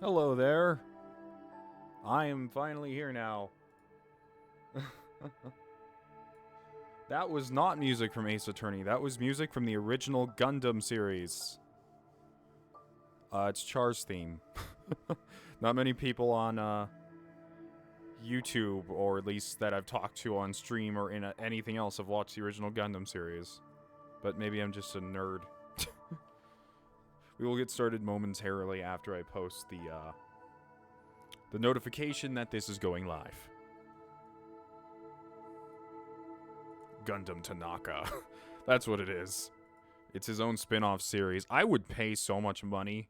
Hello there. I am finally here now. That was not music from Ace Attorney. That was music from the original Gundam series. It's Char's theme. Not many people on YouTube, or at least that I've talked to on stream or in anything else, have watched the original Gundam series. But maybe I'm just a nerd. We will get started momentarily after I post the notification that this is going live. Gundam Tanaka. That's what it is. It's his own spin-off series. I would pay so much money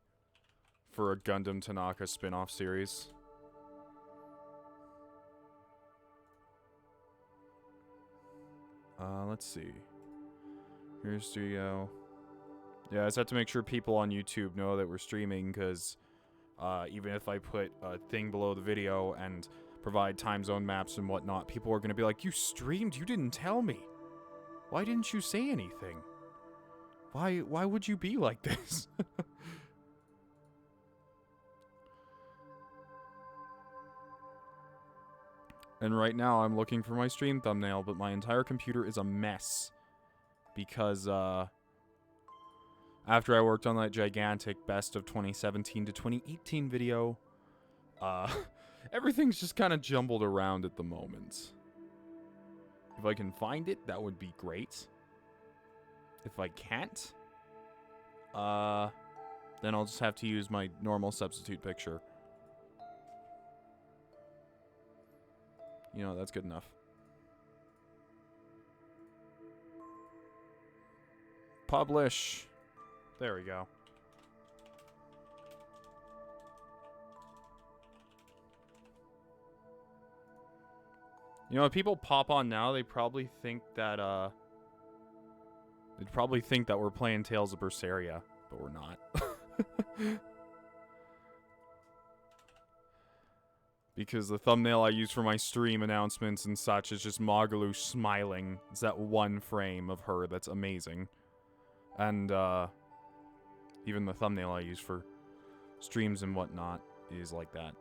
for a Gundam Tanaka spin-off series. Let's see. Here's Studio. Yeah, I just have to make sure people on YouTube know that we're streaming, because even if I put a thing below the video and provide time zone maps and whatnot, people are going to be like, you streamed? You didn't tell me. Why didn't you say anything? Why would you be like this? And right now I'm looking for my stream thumbnail, but my entire computer is a mess. Because, after I worked on that gigantic best of 2017 to 2018 video, everything's just kind of jumbled around at the moment. If I can find it, that would be great. If I can't, then I'll just have to use my normal substitute picture. You know, that's good enough. Publish. There we go. You know, if people pop on now, they probably think that, they'd probably think that we're playing Tales of Berseria, but we're not. Because the thumbnail I use for my stream announcements and such is just Magalu smiling. It's that one frame of her that's amazing. And, even the thumbnail I use for streams and whatnot is like that.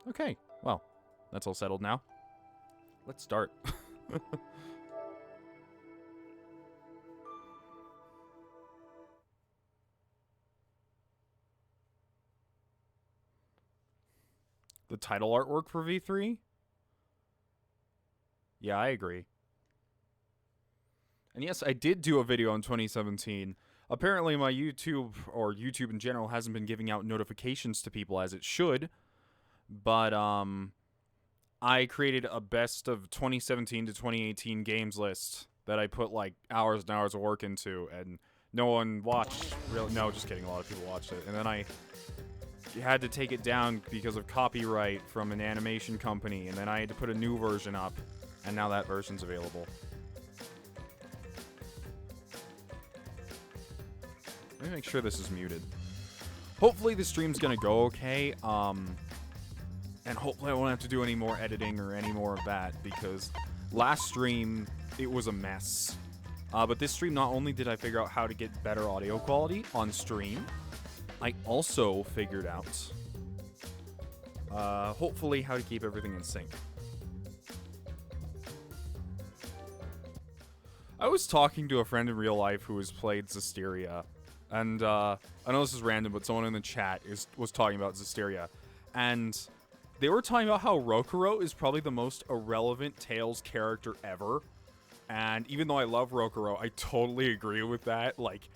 Okay, well, that's all settled now. Let's start. The title artwork for V3? Yeah, I agree. And yes, I did do a video in 2017. Apparently my YouTube, or YouTube in general, hasn't been giving out notifications to people as it should. But, I created a best of 2017 to 2018 games list that I put, like, hours and hours of work into, and no one watched. Really, no, just kidding. A lot of people watched it. And then I had to take it down because of copyright from an animation company, and then I had to put a new version up, and now that version's available. Let me make sure this is muted. Hopefully the stream's gonna go okay, and hopefully I won't have to do any more editing or any more of that, because last stream, it was a mess. But this stream, not only did I figure out how to get better audio quality on stream, I also figured out, hopefully, how to keep everything in sync. I was talking to a friend in real life who has played Zestiria, and I know this is random, but someone in the chat was talking about Zestiria, and they were talking about how Rokuro is probably the most irrelevant Tales character ever. And even though I love Rokuro, I totally agree with that. Like,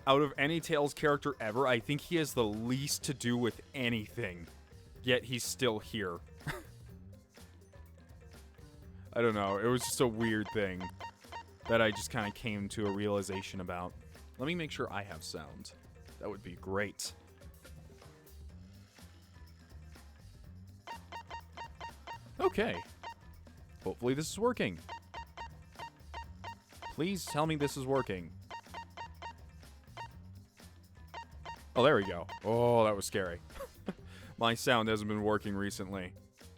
out of any Tales character ever, I think he has the least to do with anything. Yet he's still here. I don't know. It was just a weird thing that I just kind of came to a realization about. Let me make sure I have sound. That would be great. Okay. Hopefully this is working. Please tell me this is working. Oh, there we go. Oh, that was scary. My sound hasn't been working recently,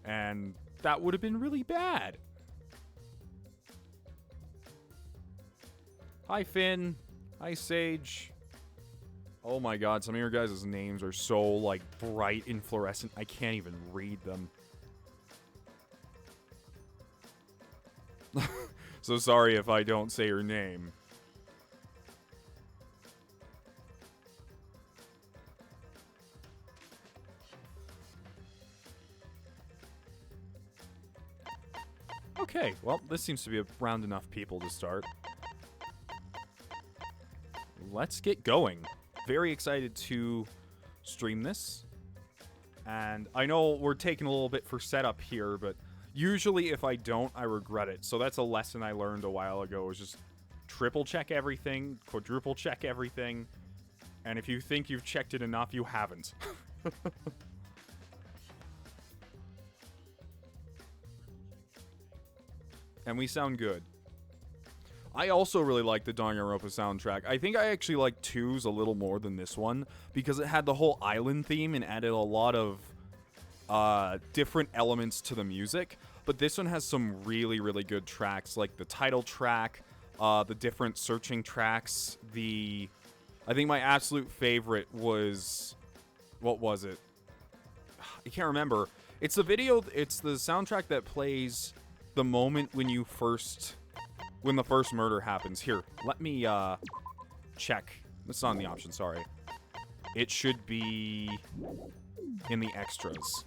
and that would have been really bad. Hi, Finn. Hi, Sage. Oh my god, some of your guys' names are so, like, bright and fluorescent, I can't even read them. So sorry if I don't say your name. Okay, well, this seems to be around enough people to start. Let's get going. Very excited to stream this. And I know we're taking a little bit for setup here, but usually if I don't, I regret it. So that's a lesson I learned a while ago, is just triple check everything, quadruple check everything. And if you think you've checked it enough, you haven't. And we sound good. I also really like the Danganronpa soundtrack. I think I actually like 2's a little more than this one, because it had the whole island theme and added a lot of different elements to the music. But this one has some really, really good tracks, like the title track, the different searching tracks. I think my absolute favorite was, what was it? I can't remember. It's the soundtrack that plays the moment when the first murder happens. Here, let me check. It's not in the option, sorry. It should be in the extras.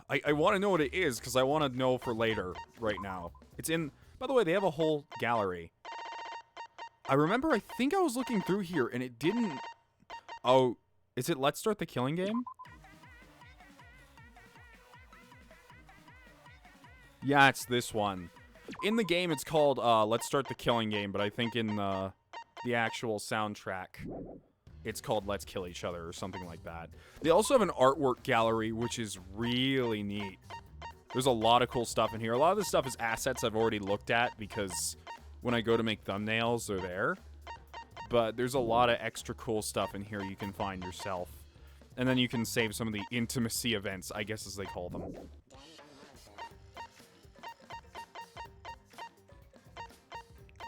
I want to know what it is, because I want to know for later right now. It's in, by the way, they have a whole gallery. I remember, I think I was looking through here and it didn't. Oh, is it Let's Start the Killing Game? Yeah, it's this one. In the game, it's called Let's Start the Killing Game, but I think in the actual soundtrack, it's called Let's Kill Each Other or something like that. They also have an artwork gallery, which is really neat. There's a lot of cool stuff in here. A lot of this stuff is assets I've already looked at, because when I go to make thumbnails, they're there. But there's a lot of extra cool stuff in here you can find yourself. And then you can save some of the intimacy events, I guess as they call them.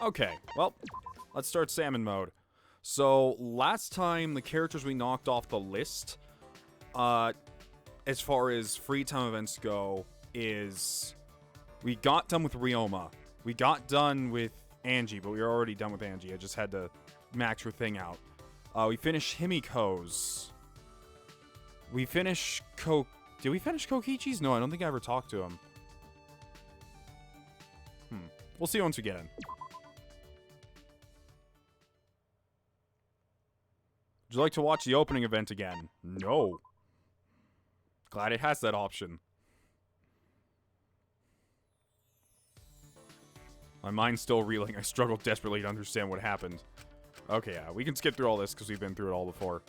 Okay, well, let's start Salmon mode. So, last time, the characters we knocked off the list, as far as free time events go, is we got done with Ryoma. We got done with Angie, but we were already done with Angie. I just had to max her thing out. We finished Himiko's. We finished Did we finish Kokichi's? No, I don't think I ever talked to him. We'll see once we get in. Would you like to watch the opening event again? No. Glad it has that option. My mind's still reeling. I struggle desperately to understand what happened. Okay, yeah, we can skip through all this because we've been through it all before.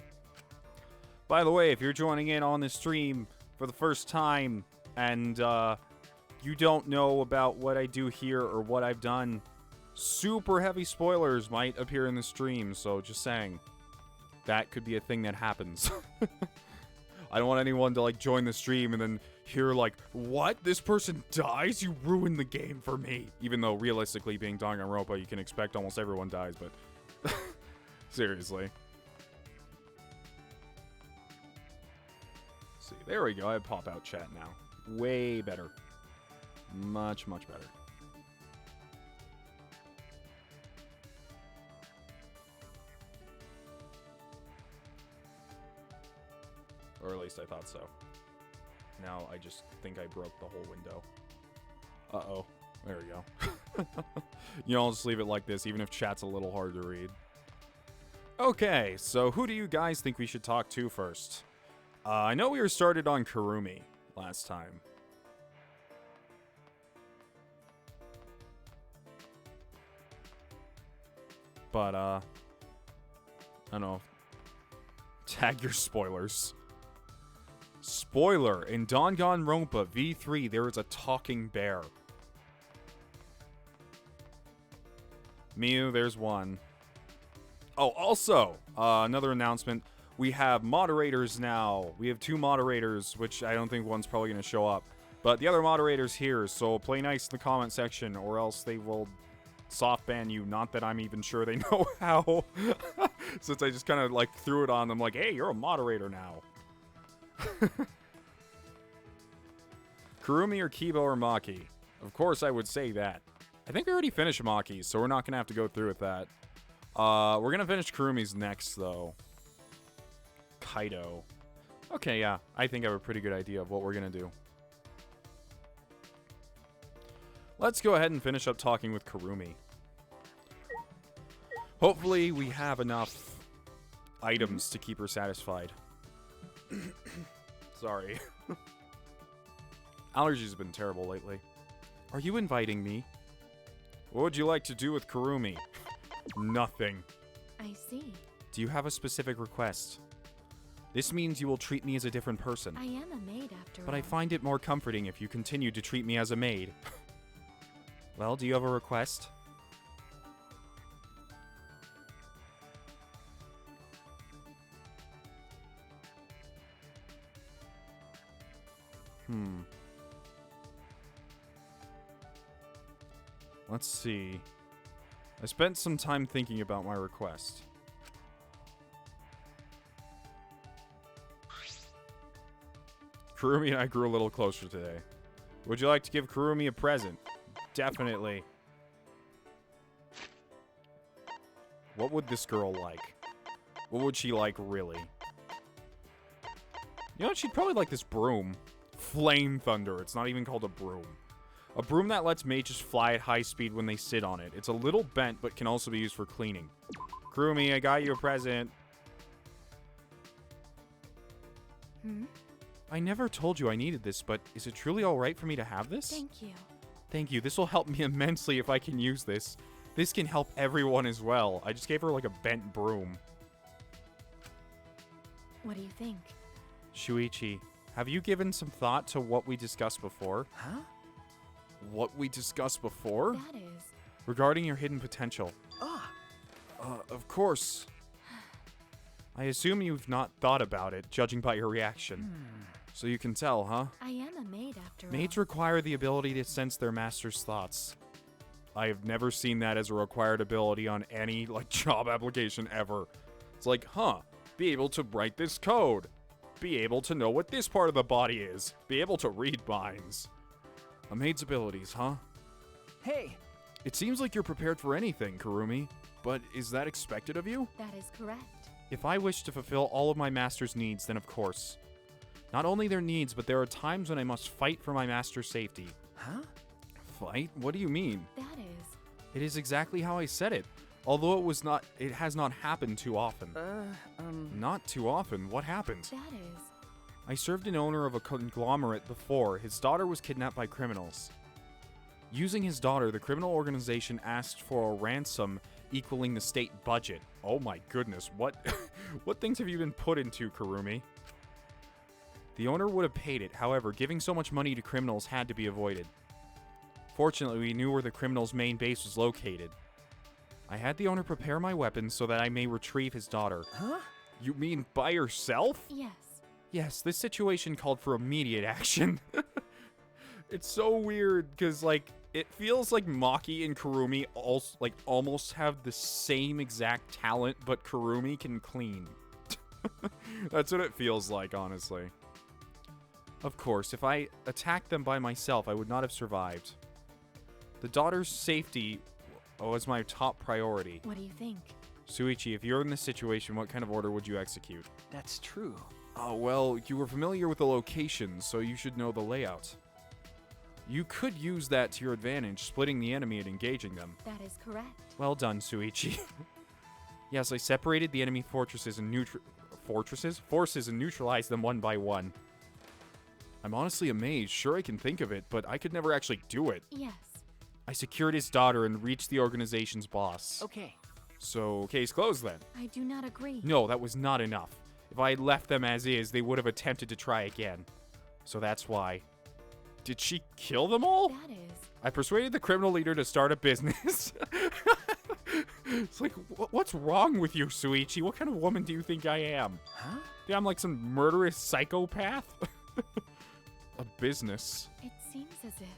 By the way, if you're joining in on this stream for the first time and you don't know about what I do here or what I've done, super heavy spoilers might appear in the stream, so just saying. That could be a thing that happens. I don't want anyone to, like, join the stream and then hear, like, what? This person dies? You ruined the game for me. Even though, realistically, being Danganronpa, you can expect almost everyone dies, but... seriously. Let's see, there we go. I have pop-out chat now. Way better. Much, much better. Or at least I thought so. Now I just think I broke the whole window. Uh-oh. There we go. You know, I'll just leave it like this, even if chat's a little hard to read. Okay, so who do you guys think we should talk to first? I know we were started on Kirumi last time. But, I don't know. Tag your spoilers. Spoiler, in Danganronpa V3, there is a talking bear. Miu, there's one. Oh, also, another announcement. We have moderators now. We have 2 moderators, which I don't think one's probably going to show up. But the other moderator's here, so play nice in the comment section, or else they will soft ban you. Not that I'm even sure they know how. Since I just kind of like threw it on them like, hey, you're a moderator now. Kirumi or Kibo or Maki? Of course I would say that. I think we already finished Maki's, so we're not going to have to go through with that. We're going to finish Kurumi's next, though. Kaito. Okay, yeah. I think I have a pretty good idea of what we're going to do. Let's go ahead and finish up talking with Kirumi. Hopefully we have enough items to keep her satisfied. Sorry. Allergies have been terrible lately. Are you inviting me? What would you like to do with Kirumi? Nothing. I see. Do you have a specific request? This means you will treat me as a different person. I am a maid after all. But I find it more comforting if you continue to treat me as a maid. Well, do you have a request? Let's see. I spent some time thinking about my request. Kirumi and I grew a little closer today. Would you like to give Kirumi a present? Definitely. What would this girl like? What would she like, really? You know what? She'd probably like this broom. Flame Thunder. It's not even called a broom. A broom that lets mages fly at high speed when they sit on it. It's a little bent, but can also be used for cleaning. Kirumi, I got you a present. I never told you I needed this, but is it truly alright for me to have this? Thank you. Thank you. This will help me immensely if I can use this. This can help everyone as well. I just gave her like a bent broom. What do you think? Shuichi, have you given some thought to what we discussed before? Huh? What we discussed before? That is. Regarding your hidden potential. Ah. Of course. I assume you've not thought about it, judging by your reaction. So you can tell, huh? I am a maid after all. Maids require the ability to sense their master's thoughts. I have never seen that as a required ability on any, like, job application ever. It's like, huh, be able to write this code. Be able to know what this part of the body is. Be able to read minds. A maid's abilities, huh? Hey! It seems like you're prepared for anything, Kirumi. But is that expected of you? That is correct. If I wish to fulfill all of my master's needs, then of course. Not only their needs, but there are times when I must fight for my master's safety. Huh? Fight? What do you mean? That is. It is exactly how I said it. Although it has not happened too often. Not too often? What happened? That is. I served an owner of a conglomerate before. His daughter was kidnapped by criminals. Using his daughter, the criminal organization asked for a ransom equaling the state budget. Oh my goodness, what what things have you been put into, Kirumi? The owner would have paid it, however, giving so much money to criminals had to be avoided. Fortunately, we knew where the criminal's main base was located. I had the owner prepare my weapons so that I may retrieve his daughter. Huh? You mean by yourself? Yes. Yes, this situation called for immediate action. It's so weird, because, like, it feels like Maki and Kirumi also, like, almost have the same exact talent, but Kirumi can clean. That's what it feels like, honestly. Of course, if I attacked them by myself, I would not have survived. The daughter's safety was my top priority. What do you think? Shuichi, if you're in this situation, what kind of order would you execute? That's true. Oh, well, you were familiar with the location, so you should know the layout. You could use that to your advantage, splitting the enemy and engaging them. That is correct. Well done, Shuichi. Yes, I separated the enemy forces and neutralized them one by one. I'm honestly amazed. Sure, I can think of it, but I could never actually do it. Yes. I secured his daughter and reached the organization's boss. Okay. So, case closed then. I do not agree. No, that was not enough. If I had left them as is, they would have attempted to try again. So that's why. Did she kill them all? That is. I persuaded the criminal leader to start a business. It's like, what's wrong with you, Shuichi? What kind of woman do you think I am? Huh? Yeah, I'm like some murderous psychopath? A business. It seems as if.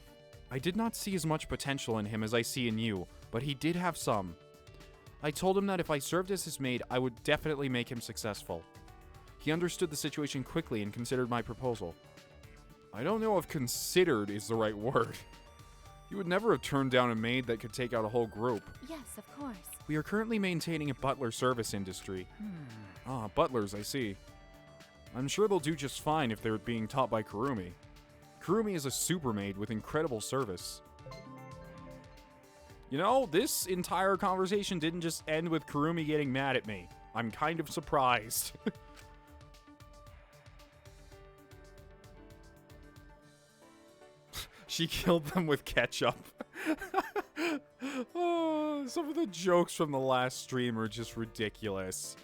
I did not see as much potential in him as I see in you. but he did have some. I told him that if I served as his maid, I would definitely make him successful. He understood the situation quickly and considered my proposal. I don't know if considered is the right word. You would never have turned down a maid that could take out a whole group. Yes, of course. We are currently maintaining a butler service industry. Ah, butlers, I see. I'm sure they'll do just fine if they're being taught by Kirumi. Kirumi is a super maid with incredible service. You know, this entire conversation didn't just end with Kirumi getting mad at me. I'm kind of surprised. She killed them with ketchup. Oh, some of the jokes from the last stream are just ridiculous.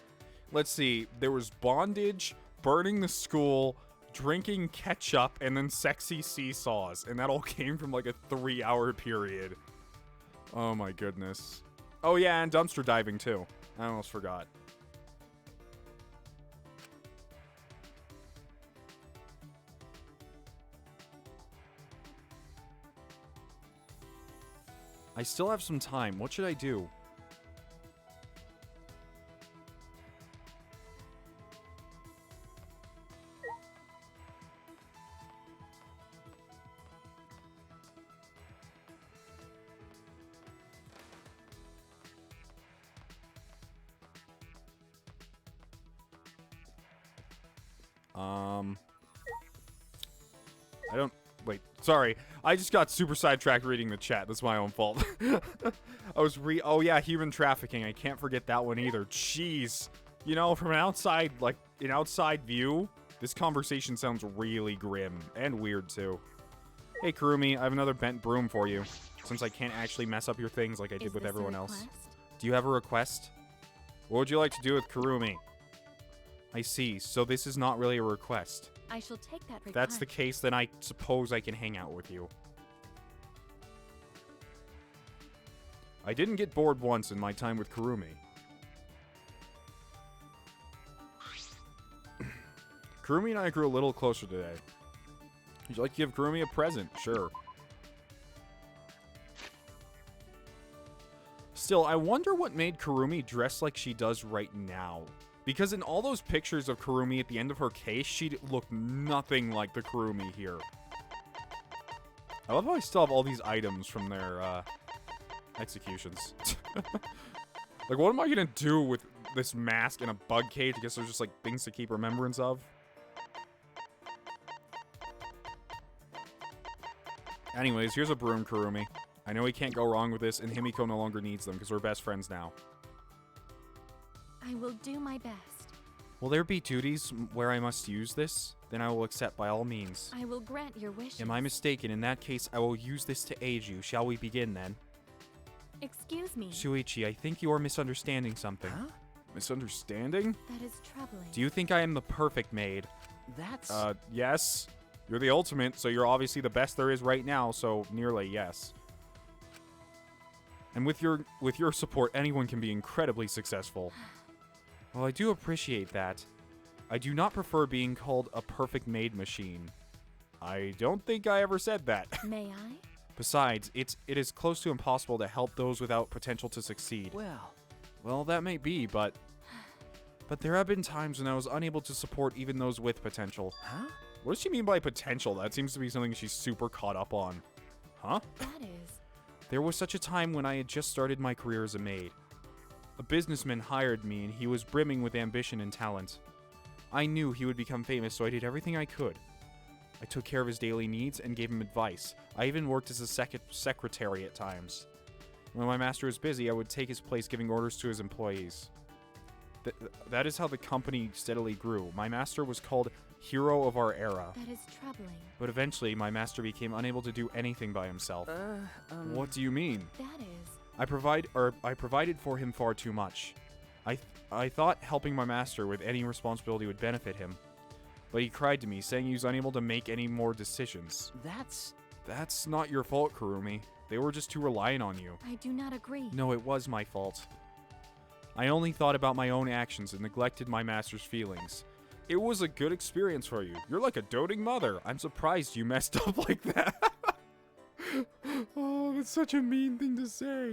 Let's see. There was bondage, burning the school, drinking ketchup, and then sexy seesaws. And that all came from like a 3-hour period. Oh my goodness. Oh yeah, and dumpster diving too. I almost forgot. I still have some time. What should I do? I don't... Wait, sorry. I just got super sidetracked reading the chat. That's my own fault. Oh yeah, human trafficking. I can't forget that one either. Jeez. You know, from an outside, like, an outside view, this conversation sounds really grim. And weird, too. Hey, Kirumi, I have another bent broom for you. Since I can't actually mess up your things like I did with everyone else. Do you have a request? What would you like to do with Kirumi? I see. So this is not really a request. I shall take that request. If that's the case, then I suppose I can hang out with you. I didn't get bored once in my time with Kirumi. Kirumi and I grew a little closer today. Would you like to give Kirumi a present? Sure. Still, I wonder what made Kirumi dress like she does right now. Because in all those pictures of Kirumi at the end of her case, she looked nothing like the Kirumi here. I love how I still have all these items from their executions. Like, what am I gonna do with this mask and a bug cage? I guess there's just like things to keep remembrance of. Anyways, here's a broom, Kirumi. I know we can't go wrong with this, and Himiko no longer needs them because we're best friends now. I will do my best. Will there be duties where I must use this? Then I will accept by all means. I will grant your wishes. Am I mistaken? In that case, I will use this to aid you. Shall we begin then? Excuse me. Shuichi, I think you are misunderstanding something. Huh? Misunderstanding? That is troubling. Do you think I am the perfect maid? That's... Yes. You're the ultimate, so you're obviously the best there is right now, so nearly yes. And with your support, anyone can be incredibly successful. Well, I do appreciate that. I do not prefer being called a perfect maid machine. I don't think I ever said that. May I? Besides, it is close to impossible to help those without potential to succeed. Well, that may be, but there have been times when I was unable to support even those with potential. Huh? What does she mean by potential? That seems to be something she's super caught up on. Huh? That is... There was such a time when I had just started my career as a maid. A businessman hired me, and he was brimming with ambition and talent. I knew he would become famous, so I did everything I could. I took care of his daily needs and gave him advice. I even worked as a secretary at times. When my master was busy, I would take his place giving orders to his employees. That is how the company steadily grew. My master was called Hero of our Era. That is troubling. But eventually, my master became unable to do anything by himself. What do you mean? That is... I provided for him far too much. I thought helping my master with any responsibility would benefit him. But he cried to me, saying he was unable to make any more decisions. That's not your fault, Kirumi. They were just too reliant on you. I do not agree. No, it was my fault. I only thought about my own actions and neglected my master's feelings. It was a good experience for you. You're like a doting mother. I'm surprised you messed up like that. Oh, that's such a mean thing to say.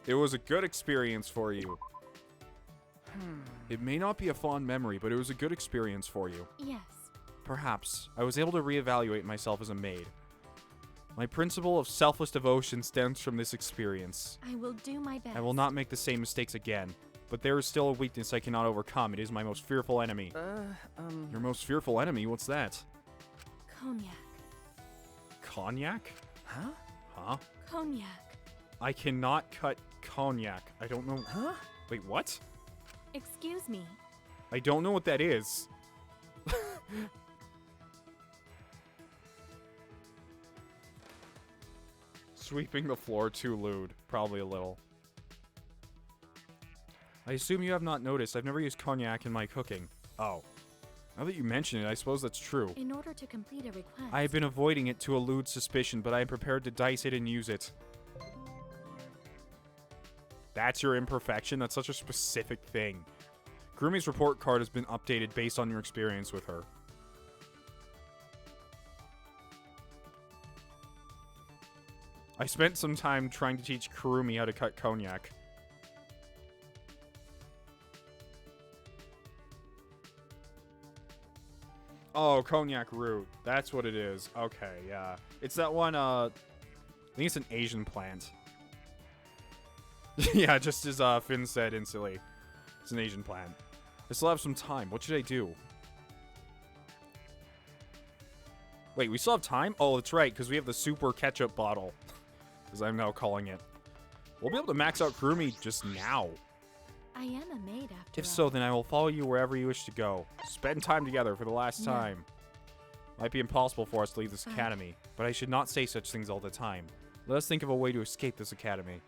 It was a good experience for you. It may not be a fond memory, but it was a good experience for you. Yes. Perhaps. I was able to reevaluate myself as a maid. My principle of selfless devotion stems from this experience. I will do my best. I will not make the same mistakes again. But there is still a weakness I cannot overcome. It is my most fearful enemy. Your most fearful enemy? What's that? Cognac. Cognac? Huh? Huh? Cognac. I cannot cut cognac. I don't know. Huh? Wait, what? Excuse me. I don't know what that is. Sweeping the floor too lewd. Probably a little. I assume you have not noticed. I've never used cognac in my cooking. Oh. Now that you mention it, I suppose that's true. In order to complete a request. I have been avoiding it to elude suspicion, but I am prepared to dice it and use it. That's your imperfection? That's such a specific thing. Kirumi's report card has been updated based on your experience with her. I spent some time trying to teach Kirumi how to cut cognac. Oh, cognac root. That's what it is. Okay, yeah. It's that one, I think it's an Asian plant. Yeah, just as Finn said instantly. It's an Asian plant. I still have some time. What should I do? Wait, we still have time? Oh, that's right, because we have the super ketchup bottle. As I'm now calling it. We'll be able to max out Kirumi just now. I am a maid after If all. so, then I will follow you wherever you wish to go. Spend time together for the last time. Might be impossible for us to leave this academy, but I should not say such things all the time. Let us think of a way to escape this academy.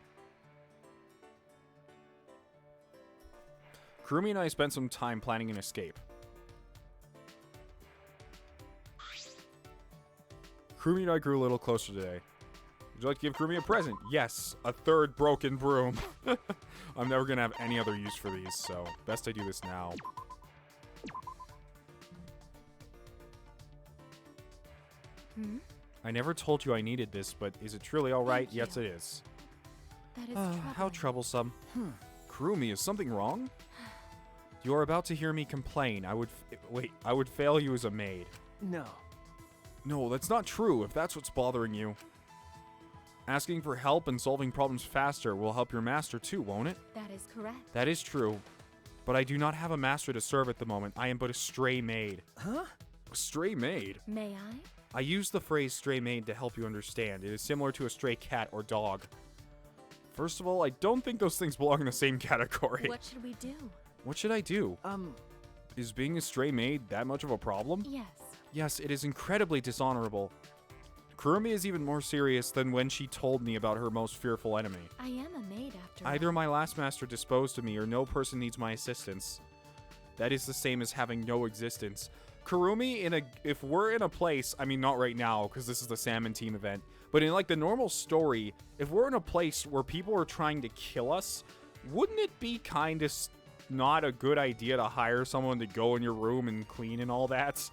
Kirumi and I spent some time planning an escape. Kirumi and I grew a little closer today. Would you like to give Kirumi a present? Yes, a third broken broom. I'm never going to have any other use for these, so best I do this now. I never told you I needed this, but is it truly alright? Thank Yes, you. it is. That is How troublesome. Kirumi, is something wrong? You are about to hear me complain. I would fail you as a maid. No. No, that's not true, if that's what's bothering you. Asking for help and solving problems faster will help your master too, won't it? That is correct. That is true. But I do not have a master to serve at the moment. I am but a stray maid. Huh? A stray maid? May I? I use the phrase stray maid to help you understand. It is similar to a stray cat or dog. First of all, I don't think those things belong in the same category. What should we do? What should I do? Is being a stray maid that much of a problem? Yes. Yes, it is incredibly dishonorable. Kirumi is even more serious than when she told me about her most fearful enemy. I am a maid after all. Either my last master disposed of me or no person needs my assistance. That is the same as having no existence. Kirumi, if we're in a place, I mean not right now because this is the Salmon team event, but in like the normal story, if we're in a place where people are trying to kill us, wouldn't it be kind of not a good idea to hire someone to go in your room and clean and all that?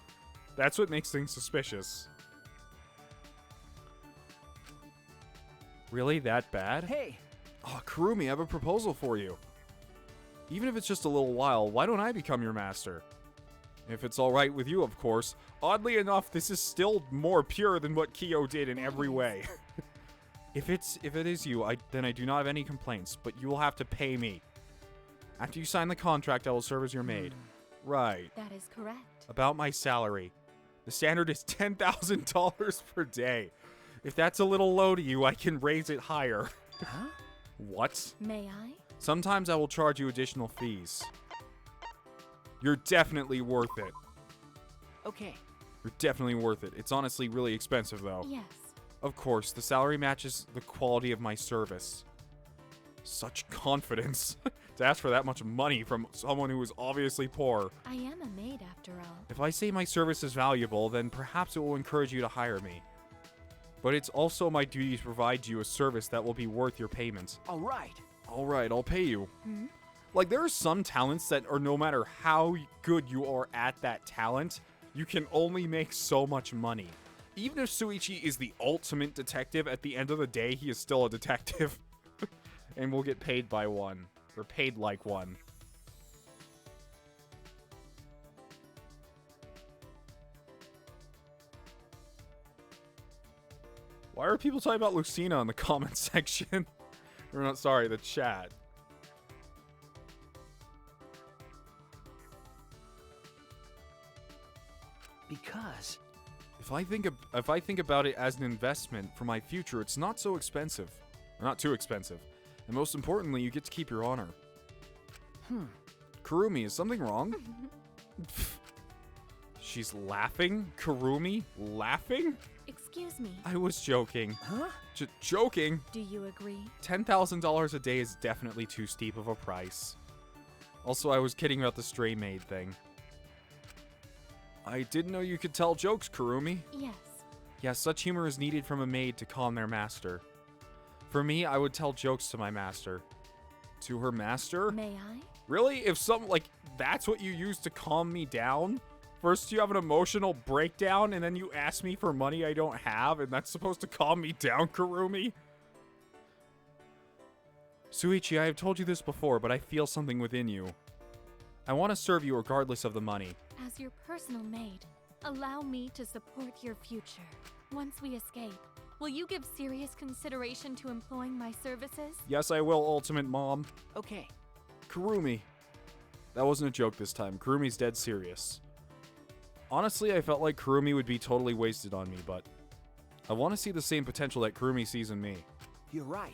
That's what makes things suspicious. Really? That bad? Hey! Oh, Kirumi, I have a proposal for you. Even if it's just a little while, why don't I become your master? If it's alright with you, of course. Oddly enough, this is still more pure than what Kyo did in every way. If it is you, then I do not have any complaints, but you will have to pay me. After you sign the contract, I will serve as your maid. Right. That is correct. About my salary. The standard is $10,000 per day. If that's a little low to you, I can raise it higher. Huh? What? May I? Sometimes I will charge you additional fees. You're definitely worth it. Okay. You're definitely worth it. It's honestly really expensive, though. Yes. Of course, the salary matches the quality of my service. Such confidence. To ask for that much money from someone who is obviously poor. I am a maid after all. If I say my service is valuable, then perhaps it will encourage you to hire me. But it's also my duty to provide you a service that will be worth your payment. Alright. Alright, I'll pay you. Like, there are some talents that are no matter how good you are at that talent, you can only make so much money. Even if Suichi is the ultimate detective, at the end of the day, he is still a detective. And we'll get paid by one. Or paid like one. Why are people talking about Lucina in the comment section? Or not, sorry, the chat. Because... If I think about it as an investment for my future, it's not so expensive. Or not too expensive. And most importantly, you get to keep your honor. Kirumi, is something wrong? She's laughing? Kirumi? Laughing? Excuse me. I was joking. Huh? Joking? Do you agree? $10,000 a day is definitely too steep of a price. Also, I was kidding about the stray maid thing. I didn't know you could tell jokes, Kirumi. Yes. Yeah, such humor is needed from a maid to calm their master. For me, I would tell jokes to my master. To her master? May I? Really? If that's what you use to calm me down? First you have an emotional breakdown, and then you ask me for money I don't have, and that's supposed to calm me down, Kirumi? Suichi, I have told you this before, but I feel something within you. I want to serve you regardless of the money. As your personal maid, allow me to support your future. Once we escape, will you give serious consideration to employing my services? Yes, I will, Ultimate Mom. Okay. Kirumi. That wasn't a joke this time. Kurumi's dead serious. Honestly, I felt like Kirumi would be totally wasted on me, but I want to see the same potential that Kirumi sees in me. You're right.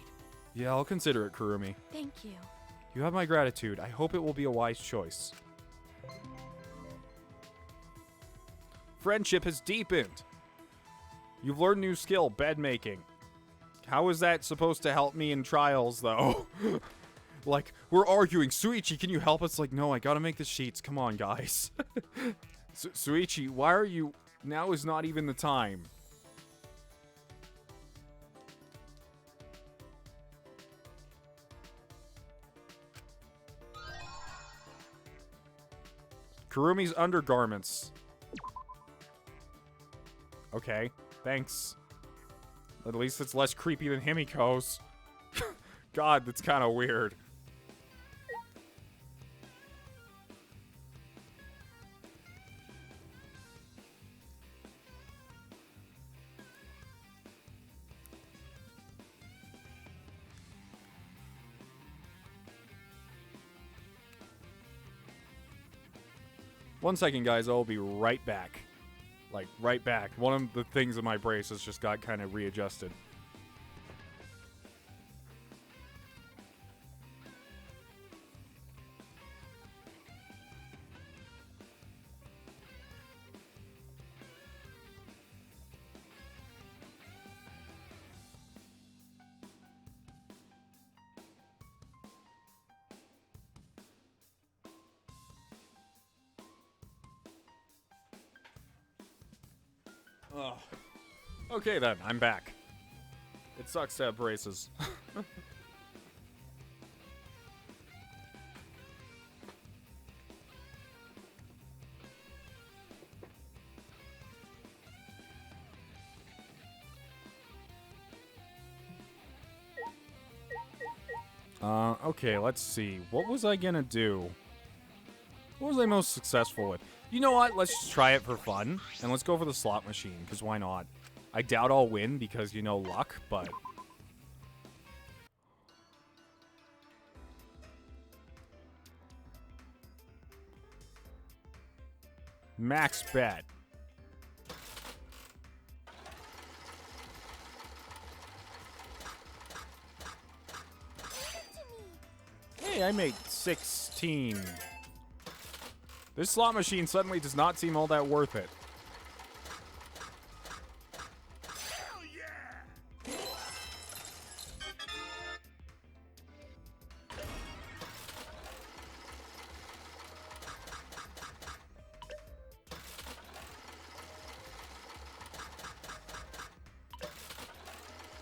Yeah, I'll consider it, Kirumi. Thank you. You have my gratitude. I hope it will be a wise choice. Friendship has deepened. You've learned a new skill, bed making. How is that supposed to help me in trials, though? Like, we're arguing. Suichi, can you help us? Like, no, I gotta make the sheets. Come on, guys. Suichi, why are you... Now is not even the time. Kurumi's undergarments. Okay, thanks. At least it's less creepy than Himiko's. God, that's kind of weird. One second, guys. I'll be right back. Like, right back. One of the things in my brace has just got kind of readjusted. Ugh. Okay then, I'm back. It sucks to have braces. Okay, let's see. What was I gonna do? What was I most successful with? You know what? Let's just try it for fun. And let's go for the slot machine, because why not? I doubt I'll win because, you know, luck, but... Max bet. Hey, I made 16. This slot machine suddenly does not seem all that worth it. Hell yeah!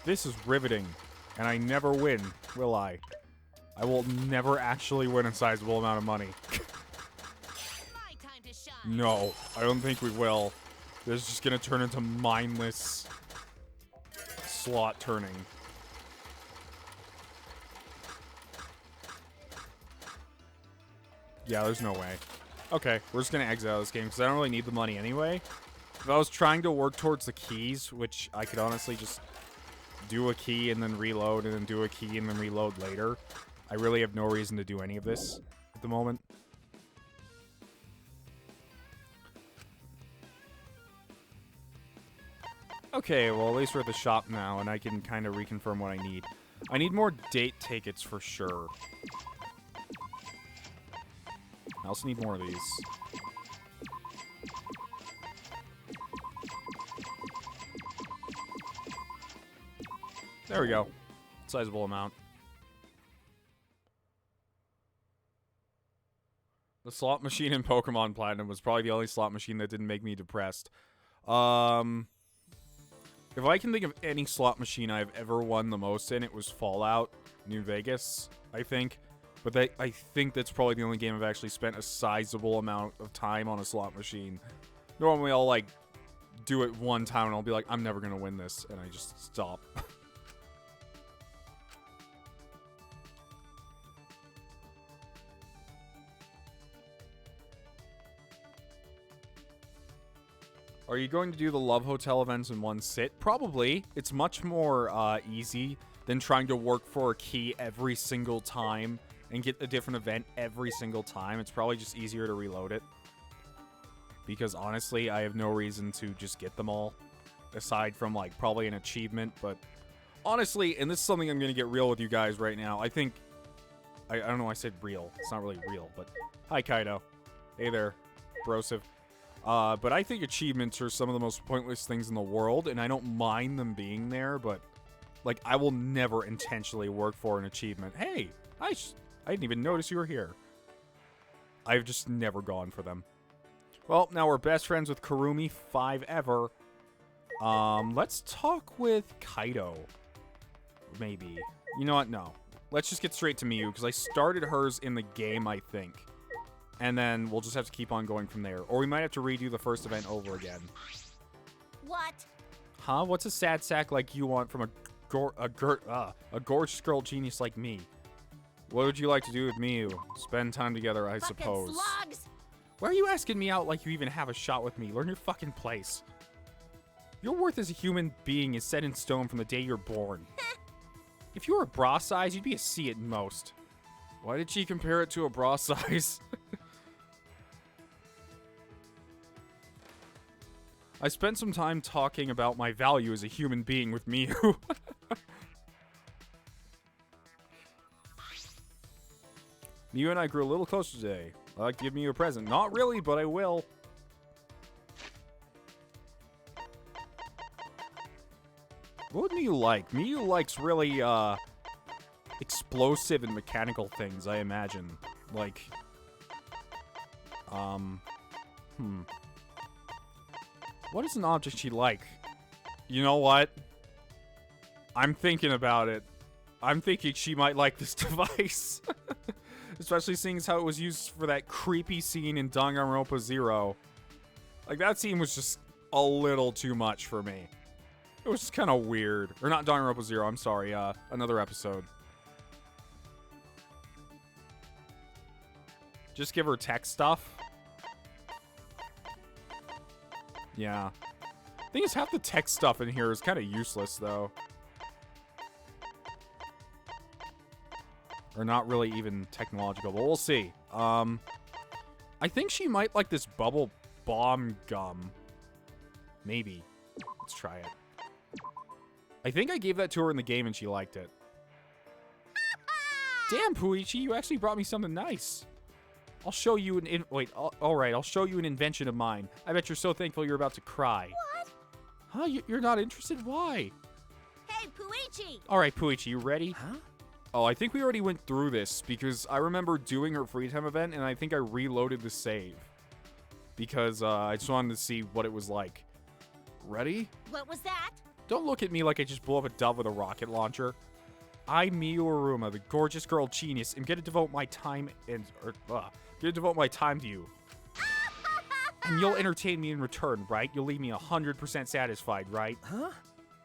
This is riveting, and I never win, will I? I will never actually win a sizable amount of money. No, I don't think we will. This is just gonna turn into mindless slot turning. Yeah, there's no way. Okay, we're just gonna exit out of this game because I don't really need the money anyway. If I was trying to work towards the keys, which I could honestly just do a key and then reload and then do a key and then reload later, I really have no reason to do any of this at the moment. Okay, well, at least we're at the shop now, and I can kind of reconfirm what I need. I need more date tickets for sure. I also need more of these. There we go. Sizable amount. The slot machine in Pokemon Platinum was probably the only slot machine that didn't make me depressed. If I can think of any slot machine I've ever won the most in, it was Fallout New Vegas, I think. But I think that's probably the only game I've actually spent a sizable amount of time on a slot machine. Normally I'll, like, do it one time and I'll be like, I'm never going to win this, and I just stop. Are you going to do the Love Hotel events in one sit? Probably. It's much more easy than trying to work for a key every single time and get a different event every single time. It's probably just easier to reload it. Because honestly, I have no reason to just get them all. Aside from, like, probably an achievement. But honestly, and this is something I'm going to get real with you guys right now. I think... I don't know why I said real. It's not really real, but... Hi, Kaito. Hey there, Brosive. But I think achievements are some of the most pointless things in the world, and I don't mind them being there, but, like, I will never intentionally work for an achievement. Hey, I didn't even notice you were here. I've just never gone for them. Well, now we're best friends with Kirumi, 5 ever. Let's talk with Kaito. Maybe. You know what? No. Let's just get straight to Miyu, because I started hers in the game, I think. And then we'll just have to keep on going from there. Or we might have to redo the first event over again. What? Huh? What's a sad sack like you want from a gorgeous girl genius like me? What would you like to do with Miyu? Spend time together, I Fucking suppose. slugs! Why are you asking me out like you even have a shot with me? Learn your fucking place. Your worth as a human being is set in stone from the day you're born. If you were a bra size, you'd be a C at most. Why did she compare it to a bra size? I spent some time talking about my value as a human being with Miyu. Miyu and I grew a little closer today. I'd like to give Miyu a present. Not really, but I will. What would Miyu like? Miyu likes really, explosive and mechanical things, I imagine. Like, what is an object she'd like? You know what? I'm thinking about it. I'm thinking she might like this device. Especially seeing as how it was used for that creepy scene in Danganronpa 0. Like, that scene was just a little too much for me. It was just kind of weird. Or not Danganronpa 0, I'm sorry. Another episode. Just give her tech stuff. Yeah. Thing is, half the tech stuff in here is kind of useless, though. Or not really even technological, but we'll see. I think she might like this bubble bomb gum. Maybe. Let's try it. I think I gave that to her in the game and she liked it. Damn, Puichi, you actually brought me something nice. I'll show you an alright, I'll show you an invention of mine. I bet you're so thankful you're about to cry. What? Huh? You're not interested? Why? Hey, Puichi! Alright, Puichi, you ready? Huh? Oh, I think we already went through this because I remember doing her free time event and I think I reloaded the save. Because I just wanted to see what it was like. Ready? What was that? Don't look at me like I just blew up a dove with a rocket launcher. I, Miyu Aruma, the gorgeous girl genius, am gonna devote my time to you. And you'll entertain me in return, right? You'll leave me 100% satisfied, right? Huh?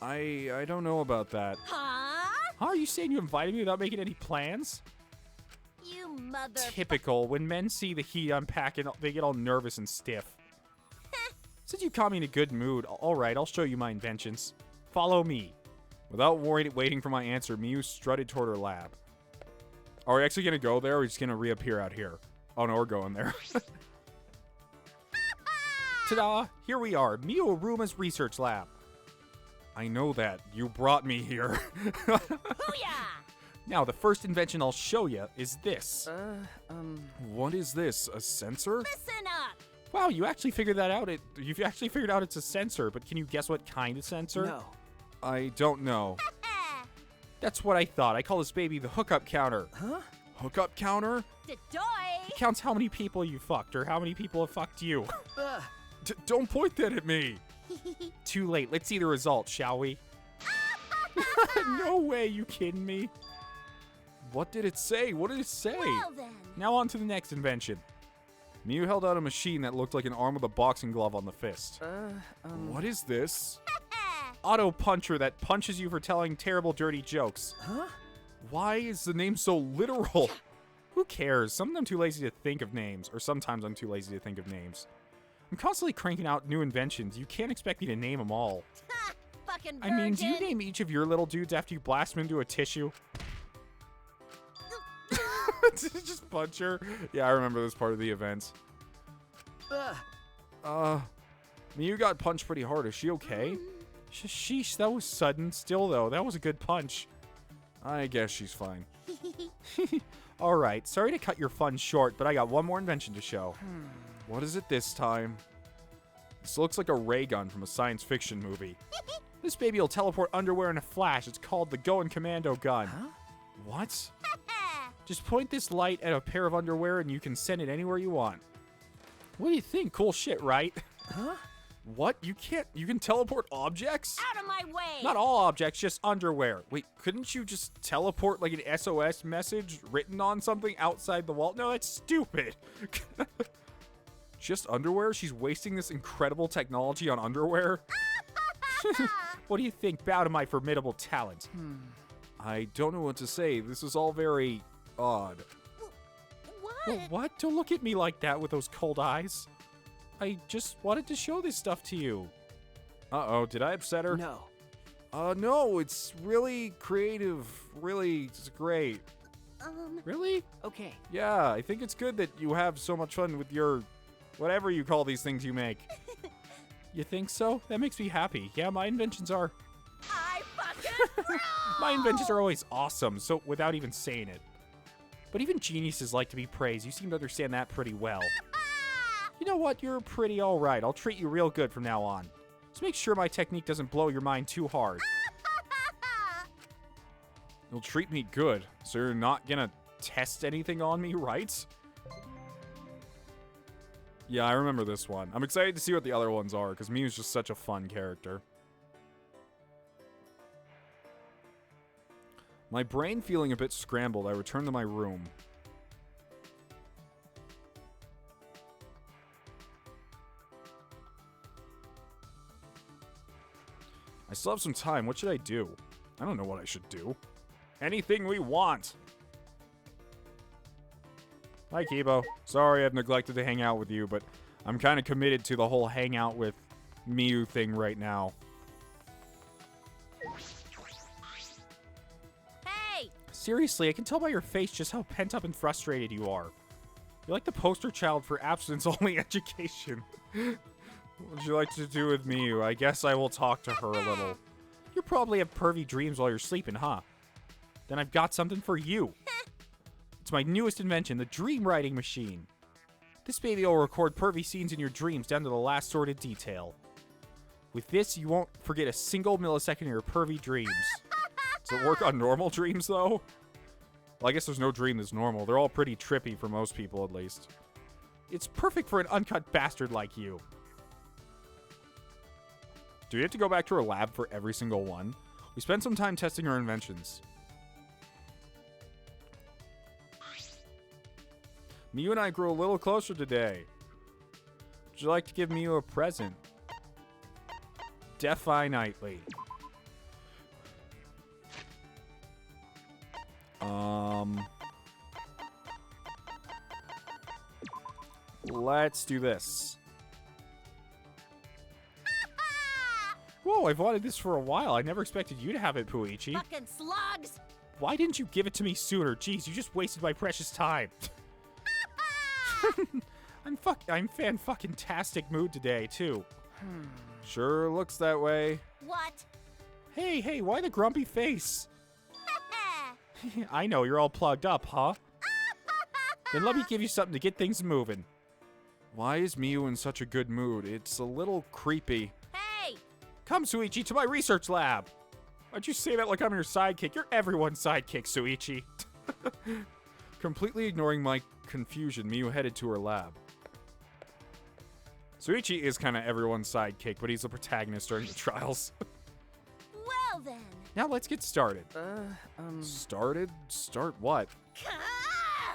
I don't know about that. Huh? Huh? Are you saying you invited me without making any plans? You You mother. Typical. When men see the heat unpacking, they get all nervous and stiff. Since you caught me in a good mood, alright, I'll show you my inventions. Follow me. Without waiting for my answer, Miu strutted toward her lab. Are we actually going to go there, or are we just going to reappear out here? Oh no, we're going there. Ta-da! Here we are, Miu Aruma's research lab. I know that. You brought me here. Booyah! Now, the first invention I'll show you is this. What is this? A sensor? Listen up. Wow, you actually figured that out. You've actually figured out it's a sensor, but can you guess what kind of sensor? No. I don't know. That's what I thought. I call this baby the hookup counter. Huh? Hookup counter? Doy. It counts how many people you fucked or how many people have fucked you. Ugh. Don't point that at me. Too late. Let's see the results, shall we? No way, you kidding me? What did it say? What did it say? Well then. Now on to the next invention. Miu held out a machine that looked like an arm with a boxing glove on the fist. What is this? Auto puncher that punches you for telling terrible, dirty jokes. Huh? Why is the name so literal? Who cares? Sometimes I'm too lazy to think of names, or sometimes I'm too lazy to think of names. I'm constantly cranking out new inventions. You can't expect me to name them all. Fucking I mean, do you virgin. name each of your little dudes after you blast them into a tissue? Just punch her? Yeah, I remember this part of the event. Ugh. Miu got punched pretty hard. Is she okay? Sheesh, that was sudden. Still, though, that was a good punch. I guess she's fine. Alright, sorry to cut your fun short, but I got one more invention to show. What is it this time? This looks like a ray gun from a science fiction movie. This baby will teleport underwear in a flash. It's called the Going Commando gun. Huh? What? Just point this light at a pair of underwear and you can send it anywhere you want. What do you think? Cool shit, right? Huh? What? You can teleport objects? Out of my way. Not all objects, just underwear. Wait, couldn't you just teleport like an SOS message written on something outside the wall? No, that's stupid. Just underwear? She's wasting this incredible technology on underwear? What do you think? Bow to my formidable talent. I don't know what to say. This is all very odd. What? Well, what? Don't look at me like that with those cold eyes. I just wanted to show this stuff to you. Uh-oh, did I upset her? No. No, it's really creative. Really, it's great. Really? Okay. Yeah, I think it's good that you have so much fun with your whatever you call these things you make. You think so? That makes me happy. Yeah, my inventions are... I fucking bro! My inventions are always awesome, so without even saying it. But even geniuses like to be praised. You seem to understand that pretty well. You know what? You're pretty alright. I'll treat you real good from now on. Just make sure my technique doesn't blow your mind too hard. You'll treat me good, so you're not gonna test anything on me, right? Yeah, I remember this one. I'm excited to see what the other ones are, because Miu's just such a fun character. My brain feeling a bit scrambled, I returned to my room. I still have some time. What should I do? I don't know what I should do. Anything we want. Hi, Kibo. Sorry I've neglected to hang out with you, but I'm kind of committed to the whole hang out with Miu thing right now. Hey! Seriously, I can tell by your face just how pent up and frustrated you are. You're like the poster child for abstinence-only education. What would you like to do with Miu? I guess I will talk to her a little. You probably have pervy dreams while you're sleeping, huh? Then I've got something for you. It's my newest invention, the dream writing machine. This baby will record pervy scenes in your dreams down to the last sorted detail. With this, you won't forget a single millisecond of your pervy dreams. Does it work on normal dreams, though? Well, I guess there's no dream that's normal. They're all pretty trippy for most people, at least. It's perfect for an uncut bastard like you. Do we have to go back to our lab for every single one? We spent some time testing our inventions. Miu and I grew a little closer today. Would you like to give Miu a present? Definitely. Let's do this. Whoa, I've wanted this for a while. I never expected you to have it, Puichi. Fucking slugs! Why didn't you give it to me sooner? Jeez, you just wasted my precious time. I'm fan-fucking-tastic mood today, too. Sure looks that way. What? Hey, why the grumpy face? I know, you're all plugged up, huh? Then let me give you something to get things moving. Why is Miu in such a good mood? It's a little creepy. Hey! Come, Suichi, to my research lab. Why'd you say that like I'm your sidekick? You're everyone's sidekick, Suichi. Completely ignoring my confusion, Miu headed to her lab. Suichi is kind of everyone's sidekick, but he's the protagonist during the trials. Well then. Now let's get started. Started? Start what?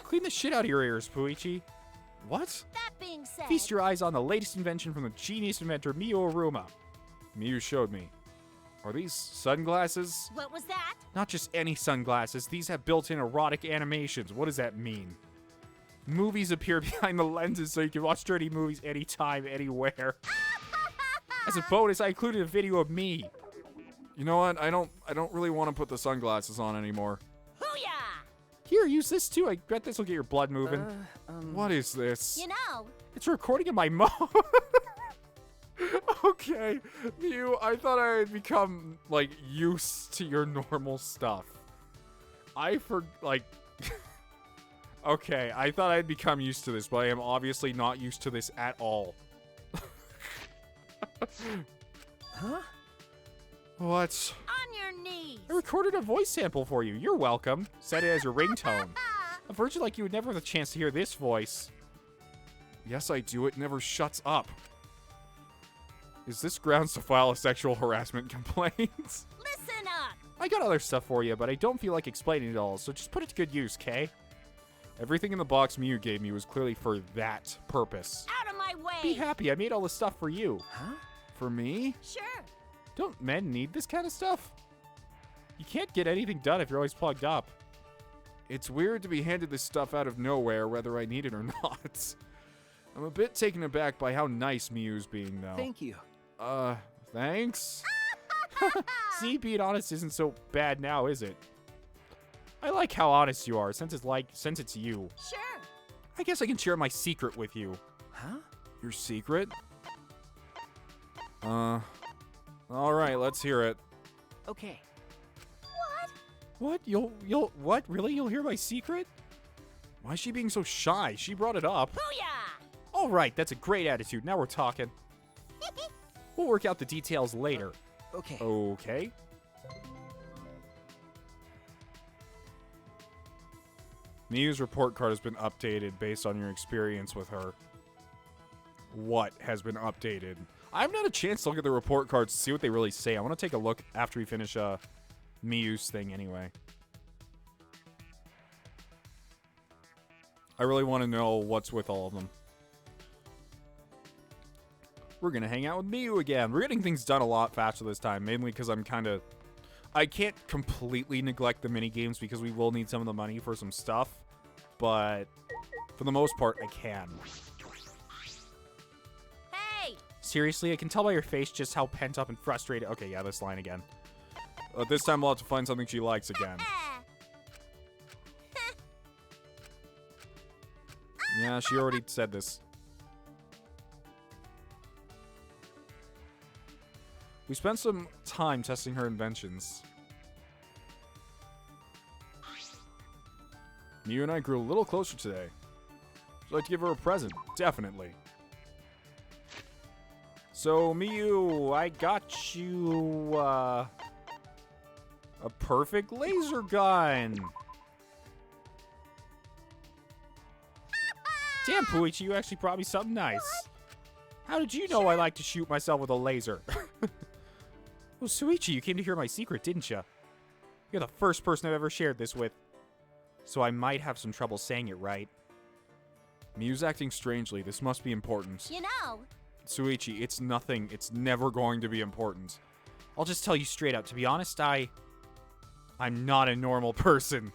Clean the shit out of your ears, Puichi. What? That being said, Feast your eyes on the latest invention from the genius inventor Miu Aruma. Miu showed me. Are these sunglasses? what was that? Not just any sunglasses. These have built-in erotic animations. What does that mean? Movies appear behind the lenses so you can watch dirty movies anytime, anywhere. As a bonus, I included a video of me. You know what? I don't really want to put the sunglasses on anymore. Hoo-yah! Here, use this too. I bet this will get your blood moving. What is this? You know, It's a recording of my mom. Okay, Miu, I thought I had become, like, used to your normal stuff. Okay, I thought I'd become used to this, but I am obviously not used to this at all. Huh? What? on your knees. I recorded a voice sample for you. You're welcome. Set it as your ringtone. A virgin like you would never have the chance to hear this voice. Yes, I do. It never shuts up. Is this grounds to file a sexual harassment complaint? Listen up. I got other stuff for you, but I don't feel like explaining it all, so just put it to good use, Kay? Everything in the box Miu gave me was clearly for that purpose. Out of my way. Be happy, I made all this stuff for you. Huh? For me? Sure. Don't men need this kind of stuff? You can't get anything done if you're always plugged up. It's weird to be handed this stuff out of nowhere, whether I need it or not. I'm a bit taken aback by how nice Miu's being, though. Thank you. Thanks? See, being honest isn't so bad now, is it? I like how honest you are, since it's you. Sure. I guess I can share my secret with you. Huh? Your secret? Alright, let's hear it. Okay. What? What? Really? You'll hear my secret? Why is she being so shy? She brought it up. Booyah! Alright, that's a great attitude. Now we're talking. We'll work out the details later. Okay. Okay. Miu's report card has been updated based on your experience with her. What has been updated? I haven't had a chance to look at the report cards to see what they really say. I want to take a look after we finish Miu's thing anyway. I really want to know what's with all of them. We're going to hang out with Miu again. We're getting things done a lot faster this time, mainly because I can't completely neglect the minigames because we will need some of the money for some stuff, but for the most part, I can. Hey! Seriously, I can tell by your face just how pent up and frustrated. Okay, yeah, this line again. This time we'll have to find something she likes again. Yeah, she already said this. We spent some time testing her inventions. Miu and I grew a little closer today. Would you like to give her a present? Definitely. So, Miu, I got you, a perfect laser gun. Damn, Puichi, you actually brought me something nice. How did you know I like to shoot myself with a laser? Oh, Suichi, you came to hear my secret, didn't you? You're the first person I've ever shared this with. So I might have some trouble saying it right. Miu's acting strangely. This must be important. You know. Suichi, it's nothing. It's never going to be important. I'll just tell you straight out. To be honest, I'm not a normal person.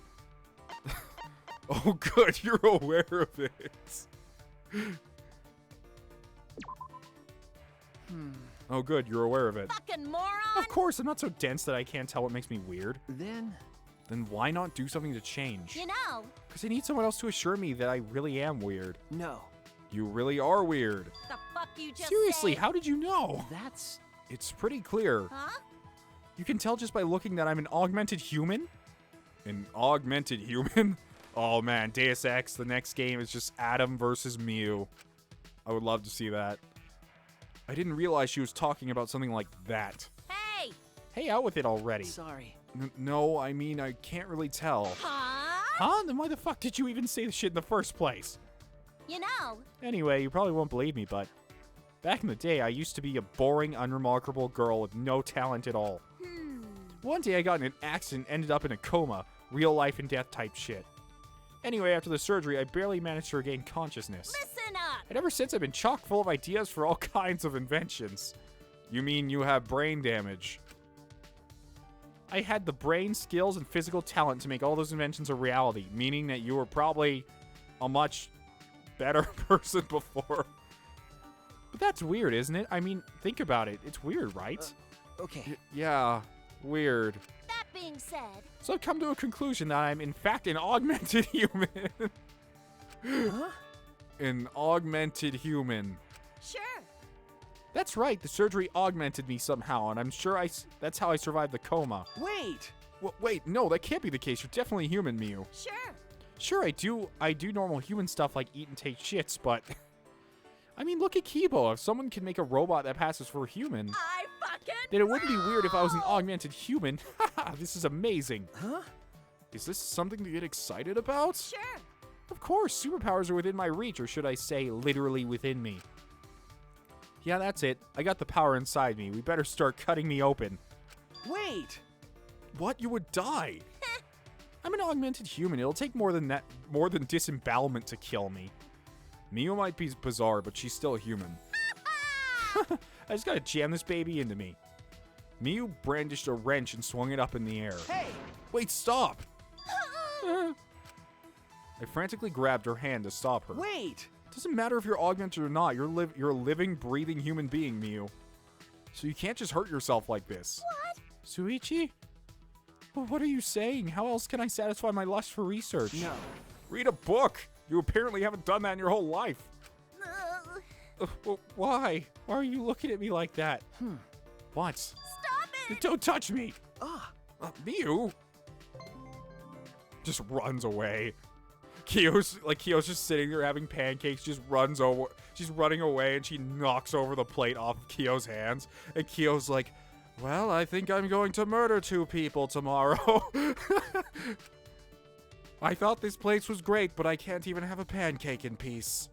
Oh, good. You're aware of it. Oh, good. You're aware of it. Fucking moron! Of course, I'm not so dense that I can't tell what makes me weird. Then, Then why not do something to change? You know, Because I need someone else to assure me that I really am weird. no. You really are weird. the fuck you just Seriously, say? how did you know? That's... It's pretty clear. Huh? You can tell just by looking that I'm an augmented human. An augmented human? Oh man, Deus Ex, the next game is just Adam versus Mew. I would love to see that. I didn't realize she was talking about something like that. Hey! Hey, out with it already. Sorry. No, I mean, I can't really tell. Huh? Huh? Then why the fuck did you even say the shit in the first place? You know, Anyway, you probably won't believe me, but back in the day, I used to be a boring, unremarkable girl with no talent at all. One day I got in an accident and ended up in a coma. Real life and death type shit. Anyway, after the surgery, I barely managed to regain consciousness. listen up! And ever since, I've been chock full of ideas for all kinds of inventions. You mean you have brain damage? I had the brain, skills, and physical talent to make all those inventions a reality, meaning that you were probably a much better person before. But that's weird, isn't it? I mean, think about it. It's weird, right? Okay. Yeah, weird. That being said, So I've come to a conclusion that I'm, in fact, an augmented human. Huh? An augmented human. sure. That's right, the surgery augmented me somehow, and I'm sure that's how I survived the coma. Wait! Wait, no, that can't be the case. You're definitely human, Mew. Sure. Sure, I do normal human stuff like eat and take shits, but... I mean, look at Kibo. If someone can make a robot that passes for a human, I fucking then it wouldn't be weird if I was an rule! augmented human. Haha, this is amazing. Huh? Is this something to get excited about? Sure. Of course, superpowers are within my reach, or should I say, literally within me. Yeah, that's it. I got the power inside me. We better start cutting me open. Wait! What? You would die. I'm an augmented human. It'll take more than disembowelment to kill me. Miu might be bizarre, but she's still human. I just gotta jam this baby into me. Miu brandished a wrench and swung it up in the air. Hey! Wait, stop! I frantically grabbed her hand to stop her. Wait! Doesn't matter if you're augmented or not. You're a living, breathing human being, Miu. So you can't just hurt yourself like this. What? Suichi? Well, what are you saying? How else can I satisfy my lust for research? No. Read a book. You apparently haven't done that in your whole life. Well, why? Why are you looking at me like that? What? Stop it! Don't touch me. Ah! Miu just runs away. Kyo's just sitting there having pancakes, just runs over. She's running away and she knocks over the plate off of Kyo's hands. And Kyo's like, well, I think I'm going to murder 2 people tomorrow. I thought this place was great, but I can't even have a pancake in peace.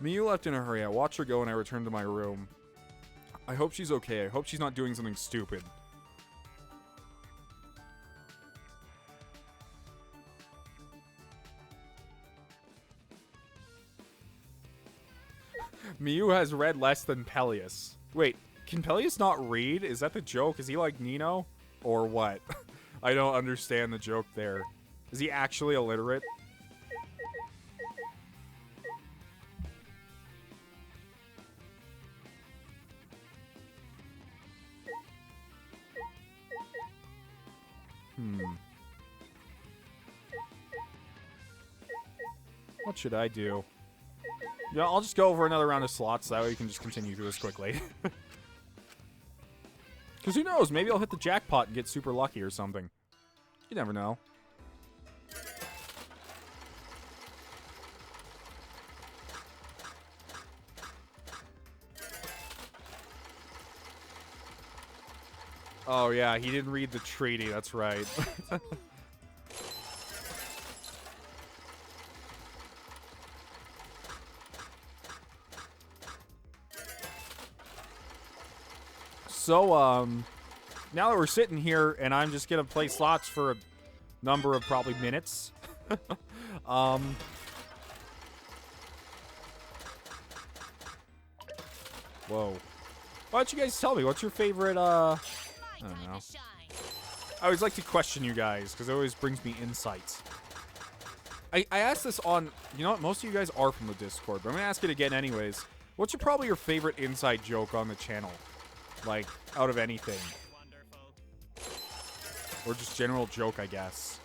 Miu left in a hurry. I watched her go and I returned to my room. I hope she's okay. I hope she's not doing something stupid. Miu has read less than Peleus. Wait, can Peleus not read? Is that the joke? Is he like Nino? Or what? I don't understand the joke there. Is he actually illiterate? What should I do? Yeah, I'll just go over another round of slots. That way we can just continue through this quickly. Because who knows? Maybe I'll hit the jackpot and get super lucky or something. You never know. Oh, yeah, he didn't read the treaty. That's right. So, now that we're sitting here and I'm just gonna play slots for a number of probably minutes. Why don't you guys tell me, what's your favorite, I don't know. I always like to question you guys, because it always brings me insights. I asked this on, you know what, most of you guys are from the Discord, but I'm gonna ask it again anyways. What's probably your favorite inside joke on the channel? Like, out of anything. Or just general joke, I guess.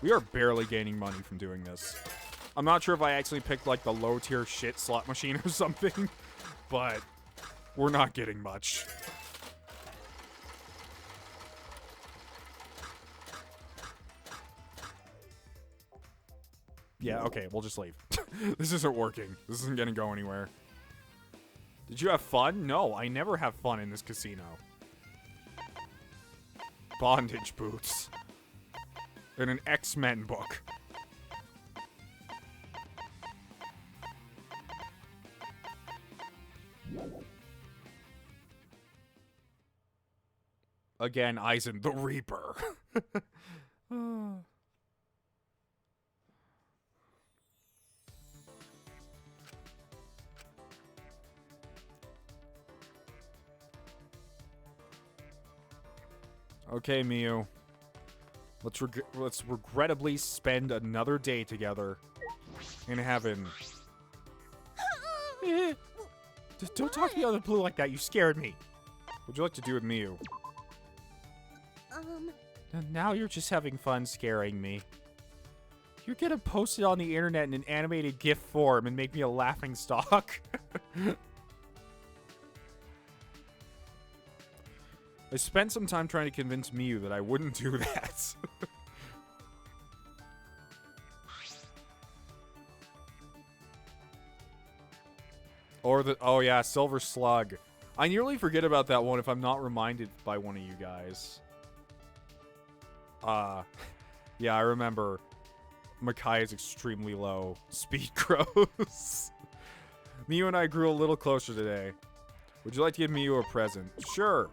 We are barely gaining money from doing this. I'm not sure if I actually picked, like, the low-tier shit slot machine or something, but we're not getting much. Yeah, okay, we'll just leave. This isn't working. This isn't gonna go anywhere. Did you have fun? No, I never have fun in this casino. Bondage boots. In an X-Men book. Again, Eisen the Reaper. Okay, Miu. Let's regrettably spend another day together in heaven. Just don't talk to me out of the blue like that. You scared me. What'd you like to do with Miu? And now you're just having fun scaring me. You're gonna post it on the internet in an animated GIF form and make me a laughing stock. I spent some time trying to convince Miu that I wouldn't do that. Or the, oh yeah, Silver Slug. I nearly forget about that one if I'm not reminded by one of you guys. Yeah, I remember. Maki is extremely low. Speed grows. Miu and I grew a little closer today. Would you like to give Miu a present? Sure.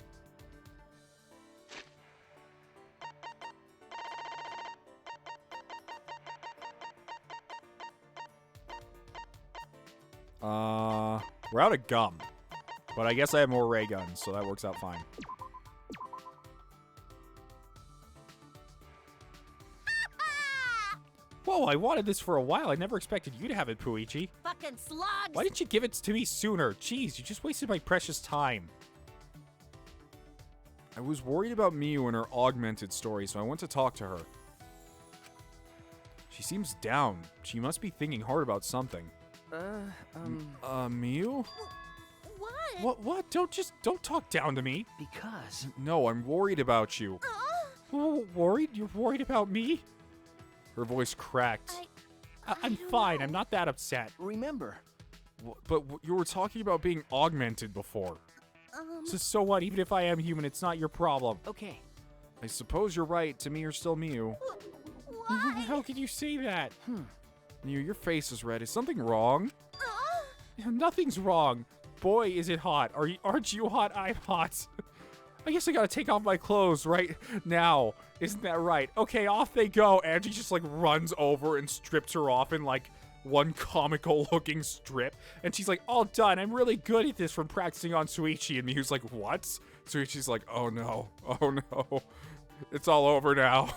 We're out of gum. But I guess I have more ray guns, so that works out fine. Whoa, I wanted this for a while. I never expected you to have it, Puichi. Fucking slugs! Why didn't you give it to me sooner? Jeez, you just wasted my precious time. I was worried about Miu and her augmented story, so I went to talk to her. She seems down. She must be thinking hard about something. Miu? What? What? Don't talk down to me. Because... No, I'm worried about you. Oh, worried? You're worried about me? Her voice cracked. I'm fine. I'm not that upset. Remember. But you were talking about being augmented before. So what? Even if I am human, it's not your problem. Okay. I suppose you're right. To me, you're still Miu. What? How could you say that? Miu, your face is red. Is something wrong? Nothing's wrong. Boy, is it hot. Aren't you hot? I'm hot. I guess I gotta take off my clothes right now. Isn't that right? Okay, off they go. Angie just like runs over and strips her off in like one comical looking strip. And she's like, all done. I'm really good at this from practicing on Suichi. And Miu's like, what? Suichi's like, oh no. Oh no. It's all over now.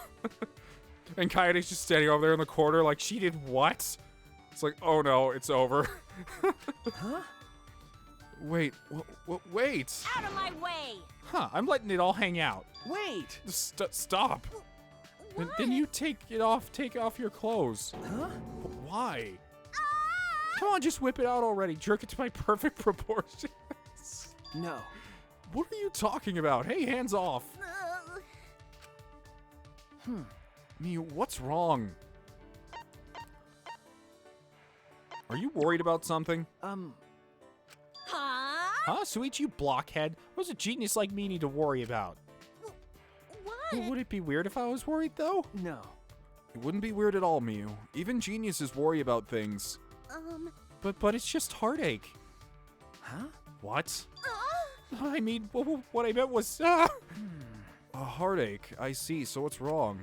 And Kaito's just standing over there in the corner like, she did what? It's like, oh no, it's over. Huh? Wait, wait. Out of my way! Huh, I'm letting it all hang out. Wait! Stop. What? Then you take off your clothes. Huh? But why? Come on, just whip it out already. Jerk it to my perfect proportions. No. What are you talking about? Hey, hands off. Miu, what's wrong? Are you worried about something? Huh, Suichi, you blockhead? What does a genius like me need to worry about? What? Would it be weird if I was worried, though? No. It wouldn't be weird at all, Miu. Even geniuses worry about things. But it's just heartache. Huh? What? I mean, what I meant was, a heartache. I see, so what's wrong?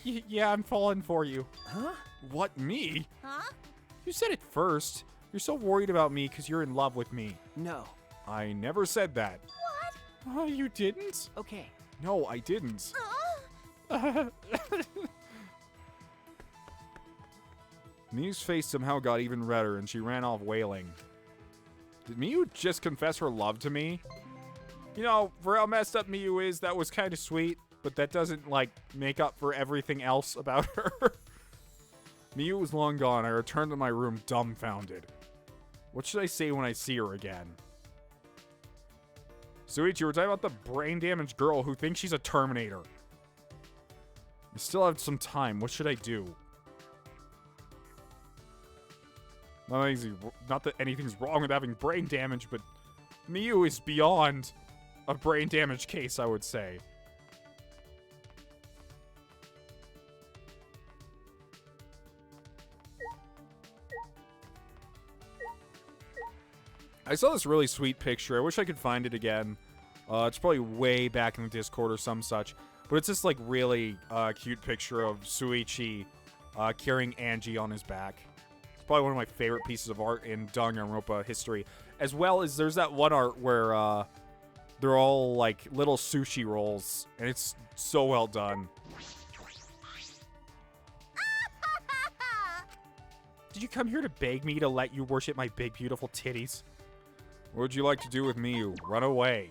Yeah, I'm falling for you. Huh? What, me? Huh? You said it first. You're so worried about me because you're in love with me. No. I never said that. What? Oh, you didn't? Okay. No, I didn't. Miyu's face somehow got even redder, and she ran off wailing. Did Miyu just confess her love to me? You know, for how messed up Miyu is, that was kind of sweet, but that doesn't, like, make up for everything else about her. Miyu was long gone. I returned to my room dumbfounded. What should I say when I see her again? Suichi, we're talking about the brain-damaged girl who thinks she's a Terminator. I still have some time. What should I do? Not that anything's wrong with having brain damage, but Miyu is beyond a brain damage case, I would say. I saw this really sweet picture. I wish I could find it again. It's probably way back in the Discord or some such. But it's this, like, really cute picture of Suichi carrying Angie on his back. It's probably one of my favorite pieces of art in Danganronpa history. As well as there's that one art where they're all, like, little sushi rolls. And it's so well done. Did you come here to beg me to let you worship my big, beautiful titties? What would you like to do with Miyu? Run away.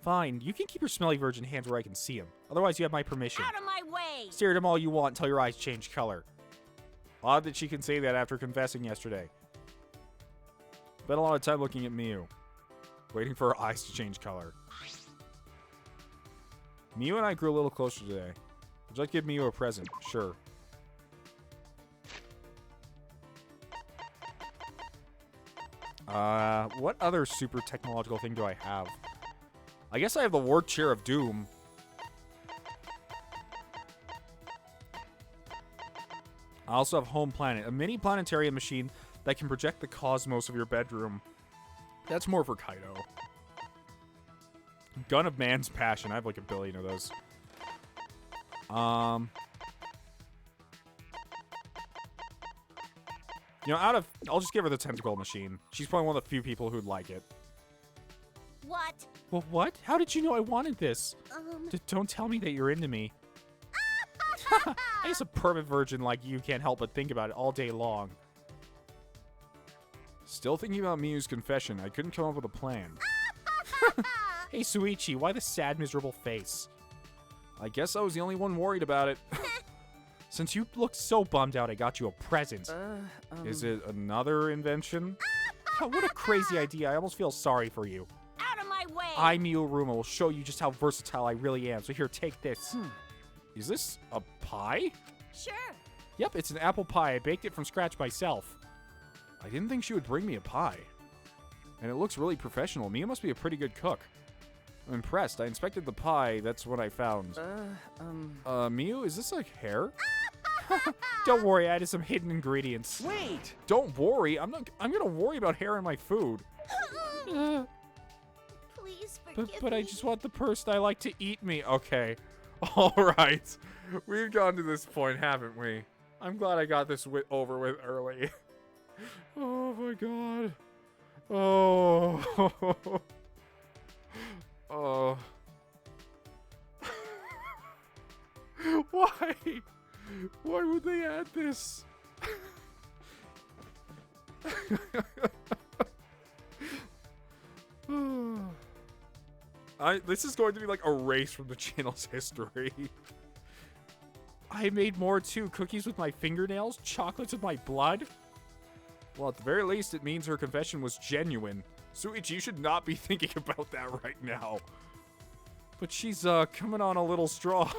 Fine, you can keep your smelly virgin hands where I can see them. Otherwise, you have my permission. Out of my way! Stare at them all you want until your eyes change color. Odd that she can say that after confessing yesterday. Spent a lot of time looking at Miyu, waiting for her eyes to change color. Miyu and I grew a little closer today. Would you like to give Miyu a present? Sure. What other super technological thing do I have? I guess I have the War Chair of Doom. I also have Home Planet, a mini planetarium machine that can project the cosmos of your bedroom. That's more for Kaito. Gun of Man's Passion. I have like a billion of those. You know, I'll just give her the tentacle machine. She's probably one of the few people who'd like it. What? Well, what? How did you know I wanted this? Don't tell me that you're into me. I guess a pervert virgin like you can't help but think about it all day long. Still thinking about Miyu's confession. I couldn't come up with a plan. Hey, Suichi, why the sad, miserable face? I guess I was the only one worried about it. Since you look so bummed out, I got you a present. Is it another invention? What a crazy idea. I almost feel sorry for you. Out of my way! I, Miyuruma, will show you just how versatile I really am. So here, take this. Is this a pie? Sure. Yep, it's an apple pie. I baked it from scratch myself. I didn't think she would bring me a pie. And it looks really professional. Miyu must be a pretty good cook. I'm impressed. I inspected the pie. That's what I found. Miyu, is this like hair? Don't worry, I added some hidden ingredients. Wait! Don't worry. I'm gonna worry about hair in my food. Please forgive But I me. just want the person I like to eat me. Okay. Alright. We've gone to this point, haven't we? I'm glad I got this over with early. Oh my god. Oh. Oh. Why? Why would they add this? This is going to be like erased from the channel's history. I made more too. Cookies with my fingernails, chocolates with my blood. Well, at the very least, it means her confession was genuine. Suichi, you should not be thinking about that right now. But she's coming on a little strong.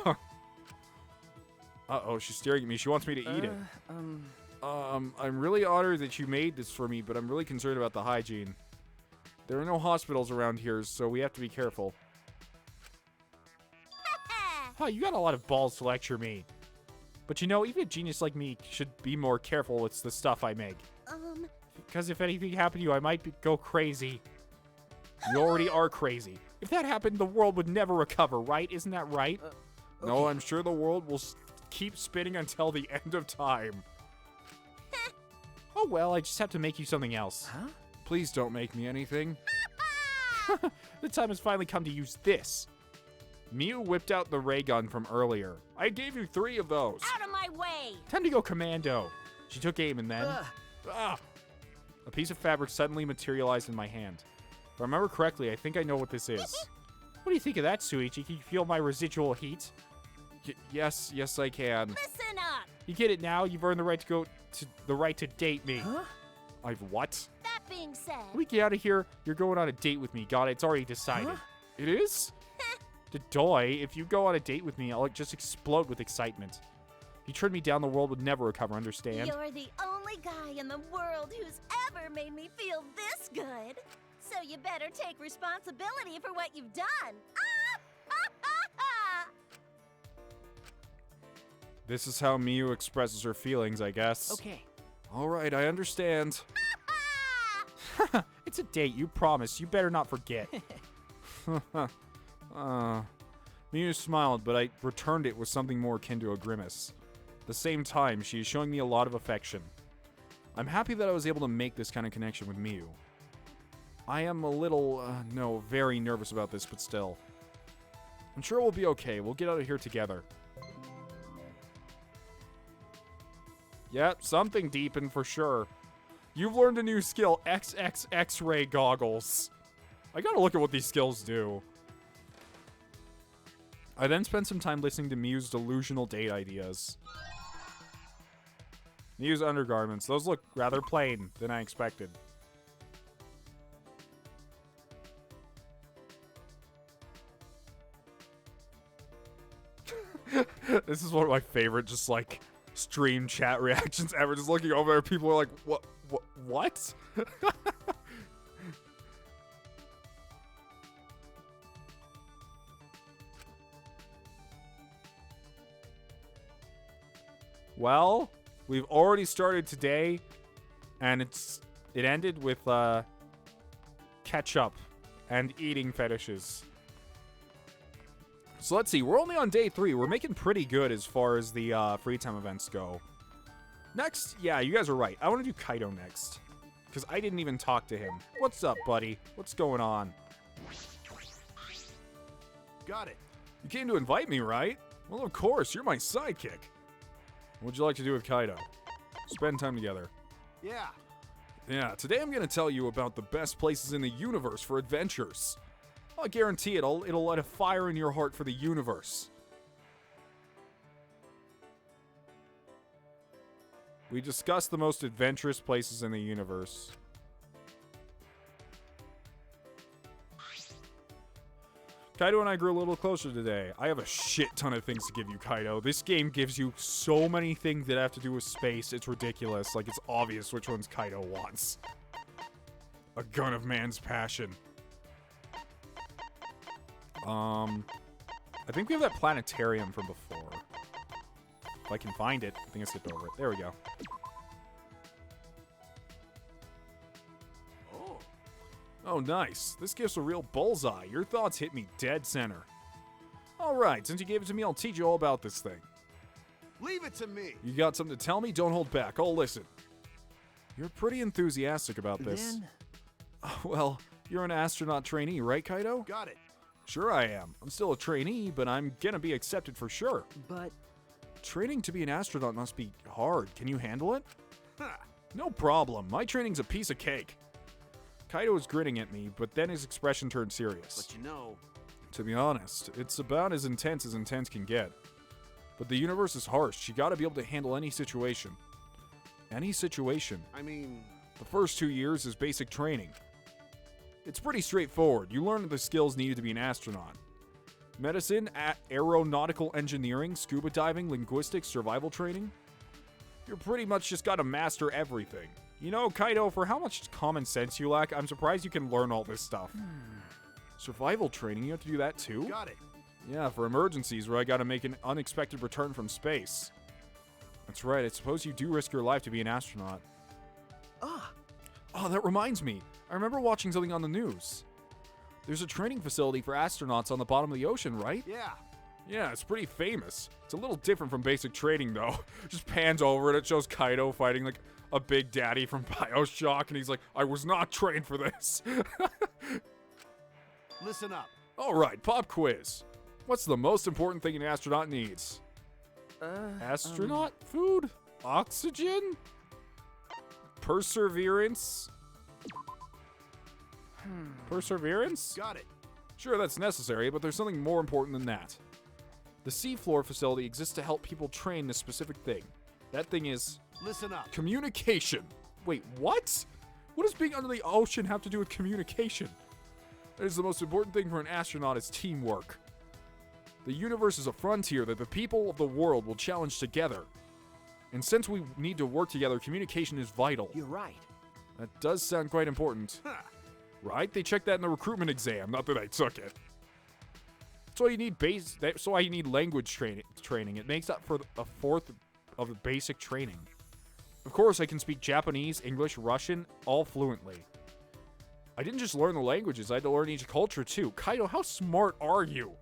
Uh-oh, she's staring at me. She wants me to eat it. I'm really honored that you made this for me, but I'm really concerned about the hygiene. There are no hospitals around here, so we have to be careful. Huh, you got a lot of balls to lecture me. But you know, even a genius like me should be more careful with the stuff I make. Because if anything happened to you, I might go crazy. You already are crazy. If that happened, the world would never recover, right? Isn't that right? No, Okay. I'm sure the world will keep spinning until the end of time. Oh well, I just have to make you something else. Huh? Please don't make me anything. The time has finally come to use this. Miyu whipped out the ray gun from earlier. I gave you 3 of those. Out of my my way! Time to go commando. She took aim and then... Ah! A piece of fabric suddenly materialized in my hand. If I remember correctly, I think I know what this is. What do you think of that, Suichi? Can you feel my residual heat? Yes, I can. Listen up! You get it now? You've earned the right to date me. Huh? I've what? That being said, Let me get out of here. You're going on a date with me. Got it. It's already decided. Huh? It is? Doy, if you go on a date with me, I'll just explode with excitement. If you turned me down, the world would never recover, understand? you're the only guy in the world who's ever made me feel this good. So you better take responsibility for what you've done. This is how Miyu expresses her feelings, I guess. Okay. All right, I understand. It's a date, you promise. You better not forget. Miyu smiled, but I returned it with something more akin to a grimace. At the same time, she is showing me a lot of affection. I'm happy that I was able to make this kind of connection with Miyu. I am a little, very nervous about this, but still. I'm sure we'll be okay. We'll get out of here together. Yep, something deepened for sure. You've learned a new skill, X-ray goggles. I gotta look at what these skills do. I then spent some time listening to Miyu's delusional date ideas. Miyu's undergarments. Those look rather plain than I expected. This is one of my favorite, just like, stream chat reactions ever. Just looking over there, people are like, what? Well, we've already started today, and it ended with ketchup and eating fetishes. So let's see, we're only on day 3. We're making pretty good as far as the free time events go. Next, yeah, you guys are right. I want to do Kaito next, because I didn't even talk to him. What's up, buddy? What's going on? Got it. You came to invite me, right? Well, of course, you're my sidekick. What'd you like to do with Kaito? Spend time together. Yeah. Yeah, today I'm going to tell you about the best places in the universe for adventures. I guarantee it'll light a fire in your heart for the universe. We discussed the most adventurous places in the universe. Kaito and I grew a little closer today. I have a shit ton of things to give you, Kaito. This game gives you so many things that have to do with space. It's ridiculous. Like, it's obvious which ones Kaito wants. A gun of man's passion. I think we have that planetarium from before. If I can find it. I think I skipped over it. There we go. Oh, nice. This gives a real bullseye. Your thoughts hit me dead center. Alright, since you gave it to me, I'll teach you all about this thing. Leave it to me. You got something to tell me? Don't hold back. I'll listen. You're pretty enthusiastic about this. Then, Well, you're an astronaut trainee, right, Kaito? Got it. Sure I am. I'm still a trainee, but I'm gonna be accepted for sure. but Training to be an astronaut must be hard. Can you handle it? Ha. No problem. My training's a piece of cake. Kaito was grinning at me, but then his expression turned serious. But you know, To be honest, it's about as intense can get. But the universe is harsh. You gotta be able to handle any situation. Any situation. I mean, The first 2 years is basic training. It's pretty straightforward. You learn the skills needed to be an astronaut. Medicine, aeronautical engineering, scuba diving, linguistics, survival training. You're pretty much just gotta master everything. You know, Kaito, for how much common sense you lack, I'm surprised you can learn all this stuff. Survival training, you have to do that too? got it. Yeah, for emergencies where I gotta make an unexpected return from space. That's right, I suppose you do risk your life to be an astronaut. Oh, that reminds me. I remember watching something on the news. There's a training facility for astronauts on the bottom of the ocean, right? Yeah. Yeah, it's pretty famous. It's a little different from basic training, though. Just pans over and it shows Kaito fighting, like, a big daddy from BioShock, and he's like, I was not trained for this. Listen up. All right, pop quiz. What's the most important thing an astronaut needs? Astronaut? Food? Oxygen? Perseverance? Perseverance? Got it. Sure, that's necessary, but there's something more important than that. The seafloor facility exists to help people train this specific thing. That thing is Listen up. communication. Wait, what? What does being under the ocean have to do with communication? That is the most important thing for an astronaut is teamwork. The universe is a frontier that the people of the world will challenge together. And since we need to work together, communication is vital. You're right. That does sound quite important. Right? They checked that in the recruitment exam, not that I took it. That's why you need that's why you need language training. It makes up for a fourth of the basic training. Of course, I can speak Japanese, English, Russian, all fluently. I didn't just learn the languages, I had to learn each culture too. Kaito, how smart are you?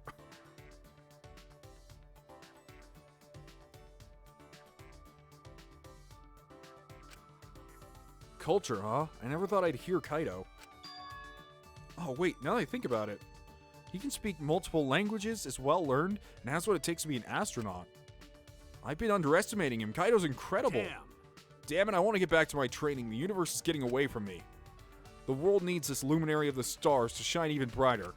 Culture, huh? I never thought I'd hear Kaito. Oh, wait, now that I think about it. He can speak multiple languages, is well learned, and has what it takes to be an astronaut. I've been underestimating him. Kaito's incredible. Damn it, I want to get back to my training. The universe is getting away from me. The world needs this luminary of the stars to shine even brighter.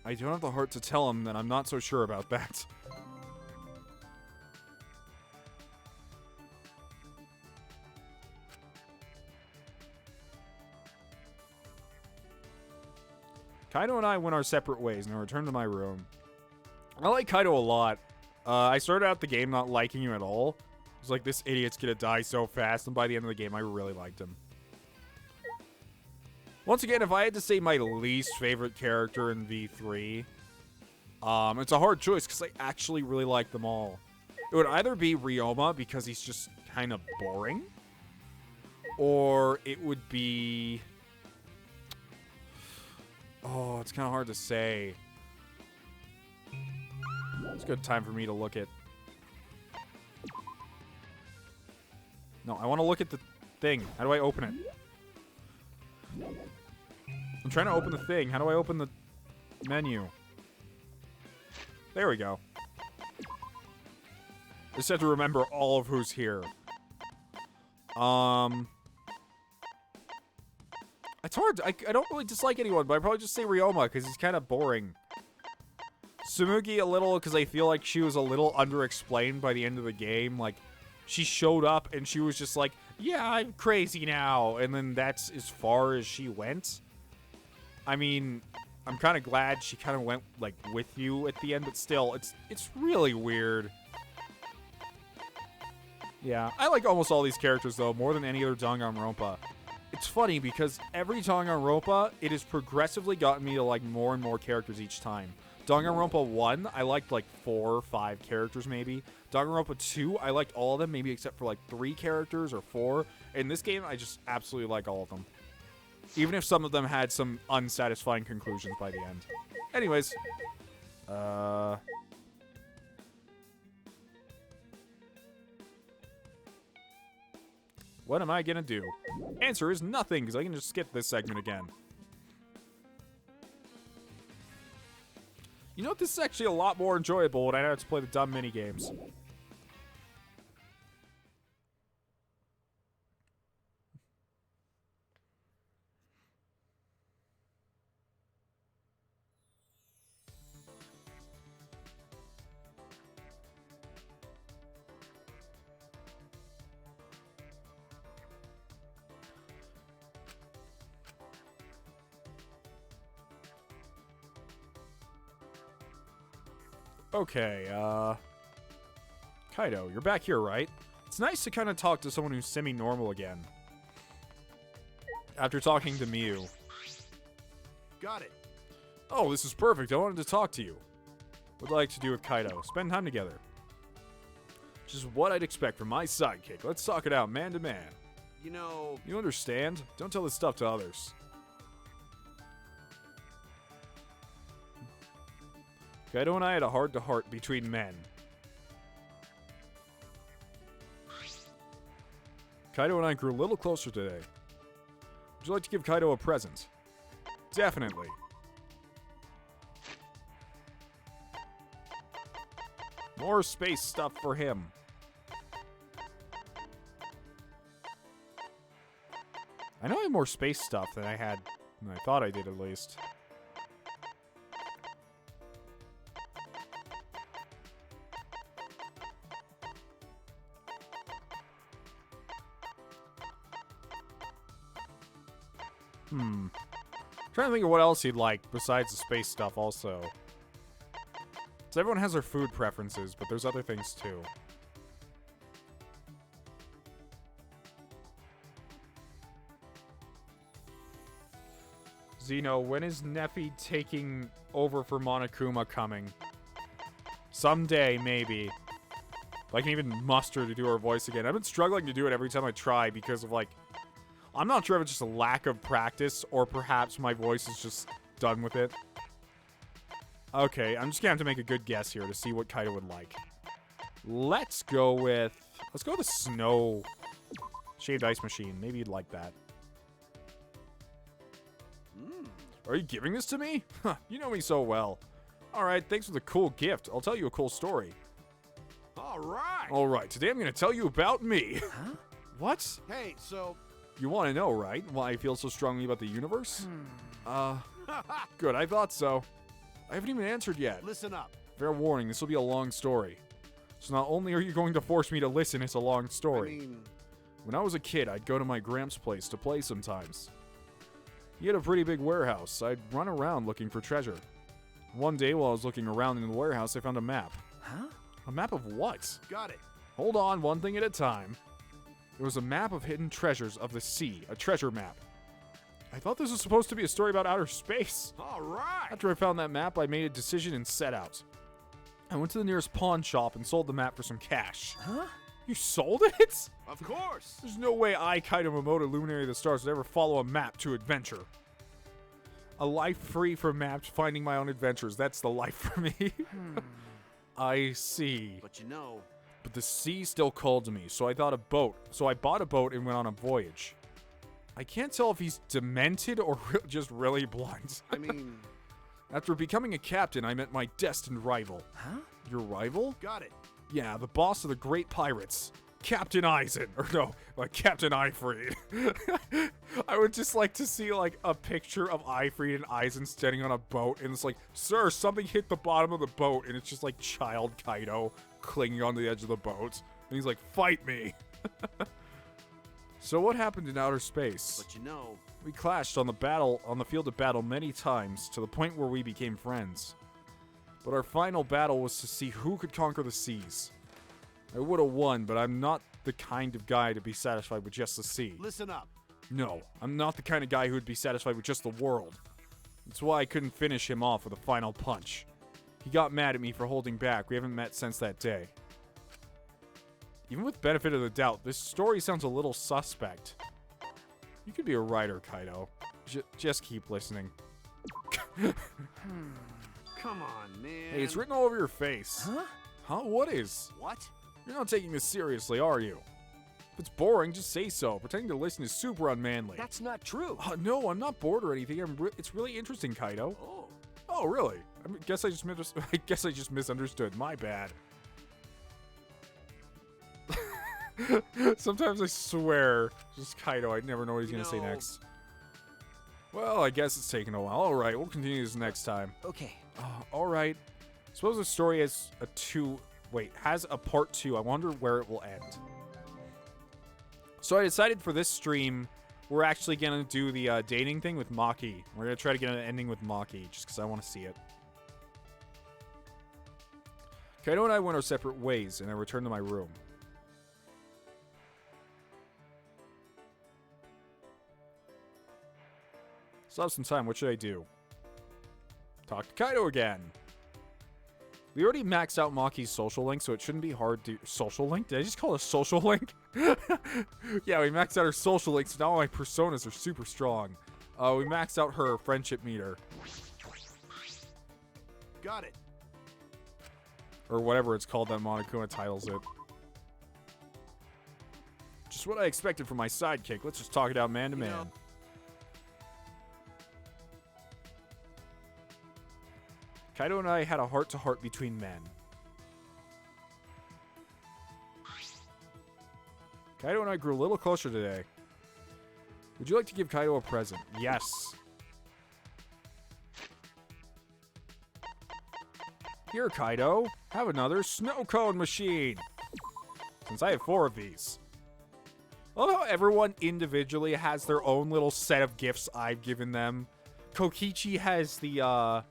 I don't have the heart to tell him that I'm not so sure about that. Kaito and I went our separate ways and I returned to my room. I like Kaito a lot. I started out the game not liking him at all. I was like, this idiot's gonna die so fast, and by the end of the game, I really liked him. Once again, if I had to say my least favorite character in V3, it's a hard choice because I actually really like them all. It would either be Ryoma because he's just kind of boring, or it would be... Oh, it's kind of hard to say. It's a good time for me to look at... No, I want to look at the thing. How do I open it? I'm trying to open the thing. How do I open the menu? There we go. I just have to remember all of who's here. It's hard. I don't really dislike anyone, but I'd probably just say Ryoma because he's kind of boring. Tsumugi a little because I feel like she was a little underexplained by the end of the game. Like, she showed up and she was just like, yeah, I'm crazy now. And then that's as far as she went. I mean, I'm kind of glad she kind of went, like, with you at the end, but still, it's really weird. Yeah, I like almost all these characters, though, more than any other Danganronpa. It's funny because every Danganronpa, it has progressively gotten me to like more and more characters each time. Danganronpa 1, I liked like 4 or 5 characters maybe. Danganronpa 2, I liked all of them, maybe except for like 3 characters or 4. In this game, I just absolutely like all of them. Even if some of them had some unsatisfying conclusions by the end. Anyways. What am I gonna do? Answer is nothing, because I can just skip this segment again. You know what? This is actually a lot more enjoyable when I don't have to play the dumb mini-games. Okay, Kaito, you're back here, right? It's nice to kind of talk to someone who's semi-normal again. After talking to Miu. Got it. Oh, this is perfect. I wanted to talk to you. What would I like to do with Kaito? Spend time together. Just what I'd expect from my sidekick. Let's talk it out man to man. You know... You understand? Don't tell this stuff to others. Kaito and I had a heart-to-heart between men. Kaito and I grew a little closer today. Would you like to give Kaito a present? Definitely. More space stuff for him. I know I have more space stuff than I had, than I thought I did at least. Trying to think of what else he'd like besides the space stuff also. So everyone has their food preferences, but there's other things too. Zeno, when is Neffy taking over for Monokuma coming? Someday, maybe. If I can even muster to do her voice again. I've been struggling to do it every time I try because of, like... I'm not sure if it's just a lack of practice or perhaps my voice is just done with it. Okay, I'm just gonna have to make a good guess here to see what Kaito would like. Let's go with the snow shaved ice machine. Maybe you'd like that. Are you giving this to me? Huh, you know me so well. Alright, thanks for the cool gift. I'll tell you a cool story. Alright, today I'm gonna tell you about me. Huh? What? Hey, so... You want to know, right? Why I feel so strongly about the universe? Good, I thought so. I haven't even answered yet. Listen up. Fair warning, this will be a long story. So not only are you going to force me to listen, it's a long story. When I was a kid, I'd go to my Gramps' place to play sometimes. He had a pretty big warehouse. I'd run around looking for treasure. One day while I was looking around in the warehouse, I found a map. Huh? A map of what? Got it. Hold on, one thing at a time. It was a map of hidden treasures of the sea, a treasure map. I thought this was supposed to be a story about outer space. After I found that map, I made a decision and set out. I went to the nearest pawn shop and sold the map for some cash. Huh? You sold it? Of course. There's no way I, Kaito Momoto, Luminary of the Stars, would ever follow a map to adventure. A life free from maps, finding my own adventures. That's the life for me. I see. But you know... But the sea still called to me, so I bought a boat and went on a voyage. I can't tell if he's demented or just really blunt. I mean... After becoming a captain, I met my destined rival. Huh? Your rival? Got it. Yeah, the boss of the great pirates. Captain Eisen. Or no, Captain Eifried. I would just like to see, like, a picture of Eifried and Eisen standing on a boat, and it's like, sir, something hit the bottom of the boat, and it's just like child Kaito clinging on the edge of the boat. And he's like, fight me. So what happened in outer space? But you know... We clashed on the field of battle many times, to the point where we became friends. But our final battle was to see who could conquer the seas. I would have won, but I'm not the kind of guy to be satisfied with just the sea. Listen up. No, I'm not the kind of guy who would be satisfied with just the world. That's why I couldn't finish him off with a final punch. He got mad at me for holding back. We haven't met since that day. Even with benefit of the doubt, this story sounds a little suspect. You could be a writer, Kaito. Just keep listening. Come on, man. Hey, it's written all over your face. Huh? Huh? What is? What? You're not taking this seriously, are you? If it's boring, just say so. Pretending to listen is super unmanly. That's not true. No, I'm not bored or anything. It's really interesting, Kaito. Oh. Oh, really? I guess I just misunderstood. My bad. Sometimes I swear, just Kaito, I never know what he's gonna say next. Well, I guess it's taking a while. All right, we'll continue this next time. Okay. All right. Suppose the story has has a part 2. I wonder where it will end. So I decided for this stream, we're actually gonna do the dating thing with Maki. We're gonna try to get an ending with Maki, just because I want to see it. Kaito and I went our separate ways, and I returned to my room. Still have some time. What should I do? Talk to Kaito again. We already maxed out Maki's social link, so it shouldn't be hard to... Social link? Did I just call it a social link? Yeah, we maxed out her social link, so now my personas are super strong. We maxed out her friendship meter. Got it. Or whatever it's called that Monokuma titles it. Just what I expected from my sidekick. Let's just talk it out man to man. Kaito and I had a heart-to-heart between men. Kaito and I grew a little closer today. Would you like to give Kaito a present? Yes. Here, Kaito. Have another snow cone machine. Since I have 4 of these. I love how everyone individually has their own little set of gifts I've given them. Kokichi has the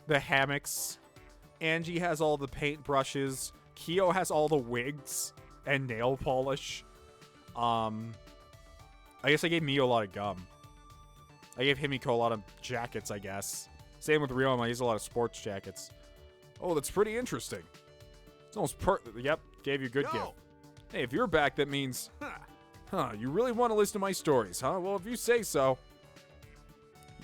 hammocks. Angie has all the paint brushes. Kyo has all the wigs and nail polish. I guess I gave Mio a lot of gum. I gave Himiko a lot of jackets, I guess. Same with Ryoma, I used a lot of sports jackets. Oh, that's pretty interesting. It's almost yep, gave you a good gift. Hey, if you're back, that means... Huh, you really want to listen to my stories, huh? Well, if you say so.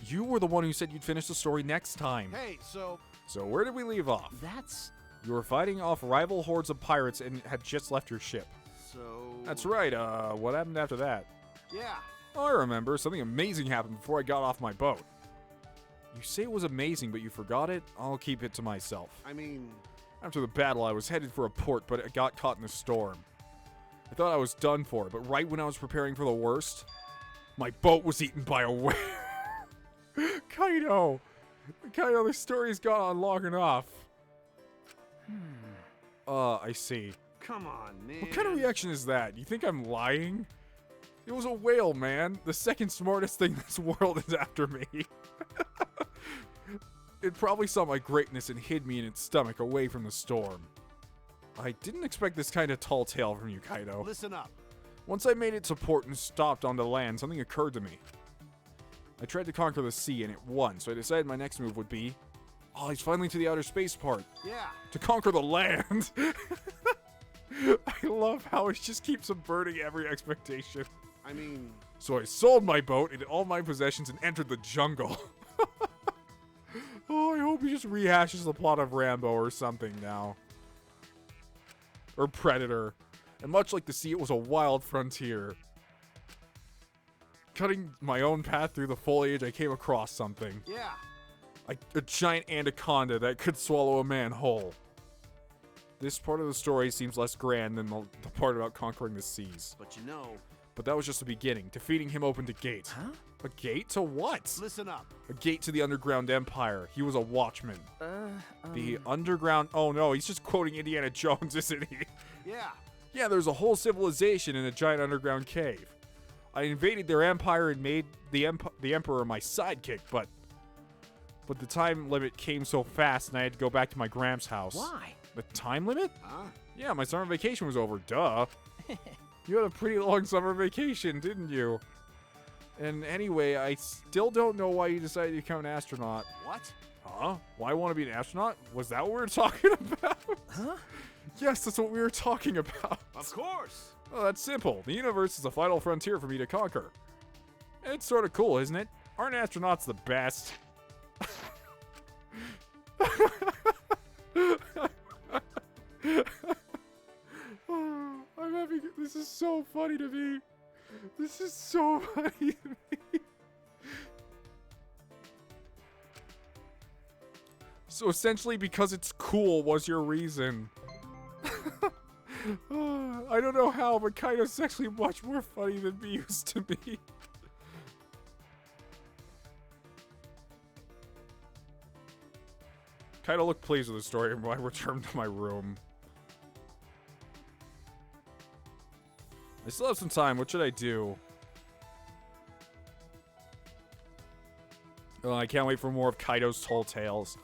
You were the one who said you'd finish the story next time. Hey, so where did we leave off? That's... You were fighting off rival hordes of pirates and had just left your ship. So... That's right, what happened after that? Yeah. Oh, I remember. Something amazing happened before I got off my boat. You say it was amazing, but you forgot it? I'll keep it to myself. I mean... After the battle, I was headed for a port, but it got caught in a storm. I thought I was done for, but right when I was preparing for the worst, my boat was eaten by a whale. Kaito! Kaito, the story's gone on long enough. I see. Come on, man. What kind of reaction is that? You think I'm lying? It was a whale, man. The second smartest thing in this world is after me. It probably saw my greatness and hid me in its stomach away from the storm. I didn't expect this kind of tall tale from you, Kaito. Listen up. Once I made it to port and stopped onto land, something occurred to me. I tried to conquer the sea and it won, so I decided my next move would be... Oh, he's finally to the outer space part. Yeah. To conquer the land. I love how it just keeps subverting every expectation. I mean... So I sold my boat and all my possessions and entered the jungle. Oh, I hope he just rehashes the plot of Rambo or something now. Or Predator. And much like the sea, it was a wild frontier. Cutting my own path through the foliage, I came across something. Yeah. A giant anaconda that could swallow a man whole. This part of the story seems less grand than the part about conquering the seas. But you know... But that was just the beginning. Defeating him opened a gate. Huh? A gate to what? Listen up. A gate to the underground empire. He was a watchman. The underground... Oh no, he's just quoting Indiana Jones, isn't he? Yeah. Yeah, there's a whole civilization in a giant underground cave. I invaded their empire and made the emperor my sidekick, but the time limit came so fast and I had to go back to my Gramps' house. Why? The time limit? Huh? Yeah, my summer vacation was over, duh. You had a pretty long summer vacation, didn't you? And anyway, I still don't know why you decided to become an astronaut. What? Huh? Why want to be an astronaut? Was that what we were talking about? Huh? Yes, that's what we were talking about. Of course. Oh, that's simple. The universe is a final frontier for me to conquer. It's sort of cool, isn't it? Aren't astronauts the best? I'm having... This is so funny to me. This is so funny to me. So essentially, because it's cool was your reason. I don't know how, but Kaito's actually much more funny than me used to be. Kaito looked pleased with the story and I returned to my room. I still have some time. What should I do? Oh, I can't wait for more of Kaito's tall tales.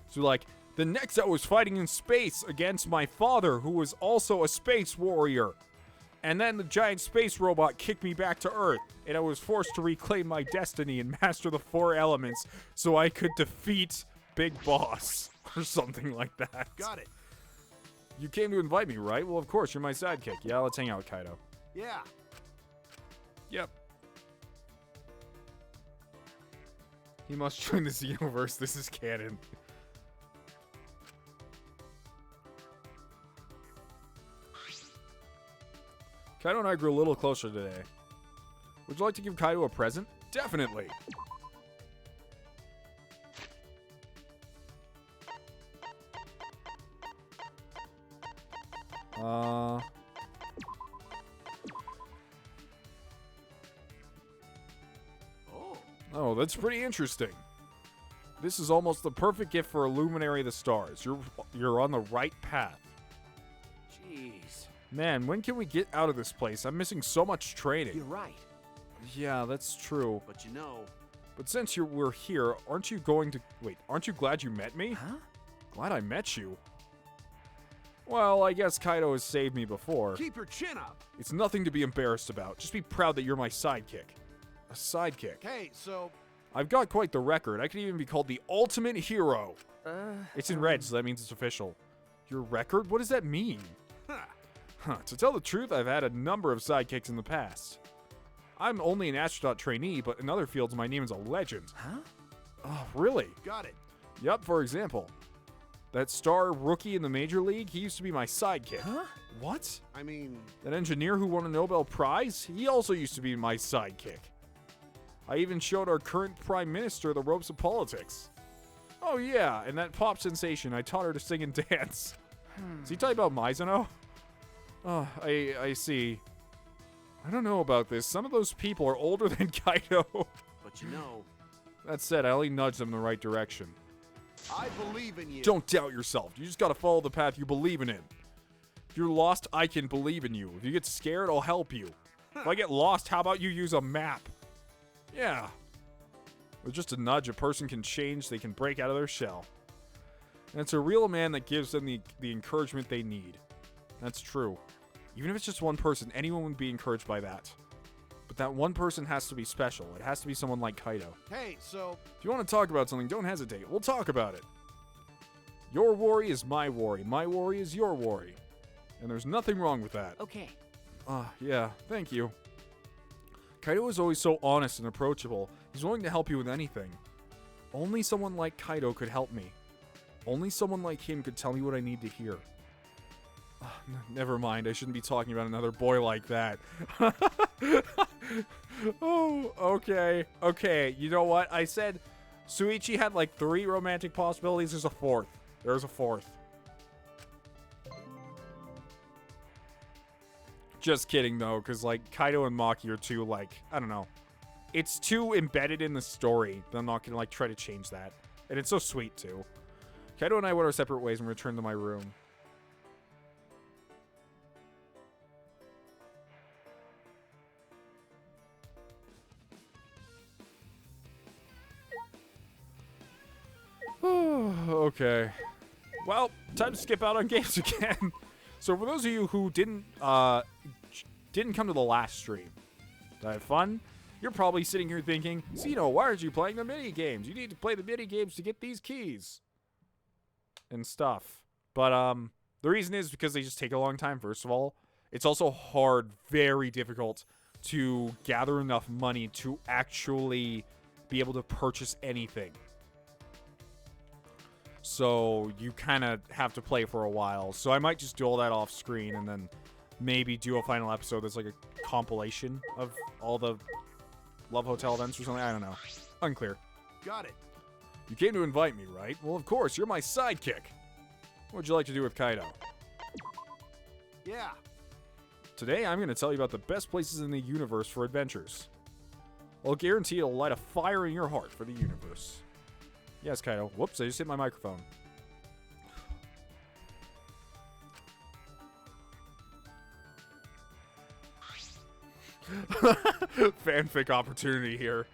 So, like, the next I was fighting in space against my father, who was also a space warrior. And then the giant space robot kicked me back to Earth, and I was forced to reclaim my destiny and master the 4 elements so I could defeat Big Boss, or something like that. Got it. You came to invite me, right? Well, of course, you're my sidekick. Yeah, let's hang out, Kaito. Yeah. Yep. He must join this universe. This is canon. Kaito and I grew a little closer today. Would you like to give Kaito a present? Definitely. Oh, that's pretty interesting. This is almost the perfect gift for a luminary of the stars. You're on the right path. Jeez. Man, when can we get out of this place? I'm missing so much training. You're right. Yeah, that's true. But you know, But since we're here, aren't you glad you met me? Huh? Glad I met you. Well, I guess Kaito has saved me before. keep your chin up. It's nothing to be embarrassed about. Just be proud that you're my sidekick. A sidekick. Hey, so I've got quite the record. I could even be called the ultimate hero. It's in red, so that means it's official. Your record? What does that mean? To tell the truth, I've had a number of sidekicks in the past. I'm only an astronaut trainee, but in other fields, my name is a legend. Huh? Oh, really? got it. Yup, for example. That star rookie in the Major League, he used to be my sidekick. Huh? What? I mean, That engineer who won a Nobel Prize, he also used to be my sidekick. I even showed our current prime minister the ropes of politics. Oh yeah, and that pop sensation, I taught her to sing and dance. Is he talking about Mizuno? Oh, I see. I don't know about this. Some of those people are older than Kaito. but you know, That said, I only nudged them in the right direction. I believe in you. Don't doubt yourself. You just gotta follow the path you believe in. If you're lost, I can believe in you. If you get scared, I'll help you. If I get lost, how about you use a map? Yeah. With just a nudge, a person can change. They can break out of their shell. And it's a real man that gives them the encouragement they need. That's true. Even if it's just one person, anyone would be encouraged by that. But that one person has to be special. It has to be someone like Kaito. Hey, so If you want to talk about something, don't hesitate. We'll talk about it. Your worry is my worry. My worry is your worry. And there's nothing wrong with that. Okay. Yeah, thank you. Kaito is always so honest and approachable. He's willing to help you with anything. Only someone like Kaito could help me. Only someone like him could tell me what I need to hear. Never mind, I shouldn't be talking about another boy like that. Oh, okay. Okay, you know what? I said Suichi had like 3 romantic possibilities. There's a 4th. There's a 4th. Just kidding, though, because, like, Kaito and Maki are too, like, I don't know. It's too embedded in the story that I'm not going to, like, try to change that. And it's so sweet, too. Kaito and I went our separate ways and returned to my room. Okay. Well, time to skip out on games again. So for those of you who didn't come to the last stream, did I have fun? You're probably sitting here thinking, Zeno, why aren't you playing the mini games? You need to play the mini games to get these keys and stuff. But the reason is because they just take a long time. First of all, it's also hard, very difficult to gather enough money to actually be able to purchase anything. So you kind of have to play for a while. So I might just do all that off screen and then maybe do a final episode that's like a compilation of all the Love Hotel events or something. I don't know. Unclear. got it. You came to invite me, right? Well, of course. You're my sidekick. What would you like to do with Kaito? Yeah. Today, I'm going to tell you about the best places in the universe for adventures. I'll guarantee it'll light a fire in your heart for the universe. Yes, Kaito. Whoops, I just hit my microphone. Fanfic opportunity here.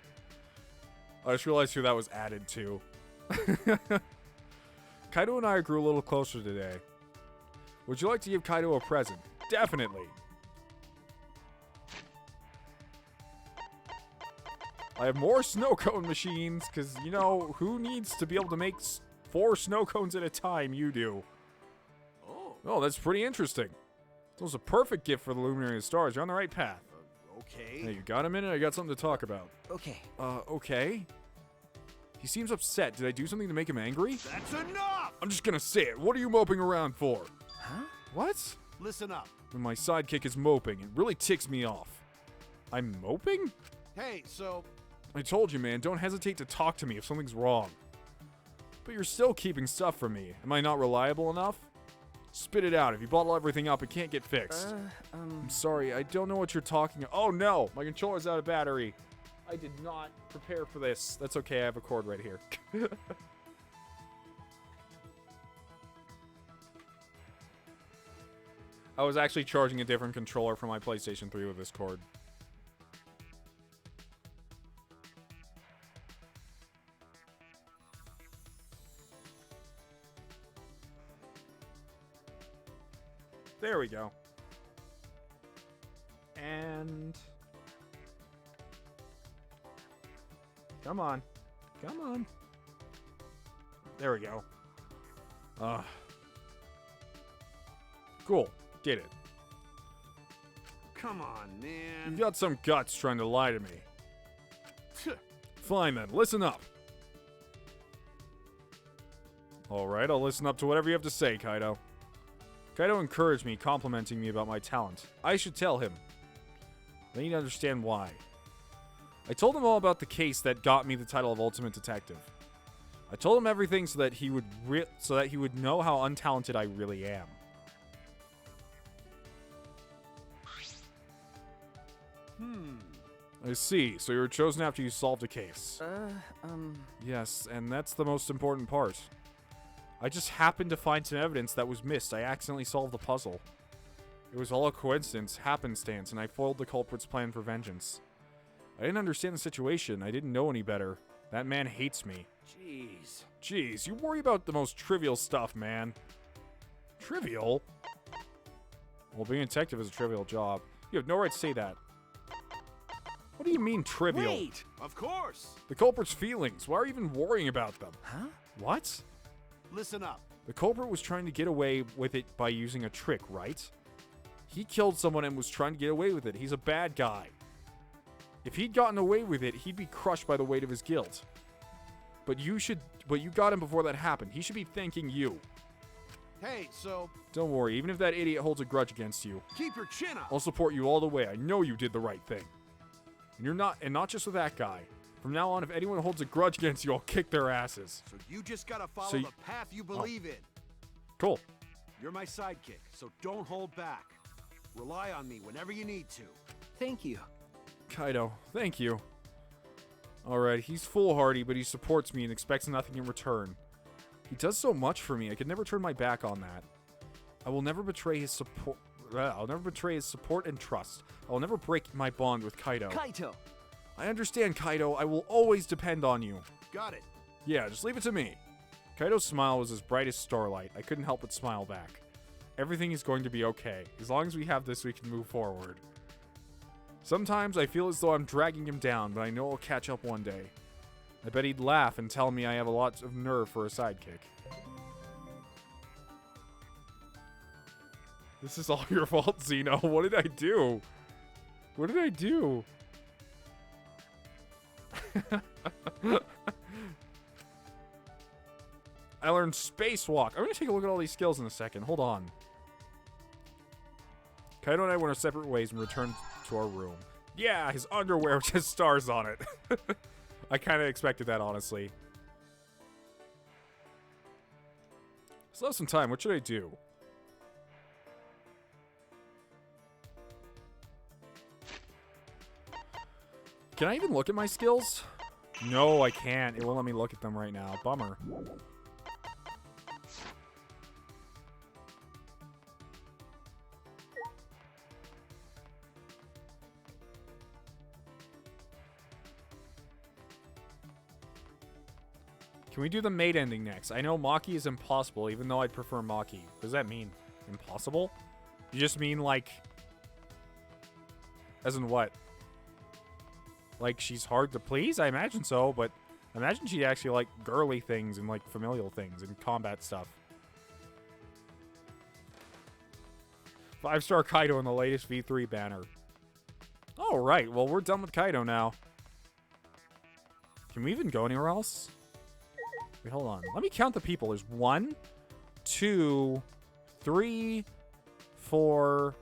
I just realized who that was added to. Kaito and I grew a little closer today. Would you like to give Kaito a present? Definitely. I have more snow cone machines, because, you know, who needs to be able to make 4 snow cones at a time? You do. Oh, that's pretty interesting. This was a perfect gift for the Luminary of the Stars. You're on the right path. Okay. Hey, you got a minute? I got something to talk about. Okay. Okay. He seems upset. Did I do something to make him angry? That's enough! I'm just gonna say it. What are you moping around for? Huh? What? Listen up. When my sidekick is moping, it really ticks me off. I'm moping? Hey, so I told you, man, don't hesitate to talk to me if something's wrong. But you're still keeping stuff from me. Am I not reliable enough? Spit it out. If you bottle everything up, it can't get fixed. I'm sorry, I don't know what you're talking about. Oh no, my controller's out of battery. I did not prepare for this. That's okay, I have a cord right here. I was actually charging a different controller for my PlayStation 3 with this cord. There we go. And... Come on. Come on. There we go. Cool. Did it. Come on, man. You got some guts trying to lie to me. Fine then, listen up. Alright, I'll listen up to whatever you have to say, Kaito. Kaito encouraged me, complimenting me about my talent. I should tell him. I need to understand why. I told him all about the case that got me the title of Ultimate Detective. I told him everything so that he would know how untalented I really am. I see. So you were chosen after you solved a case. Yes, and that's the most important part. I just happened to find some evidence that was missed. I accidentally solved the puzzle. It was all a coincidence, happenstance, and I foiled the culprit's plan for vengeance. I didn't understand the situation. I didn't know any better. That man hates me. Jeez, you worry about the most trivial stuff, man. Trivial? Well, being a detective is a trivial job. You have no right to say that. What do you mean, trivial? Wait! Of course. The culprit's feelings. Why are you even worrying about them? Huh? What? Listen up. The culprit was trying to get away with it by using a trick, right? He killed someone and was trying to get away with it. He's a bad guy. If he'd gotten away with it, he'd be crushed by the weight of his guilt. But you got him before that happened. He should be thanking you. Hey, so Don't worry, even if that idiot holds a grudge against you, keep your chin up. I'll support you all the way. I know you did the right thing. And not just with that guy. From now on, if anyone holds a grudge against you, I'll kick their asses. So you just gotta follow So the path you believe in. Cool. You're my sidekick, so don't hold back. Rely on me whenever you need to. Thank you. Kaito, thank you. Alright, he's foolhardy, but he supports me and expects nothing in return. He does so much for me, I could never turn my back on that. I will never betray his support. I'll never betray his support and trust. I will never break my bond with Kaito. Kaito! I understand, Kaito. I will always depend on you. Got it. Yeah, just leave it to me. Kaito's smile was as bright as starlight. I couldn't help but smile back. Everything is going to be okay. As long as we have this, we can move forward. Sometimes I feel as though I'm dragging him down, but I know I'll catch up one day. I bet he'd laugh and tell me I have a lot of nerve for a sidekick. This is all your fault, Zeno. What did I do? What did I do? I learned spacewalk. I'm going to take a look at all these skills in a second. Hold on. Kaito and I went our separate ways and returned to our room. Yeah, his underwear with just stars on it. I kind of expected that, honestly. Still have some time. What should I do? Can I even look at my skills? No, I can't. It won't let me look at them right now. Bummer. Can we do the maid ending next? I know Maki is impossible, even though I'd prefer Maki. What does that mean? Impossible? You just mean, like... As in what? Like, she's hard to please? I imagine so, but I imagine she'd actually like girly things and, like, familial things and combat stuff. 5-star Kaito in the latest V3 banner. Alright, well, we're done with Kaito now. Can we even go anywhere else? Wait, hold on. Let me count the people. There's 1, 2, 3, 4...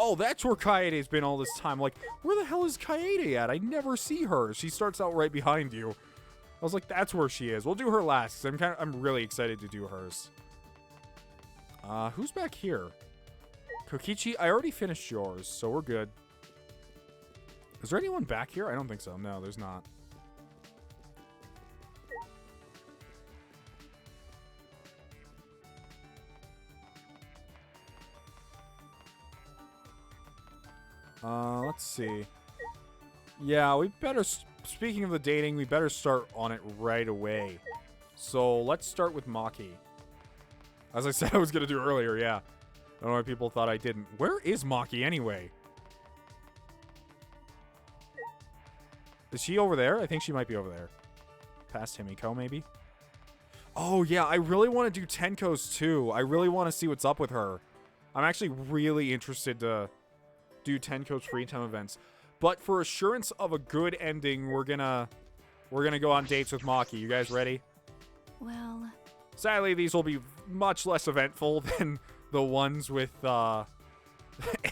Oh, that's where Kaede's been all this time. Like, where the hell is Kaede at? I never see her. She starts out right behind you. I was like, that's where she is. We'll do her last, because I'm really excited to do hers. Who's back here? Kokichi, I already finished yours, so we're good. Is there anyone back here? I don't think so. No, there's not. Let's see. Yeah, we better... Speaking of the dating, we better start on it right away. So, let's start with Maki. As I said I was going to do earlier, yeah. I don't know why people thought I didn't. Where is Maki anyway? Is she over there? I think she might be over there. Past Himiko, maybe? Oh, yeah, I really want to do Tenko's too. I really want to see what's up with her. I'm actually really interested to do Tenko's free time events. But for assurance of a good ending, we're gonna go on dates with Maki. You guys ready? Well... Sadly, these will be much less eventful than the ones with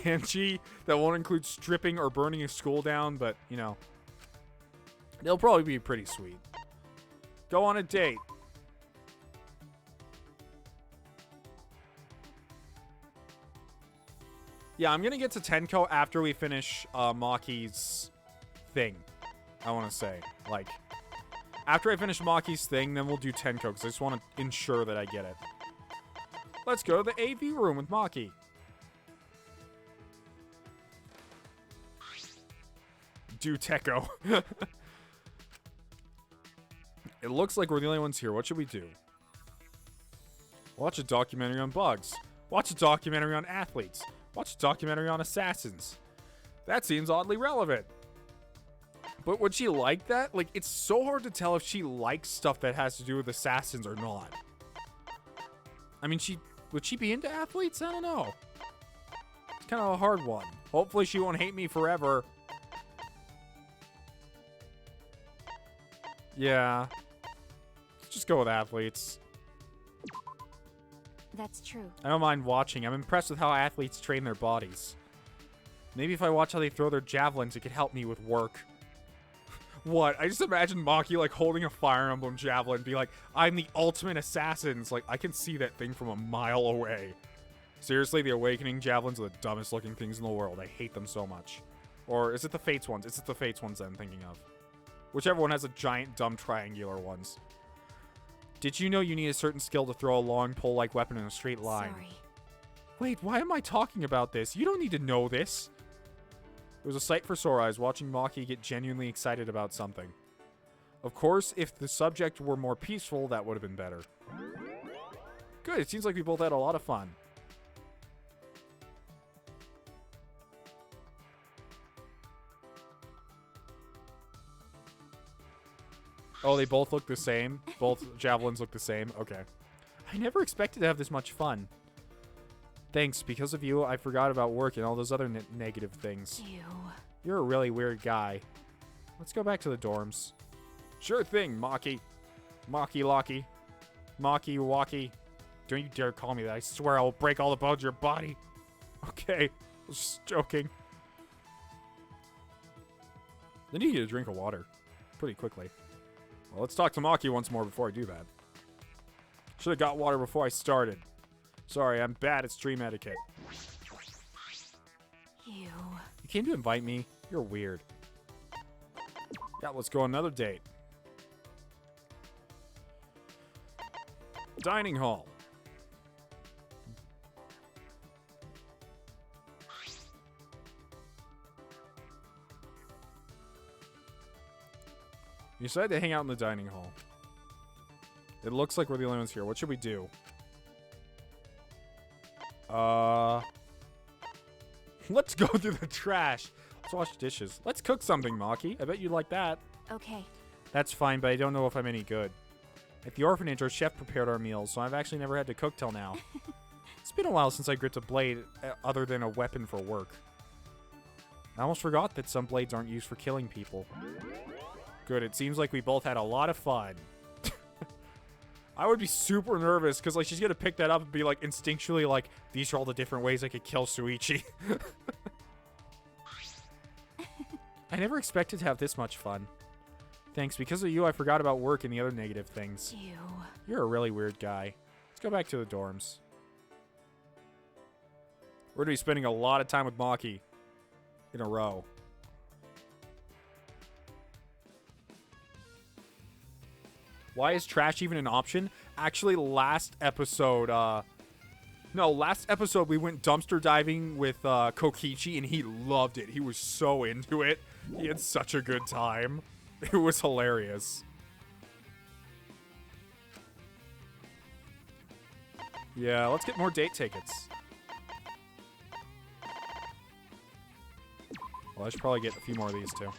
Angie that won't include stripping or burning a school down, but, you know, they'll probably be pretty sweet. Go on a date. Yeah, I'm going to get to Tenko after we finish Maki's thing, I want to say. Like, after I finish Maki's thing, then we'll do Tenko, because I just want to ensure that I get it. Let's go to the AV room with Maki. Do Teko. It looks like we're the only ones here. What should we do? Watch a documentary on bugs. Watch a documentary on athletes. Watch a documentary on assassins. That seems oddly relevant. But would she like that? Like, it's so hard to tell if she likes stuff that has to do with assassins or not. I mean, would she be into athletes? I don't know. It's kind of a hard one. Hopefully she won't hate me forever. Yeah. Let's just go with athletes. That's true. I don't mind watching. I'm impressed with how athletes train their bodies. Maybe if I watch how they throw their javelins, it could help me with work. What? I just imagine Maki, like, holding a Fire Emblem javelin and be like, I'm the ultimate assassin. It's like, I can see that thing from a mile away. Seriously, the Awakening javelins are the dumbest looking things in the world. I hate them so much. Or is it the Fates ones? It's the Fates ones that I'm thinking of. Whichever one has a giant, dumb, triangular ones. Did you know you need a certain skill to throw a long pole-like weapon in a straight line? Sorry. Wait, why am I talking about this? You don't need to know this. It was a sight for sore eyes watching Maki get genuinely excited about something. Of course, if the subject were more peaceful, that would have been better. Good, it seems like we both had a lot of fun. Oh, they both look the same? Both javelins look the same? Okay. I never expected to have this much fun. Thanks, because of you, I forgot about work and all those other negative things. Ew. You're a really weird guy. Let's go back to the dorms. Sure thing, Maki. Maki Locky. Maki Walkie. Don't you dare call me that. I swear I will break all the bones in your body. Okay. I was just joking. Then you get a drink of water. Pretty quickly. Well, let's talk to Maki once more before I do that. Should have got water before I started. Sorry, I'm bad at stream etiquette. Ew. You came to invite me? You're weird. Yeah, let's go on another date. Dining hall. You decided to hang out in the dining hall. It looks like we're the only ones here. What should we do? Let's go through the trash. Let's wash dishes. Let's cook something, Maki. I bet you'd like that. Okay. That's fine, but I don't know if I'm any good. At the orphanage, our chef prepared our meals, so I've actually never had to cook till now. It's been a while since I gripped a blade other than a weapon for work. I almost forgot that some blades aren't used for killing people. Good, it seems like we both had a lot of fun. I would be super nervous because, like, she's gonna pick that up and be like instinctually like, these are all the different ways I could kill Suichi. I never expected to have this much fun. Thanks, because of you, I forgot about work and the other negative things. Ew. You're a really weird guy. Let's go back to the dorms. We're gonna be spending a lot of time with Maki in a row. Why is trash even an option? Actually, last episode we went dumpster diving with Kokichi, and he loved it. He was so into it. He had such a good time. It was hilarious. Yeah, let's get more date tickets. Well, I should probably get a few more of these, too.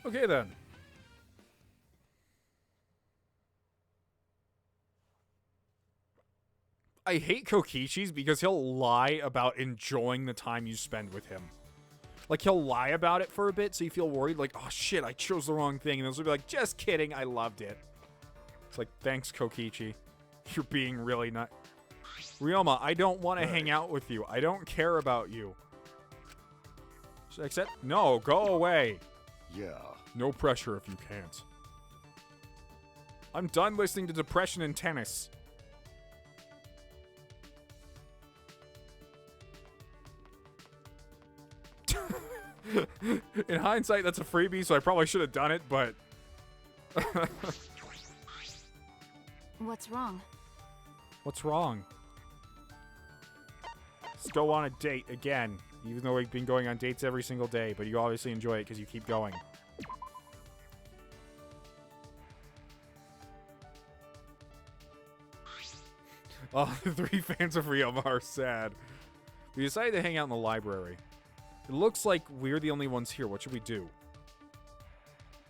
Okay, then. I hate Kokichi's because he'll lie about enjoying the time you spend with him. Like, he'll lie about it for a bit so you feel worried. Like, oh, shit, I chose the wrong thing. And he'll be like, just kidding, I loved it. It's like, thanks, Kokichi. You're being really nice. Ryoma, I don't want to hang out with you. I don't care about you. Should I accept? No, go away. Yeah. No pressure if you can't. I'm done listening to depression and tennis. In hindsight, that's a freebie, so I probably should have done it, but... What's wrong? What's wrong? Let's go on a date again. Even though we've been going on dates every single day, but you obviously enjoy it because you keep going. Oh, the 3 fans of Ryoma are sad. We decided to hang out in the library. It looks like we're the only ones here. What should we do?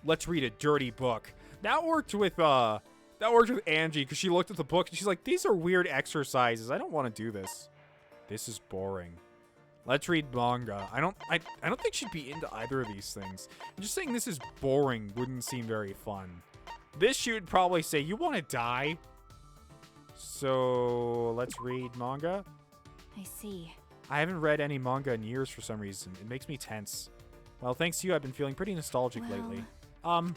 Let's read a dirty book. That worked with Angie because she looked at the book and she's like, these are weird exercises. I don't want to do this. This is boring. Let's read manga. I don't think she'd be into either of these things. I'm just saying this is boring wouldn't seem very fun. This she would probably say, you want to die? So let's read manga. I see. I haven't read any manga in years for some reason. It makes me tense. Well, thanks to you, I've been feeling pretty nostalgic lately. I'm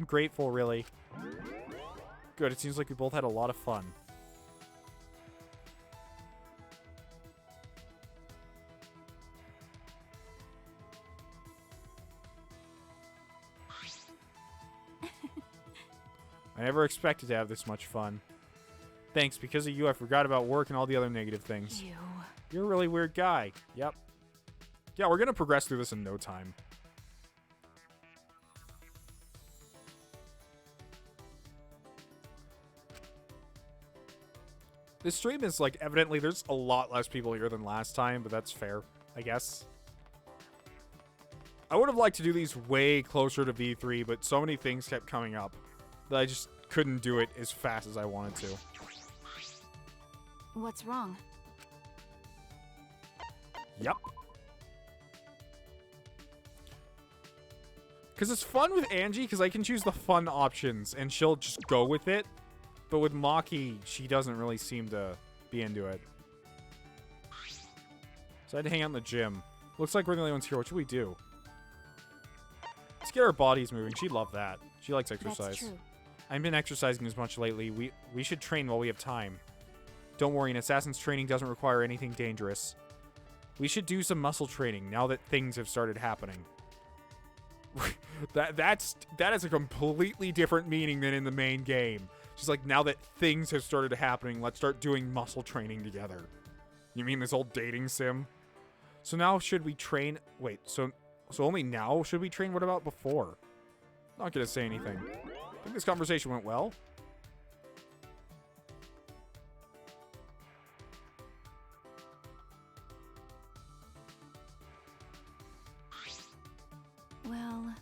grateful, really. Good, it seems like we both had a lot of fun. I never expected to have this much fun. Thanks, because of you, I forgot about work and all the other negative things. You. You're a really weird guy. Yep. Yeah, we're gonna progress through this in no time. This stream is, like, evidently there's a lot less people here than last time, but that's fair, I guess. I would have liked to do these way closer to V3, but so many things kept coming up that I just couldn't do it as fast as I wanted to. What's wrong? Yep. Because it's fun with Angie, because I can choose the fun options, and she'll just go with it. But with Maki, she doesn't really seem to be into it. So I had to hang out in the gym. Looks like we're the only ones here. What should we do? Let's get our bodies moving. She'd love that. She likes exercise. That's true. I haven't been exercising as much lately. We should train while we have time. Don't worry, an assassin's training doesn't require anything dangerous. We should do some muscle training now that things have started happening. that is a completely different meaning than in the main game. She's like, now that things have started happening, let's start doing muscle training together. You mean this old dating sim? So now should we train? Wait, so only now should we train? What about before? Not gonna say anything. I think this conversation went well. Well...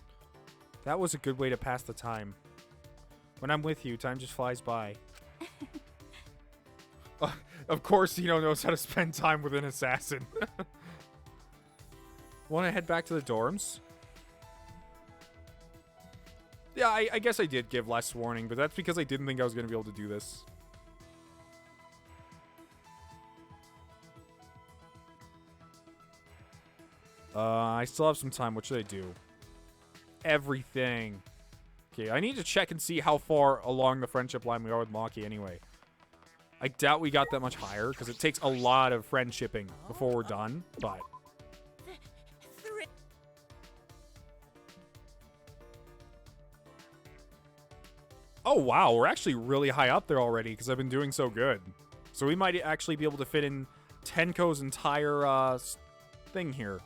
That was a good way to pass the time. When I'm with you, time just flies by. Of course, Hino knows how to spend time with an assassin. Want to head back to the dorms? Yeah, I guess I did give less warning, but that's because I didn't think I was going to be able to do this. I still have some time. What should I do? Everything. Okay, I need to check and see how far along the friendship line we are with Maki anyway. I doubt we got that much higher, because it takes a lot of friendshipping before we're done, but... Oh, wow. We're actually really high up there already because I've been doing so good. So we might actually be able to fit in Tenko's entire thing here.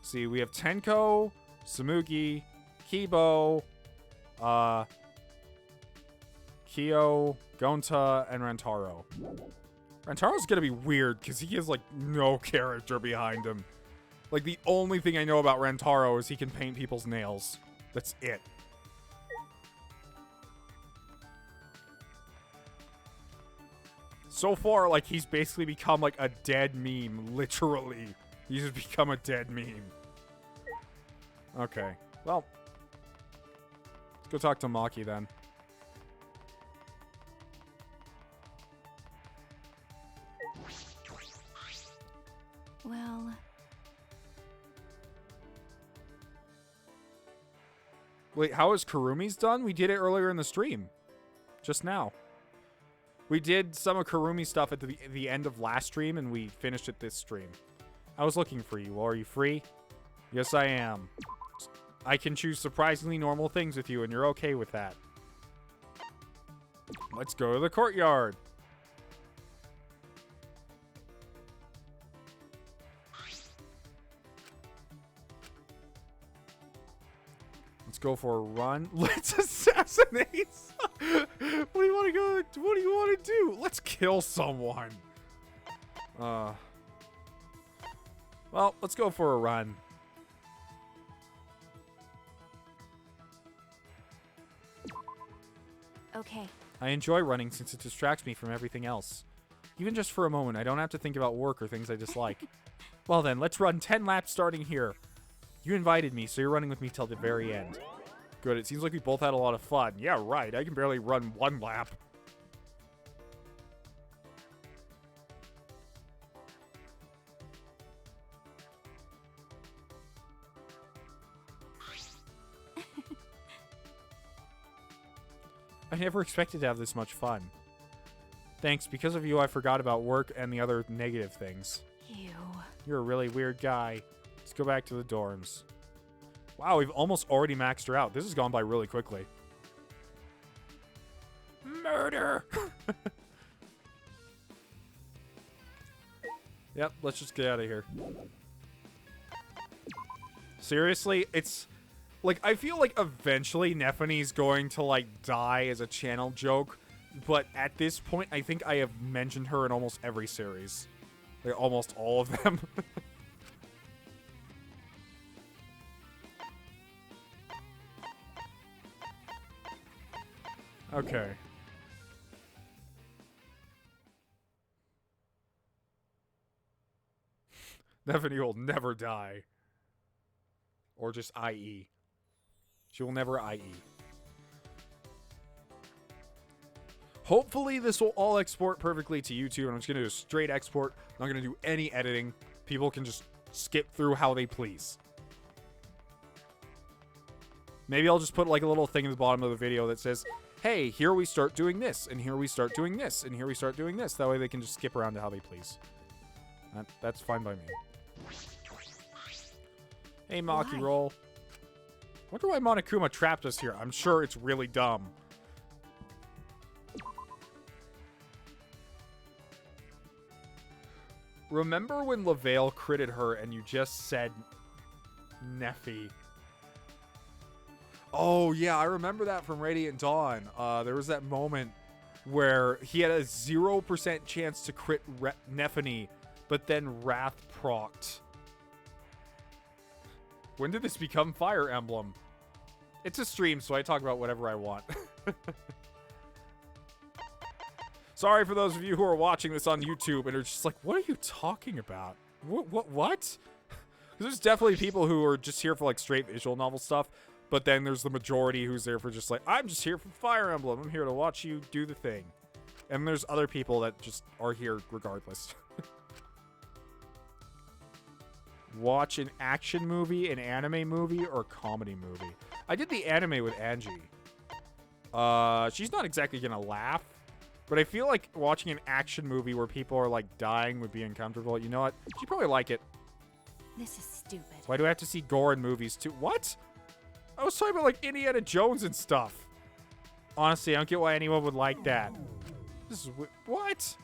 See, we have Tenko, Samugi, Kibo, Kyo, Gonta, and Rantaro. Rantaro's gonna be weird because he has, like, no character behind him. Like, the only thing I know about Rantaro is he can paint people's nails. That's it. So far, like, he's basically become, like, a dead meme. Literally. He's just become a dead meme. Okay. Well. Let's go talk to Maki, then. Well... Wait, how is Kirumi's done? We did it earlier in the stream. Just now. We did some of Kirumi's stuff at the end of last stream, and we finished it this stream. I was looking for you. Well, are you free? Yes, I am. I can choose surprisingly normal things with you, and you're okay with that. Let's go to the courtyard. Let's go for a run. Let's assassinate. What do you want to go? What do you want to do? Let's kill someone. Well, let's go for a run. Okay. I enjoy running since it distracts me from everything else. Even just for a moment, I don't have to think about work or things I dislike. Well then, let's run 10 laps starting here. You invited me, so you're running with me till the very end. Good, it seems like we both had a lot of fun. Yeah, right, I can barely run 1 lap. I never expected to have this much fun. Thanks, because of you I forgot about work and the other negative things. You. You're a really weird guy. Let's go back to the dorms. Wow, we've almost already maxed her out. This has gone by really quickly. Murder! Yep, let's just get out of here. Seriously, it's... Like, I feel like eventually Nephene's going to, like, die as a channel joke. But at this point, I think I have mentioned her in almost every series. Like, almost all of them. Okay. Nephene will never die. Or just IE. She will never IE. Hopefully this will all export perfectly to YouTube, and I'm just going to do a straight export. I'm not going to do any editing. People can just skip through how they please. Maybe I'll just put like a little thing in the bottom of the video that says, hey, here we start doing this, and here we start doing this, and here we start doing this. That way they can just skip around to how they please. That's fine by me. Hey, Maki, roll. Wonder why Monokuma trapped us here. I'm sure it's really dumb. Remember when LaVale critted her and you just said Nephi? Oh, yeah, I remember that from Radiant Dawn. There was that moment where he had a 0% chance to crit Nephene, but then Wrath procced. When did this become Fire Emblem? It's a stream, so I talk about whatever I want. Sorry for those of you who are watching this on YouTube and are just like, what are you talking about? What? Because there's definitely people who are just here for like straight visual novel stuff, but then there's the majority who's there for just like, I'm just here for Fire Emblem. I'm here to watch you do the thing. And there's other people that just are here regardless. Watch an action movie, an anime movie, or a comedy movie. I did the anime with Angie. She's not exactly gonna laugh, but I feel like watching an action movie where people are like dying would be uncomfortable. You know what? She'd probably like it. This is stupid. Why do I have to see gore in movies too? What? I was talking about like Indiana Jones and stuff. Honestly, I don't get why anyone would like that. This is what?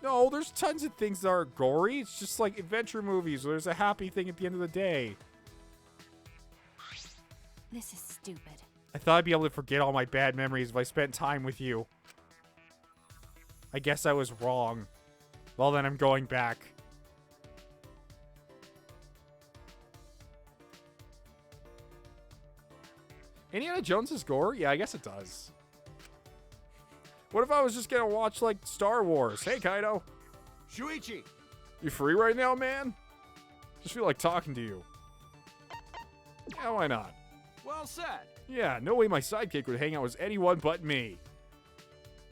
No, there's tons of things that are gory. It's just like adventure movies where there's a happy thing at the end of the day. This is stupid. I thought I'd be able to forget all my bad memories if I spent time with you. I guess I was wrong. Well, then I'm going back. Indiana Jones is gore? Yeah, I guess it does. What if I was just gonna watch, like, Star Wars? Hey, Kaito. Shuichi! You free right now, man? Just feel like talking to you. Yeah, why not? Well said. Yeah, no way my sidekick would hang out with anyone but me.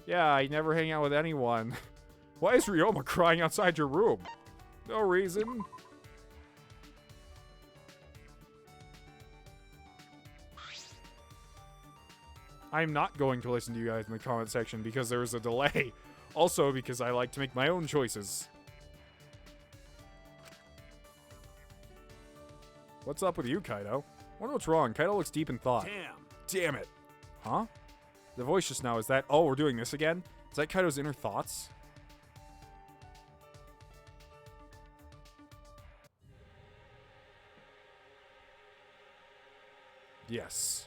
Yeah, I never hang out with anyone. Why is Ryoma crying outside your room? No reason. I'm not going to listen to you guys in the comment section because there was a delay. Also because I like to make my own choices. What's up with you, Kaito? Wonder what's wrong. Kaito looks deep in thought. Damn it. Huh? The voice just now is that... Oh, we're doing this again? Is that Kaito's inner thoughts? Yes.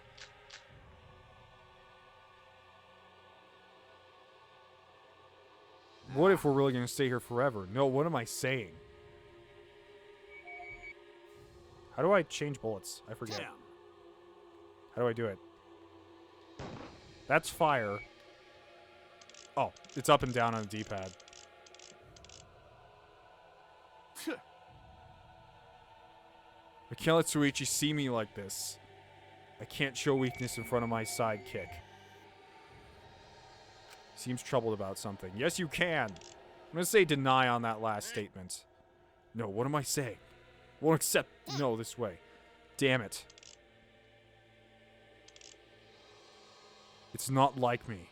What if we're really going to stay here forever? No, what am I saying? How do I change bullets? I forget. Damn. How do I do it? That's fire. Oh, it's up and down on the D-pad. I can't let Shuichi see me like this. I can't show weakness in front of my sidekick. Seems troubled about something. Yes, you can. I'm going to say deny on that last statement. No, what am I saying? Won't accept... No, this way. Damn it. It's not like me.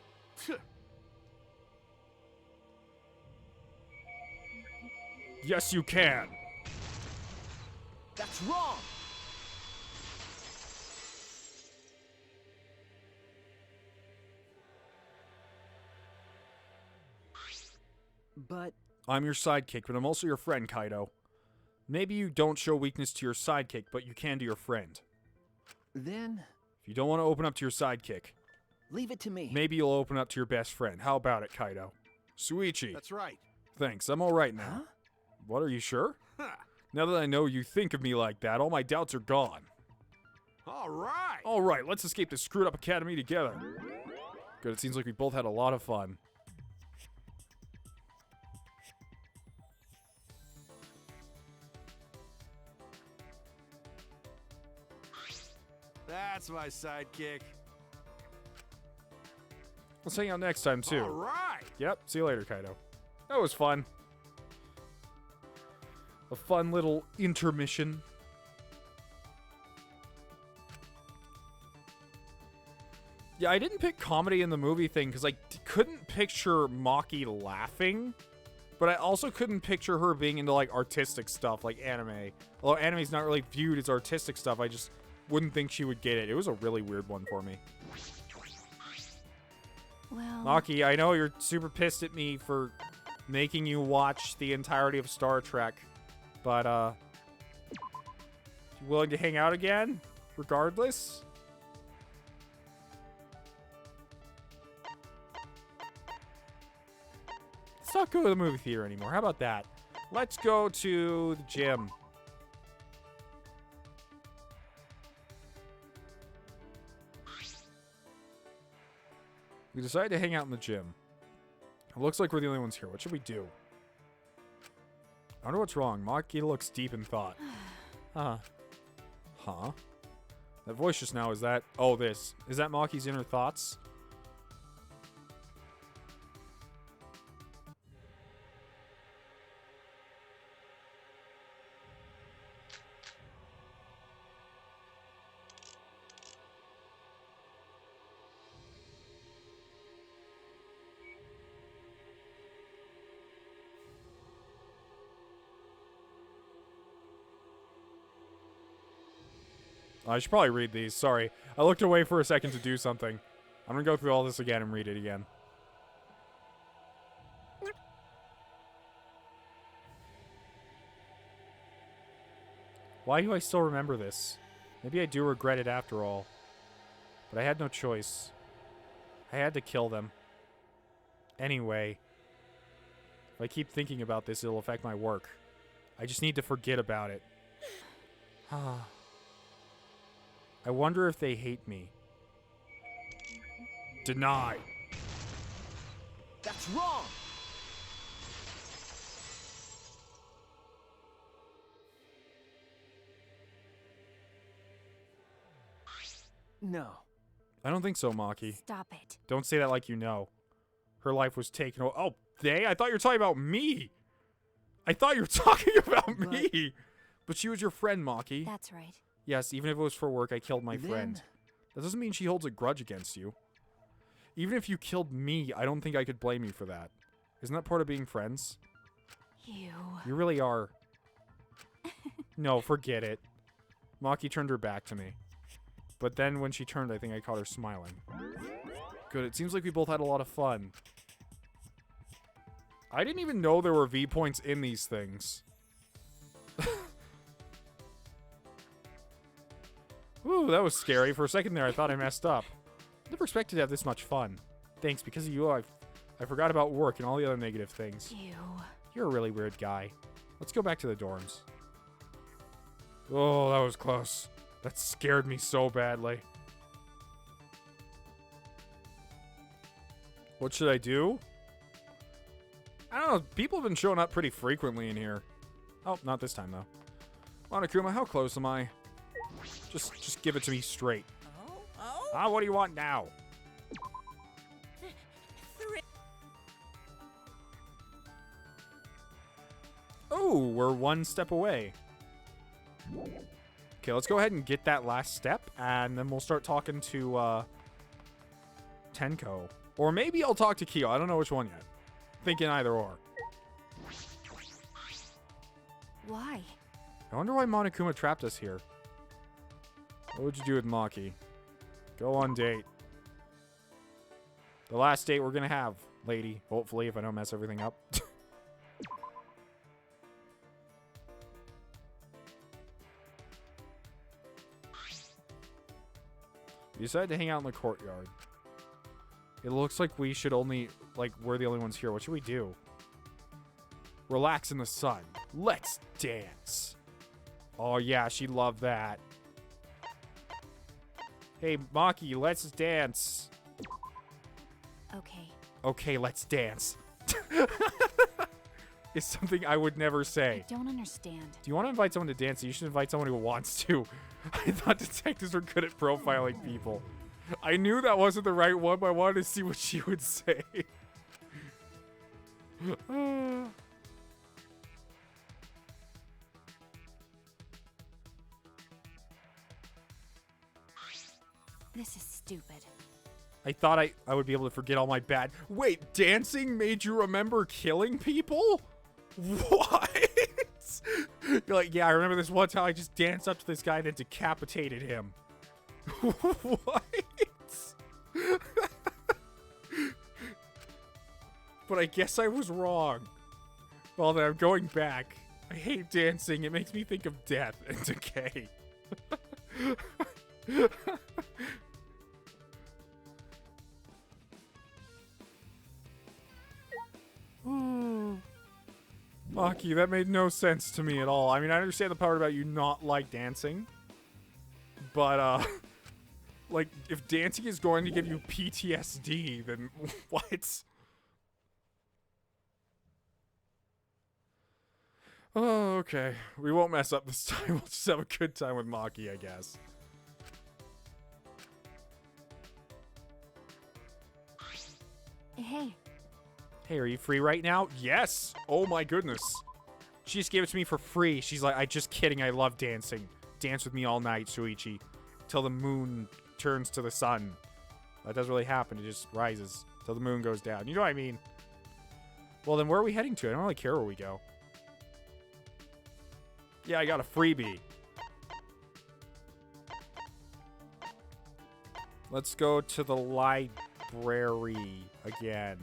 Yes, you can. That's wrong. But I'm your sidekick, but I'm also your friend, Kaito. Maybe you don't show weakness to your sidekick, but you can to your friend. then If you don't want to open up to your sidekick, leave it to me. maybe you'll open up to your best friend. How about it, Kaito? Shuichi. That's right. Thanks, I'm alright now. Huh? What, are you sure? Ha. Now that I know you think of me like that, all my doubts are gone. All right. Alright, let's escape this screwed up academy together. Good, it seems like we both had a lot of fun. That's my sidekick. Let's hang out next time, too. All right. Yep, see you later, Kaito. That was fun. A fun little intermission. Yeah, I didn't pick comedy in the movie thing because I couldn't picture Maki laughing, but I also couldn't picture her being into, like, artistic stuff, like anime. Although anime's not really viewed as artistic stuff, I just wouldn't think she would get it. It was a really weird one for me. Well, Maki, I know you're super pissed at me for making you watch the entirety of Star Trek, but, you willing to hang out again? Regardless? Let's not go to the movie theater anymore. How about that? Let's go to the gym. We decided to hang out in the gym. It looks like we're the only ones here. What should we do? I wonder what's wrong. Maki looks deep in thought. Huh. That voice just now, is that... Oh, this. Is that Maki's inner thoughts? I should probably read these. Sorry. I looked away for a second to do something. I'm gonna go through all this again and read it again. Why do I still remember this? Maybe I do regret it after all. But I had no choice. I had to kill them. Anyway. If I keep thinking about this, it'll affect my work. I just need to forget about it. I wonder if they hate me. Deny. That's wrong! No. I don't think so, Maki. Stop it. Don't say that like you know. Her life was taken. Oh, they? I thought you were talking about me. I thought you were talking about me. But she was your friend, Maki. That's right. Yes, even if it was for work, I killed my friend. That doesn't mean she holds a grudge against you. Even if you killed me, I don't think I could blame you for that. Isn't that part of being friends? You really are. No, forget it. Maki turned her back to me. But then when she turned, I think I caught her smiling. Good, it seems like we both had a lot of fun. I didn't even know there were V points in these things. Ooh, that was scary. For a second there, I thought I messed up. Never expected to have this much fun. Thanks, because of you, I forgot about work and all the other negative things. You're a really weird guy. Let's go back to the dorms. Oh, that was close. That scared me so badly. What should I do? I don't know. People have been showing up pretty frequently in here. Oh, not this time, though. Monokuma, how close am I? Just give it to me straight. Ah, what do you want now? Oh, we're one step away. Okay, let's go ahead and get that last step, and then we'll start talking to Tenko. Or maybe I'll talk to Kyo. I don't know which one yet. Thinking either or. Why? I wonder why Monokuma trapped us here. What would you do with Maki? Go on date. The last date we're gonna have, lady. Hopefully, if I don't mess everything up. We decided to hang out in the courtyard. It looks like we should only, like, we're the only ones here. What should we do? Relax in the sun. Let's dance. Oh, yeah, she'd love that. Hey, Maki, let's dance. Okay. Okay, let's dance. It's something I would never say. I don't understand. Do you want to invite someone to dance? You should invite someone who wants to. I thought detectives were good at profiling people. I knew that wasn't the right one, but I wanted to see what she would say. This is stupid. I thought I would be able to forget all my bad... Wait, dancing made you remember killing people? What? You're like, yeah, I remember this one time I just danced up to this guy and then decapitated him. What? But I guess I was wrong. Well, then I'm going back. I hate dancing. It makes me think of death and decay. Maki, that made no sense to me at all. I mean, I understand the part about you not like dancing. But, like, if dancing is going to give you PTSD, then what? Oh, okay. We won't mess up this time. We'll just have a good time with Maki, I guess. Hey. Hey, are you free right now? Yes! Oh my goodness. She just gave it to me for free. She's like, I'm just kidding. I love dancing. Dance with me all night, Shuichi. Till the moon turns to the sun. That doesn't really happen. It just rises till the moon goes down. You know what I mean? Well, then where are we heading to? I don't really care where we go. Yeah, I got a freebie. Let's go to the library again.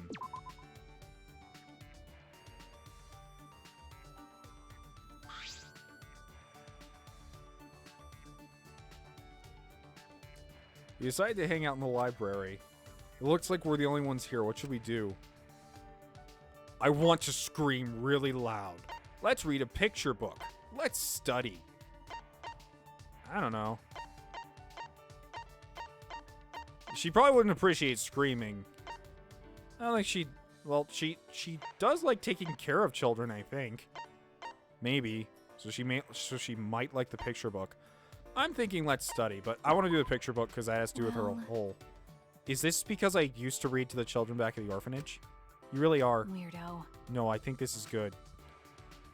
We decided to hang out in the library. It looks like we're the only ones here. What should we do? I want to scream really loud. Let's read a picture book. Let's study. I don't know. She probably wouldn't appreciate screaming. I don't think she'd... Well, she does like taking care of children, I think. Maybe. So she might like the picture book. I'm thinking let's study, but I want to do the picture book because that has to do with her whole... Is this because I used to read to the children back at the orphanage? You really are. Weirdo. No, I think this is good.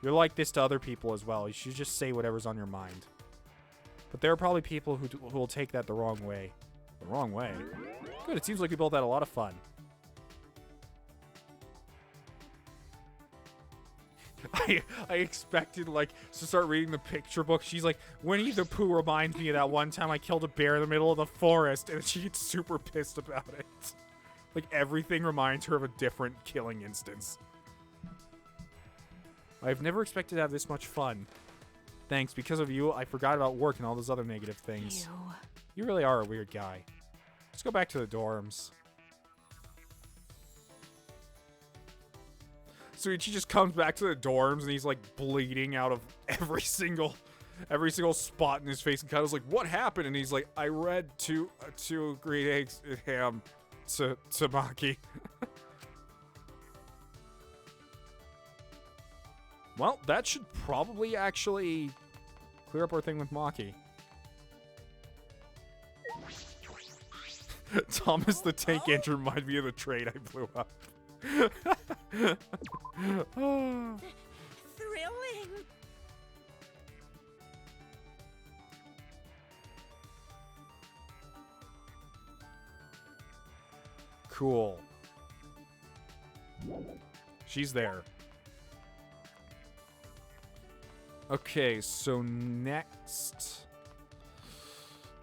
You're like this to other people as well. You should just say whatever's on your mind. But there are probably people who will take that the wrong way. The wrong way? Good, it seems like we both had a lot of fun. I expected, like, to start reading the picture book. She's like, Winnie the Pooh reminds me of that one time I killed a bear in the middle of the forest, and she gets super pissed about it. Like, everything reminds her of a different killing instance. I've never expected to have this much fun. Thanks, because of you, I forgot about work and all those other negative things. Ew. You really are a weird guy. Let's go back to the dorms. So he just comes back to the dorms and he's like bleeding out of every single spot in his face. And Kaito's like, "What happened?" And he's like, "I read two green eggs and ham to Maki." Well, that should probably actually clear up our thing with Maki. Thomas the Tank Engine reminded me of the train I blew up. Thrilling. Cool. She's there. Okay, so next...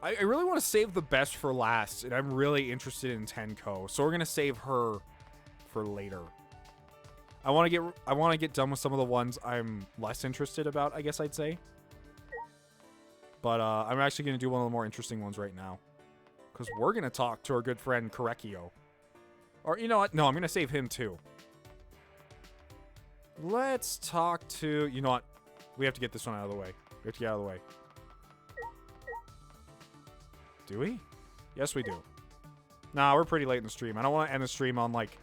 I really want to save the best for last, and I'm really interested in Tenko, so we're gonna save her for later. I want to get done with some of the ones I'm less interested about, I guess I'd say. But I'm actually gonna do one of the more interesting ones right now, because we're gonna talk to our good friend Korekio. Or you know what? No, I'm gonna save him too. Let's talk to... You know what? We have to get this one out of the way. We have to get out of the way. Do we? Yes, we do. Nah, we're pretty late in the stream. I don't want to end the stream on, like,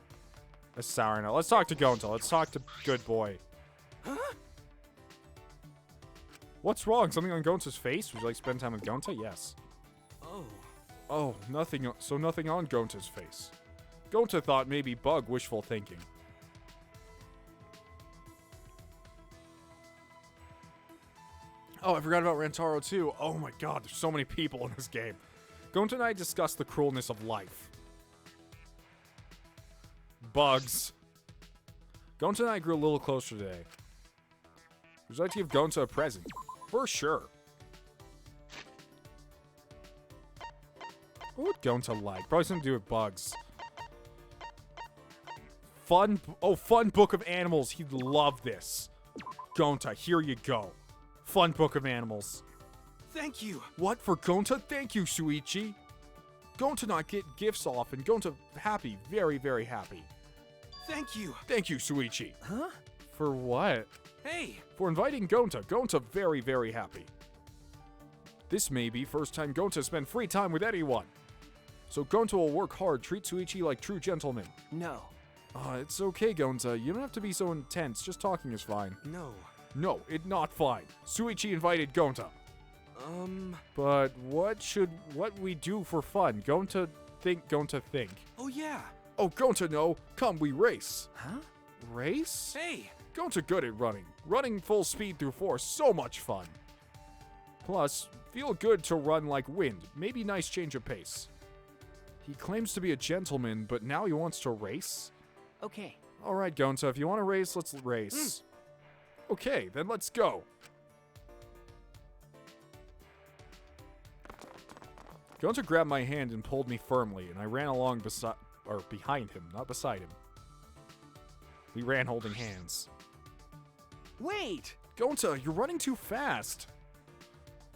a sour note. Let's talk to Gonta. Let's talk to good boy. Huh? What's wrong? Something on Gonta's face? Would you like to spend time with Gonta? Yes. Oh. Oh, nothing. So nothing on Gonta's face. Gonta thought maybe bug wishful thinking. Oh, I forgot about Rantaro too. Oh my god, there's so many people in this game. Gonta and I discussed the cruelness of life. Bugs. Gonta and I grew a little closer today. Would you like to give Gonta a present? For sure. What would Gonta like? Probably something to do with bugs. Fun book of animals. He'd love this. Gonta, here you go. Fun book of animals. Thank you. What, for Gonta? Thank you, Shuichi. Gonta not get gifts often. Gonta happy. Very, very happy. Thank you. Thank you, Shuichi. Huh? For what? Hey. For inviting Gonta. Gonta very, very happy. This may be first time Gonta spend free time with anyone. So Gonta will work hard, treat Shuichi like true gentleman. No. It's okay, Gonta. You don't have to be so intense. Just talking is fine. No. No, it not fine. Shuichi invited Gonta. But what we do for fun? Gonta think. Oh yeah. Oh, Gonta no. Come, we race. Huh? Race? Hey. Gonta good at running. Running full speed through forest, so much fun. Plus, feel good to run like wind. Maybe nice change of pace. He claims to be a gentleman, but now he wants to race? Okay. Alright, Gonta, if you want to race, let's race. Okay, then let's go. Gonta grabbed my hand and pulled me firmly, and I ran along behind him, not beside him. We ran holding hands. Wait! Gonta, you're running too fast.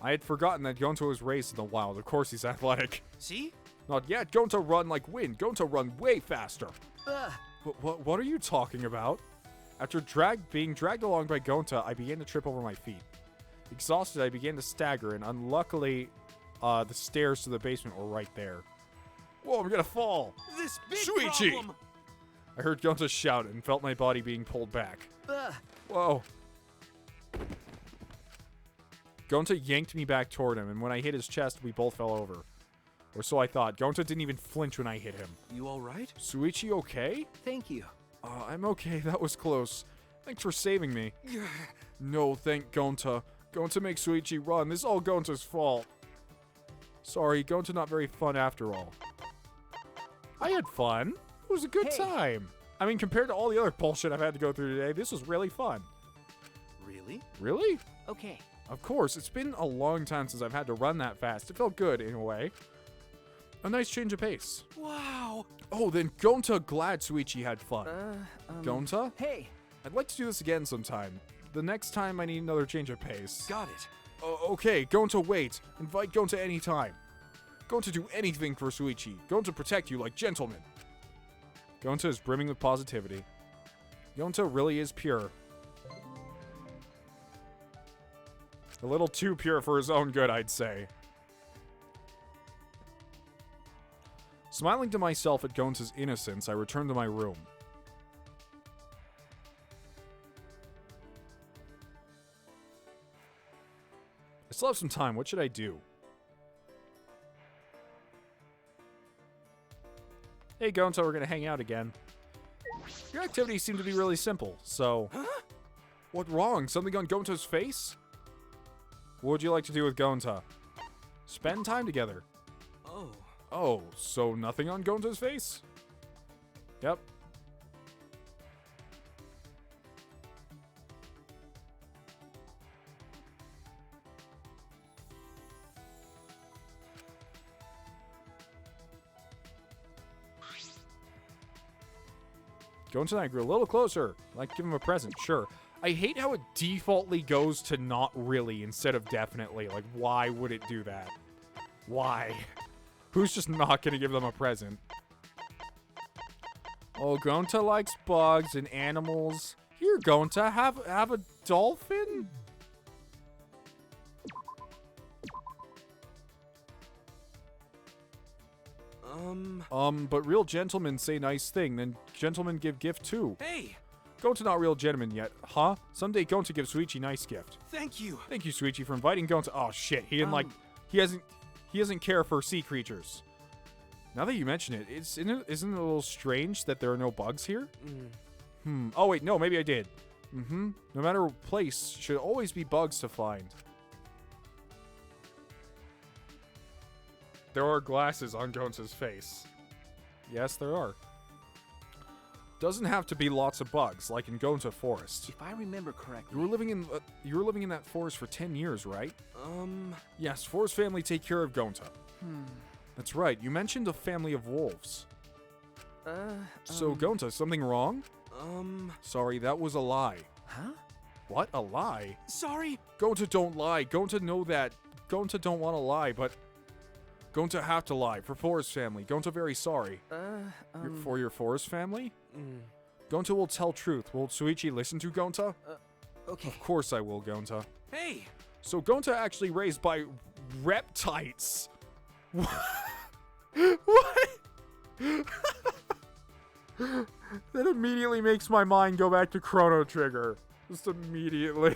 I had forgotten that Gonta was raised in the wild. Of course he's athletic. See? Not yet. Gonta run like wind. Gonta run way faster. Ugh. What are you talking about? After being dragged along by Gonta, I began to trip over my feet. Exhausted, I began to stagger, and unluckily, the stairs to the basement were right there. Whoa, I'm gonna fall! This big Shuichi! problem! I heard Gonta shout and felt my body being pulled back. Ugh. Whoa. Gonta yanked me back toward him, and when I hit his chest, we both fell over. Or so I thought. Gonta didn't even flinch when I hit him. You alright? Shuichi okay? Thank you. I'm okay. That was close. Thanks for saving me. No, thank Gonta. Gonta makes Shuichi run. This is all Gonta's fault. Sorry, Gonta not very fun after all. I had fun. It was a good time. I mean, compared to all the other bullshit I've had to go through today, this was really fun. Really? Really? Okay. Of course, it's been a long time since I've had to run that fast. It felt good, in a way. A nice change of pace. Wow! Oh, then Gonta glad Shuichi had fun. Gonta? Hey! I'd like to do this again sometime. The next time I need another change of pace. Got it. Okay, Gonta wait. Invite Gonta anytime. Gonta do anything for Shuichi. Gonta protect you like gentlemen. Gonta is brimming with positivity. Gonta really is pure. A little too pure for his own good, I'd say. Smiling to myself at Gonta's innocence, I returned to my room. I still have some time. What should I do? Hey, Gonta, we're gonna hang out again. Your activities seem to be really simple, so... Huh? What wrong? Something on Gonta's face? What would you like to do with Gonta? Spend time together. Oh. Oh, so nothing on Gonta's face? Yep. Gonta and I grew a little closer. Like, give him a present, sure. I hate how it defaultly goes to not really instead of definitely. Like, why would it do that? Why? Who's just not gonna give them a present? Oh, Gonta likes bugs and animals. Here, Gonta, have a dolphin? But real gentlemen say nice thing, then gentlemen give gift too. Hey! Gonta not real gentleman yet, huh? Someday Gonta gives Shuichi nice gift. Thank you! Thank you, Shuichi, for inviting Gonta. Oh shit, he didn't he doesn't care for sea creatures. Now that you mention it, isn't it a little strange that there are no bugs here? Oh wait, no, maybe I did. No matter place, should always be bugs to find. There are glasses on Gonta's face. Yes, there are. Doesn't have to be lots of bugs, like in Gonta Forest. If I remember correctly... You were living in that forest for 10 years, right? Yes, Forest family take care of Gonta. That's right, you mentioned a family of wolves. So, Gonta, something wrong? Sorry, that was a lie. Huh? What? A lie? Sorry? Gonta don't lie. Gonta know that. Gonta don't want to lie, but... Gonta have to lie. For Forest family. Gonta very sorry. For your Forest family? Gonta will tell truth. Will Shuichi listen to Gonta? Okay. Of course I will, Gonta. Hey! So Gonta actually raised by reptites. What? That immediately makes my mind go back to Chrono Trigger. Just immediately.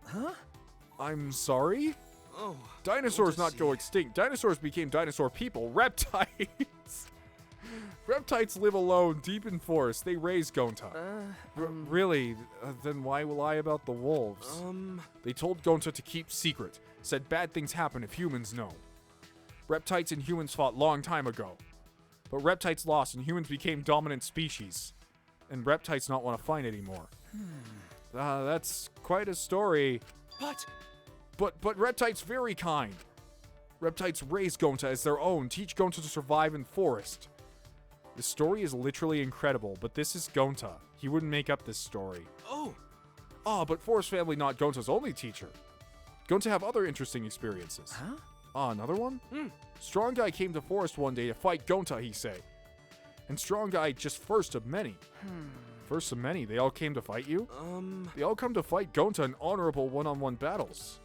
Huh? I'm sorry? Oh. Dinosaurs not go extinct. Dinosaurs became dinosaur people. Reptites. Reptites live alone, deep in forest. They raise Gonta. Really? Then why lie about the wolves? They told Gonta to keep secret. Said bad things happen if humans know. Reptites and humans fought long time ago. But reptites lost and humans became dominant species. and Reptites not want to fight anymore. That's quite a story. But Reptites very kind. Reptites raise Gonta as their own, teach Gonta to survive in forest. The story is literally incredible, but this is Gonta. He wouldn't make up this story. But Forest Family not Gonta's only teacher. Gonta have other interesting experiences. Another one? Strong Guy came to Forest one day to fight Gonta, he say. And Strong Guy just first of many. First of many? They all came to fight you? They all come to fight Gonta in honorable one-on-one battles.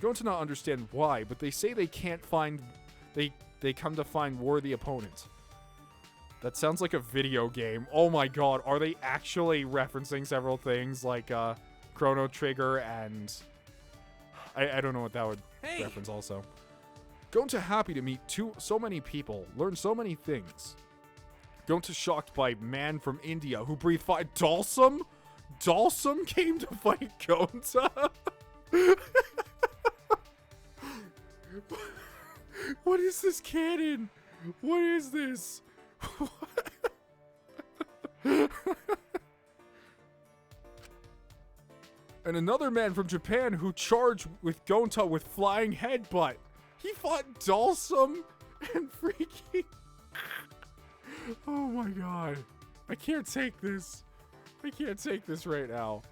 Gonta not understand why, but they say they can't find... They come to find worthy opponents. That sounds like a video game. Oh my god, are they actually referencing several things like Chrono Trigger and... I don't know what that would reference also. Gonta happy to meet so many people, learn so many things. Gonta shocked by man from India who breathed fire. Dalsum? Dalsum came to fight Gonta? What is this canon? What is this? And another man from Japan who charged with Gonta with flying headbutt. He fought Dalsum and freaking... Oh my god. I can't take this. I can't take this right now.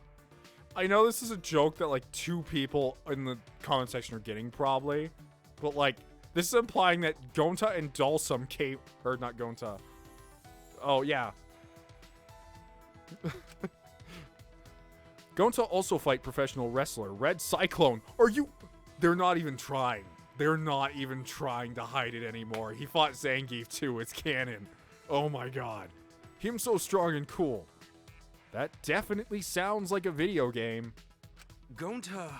I know this is a joke that like 2 people in the comment section are getting probably. But like, this is implying that Gonta and Dalsum came... Or not Gonta. Oh, yeah. Gonta also fight professional wrestler Red Cyclone. Are you... They're not even trying. They're not even trying to hide it anymore. He fought Zangief too. It's canon. Oh my god. Him so strong and cool. That definitely sounds like a video game. Gonta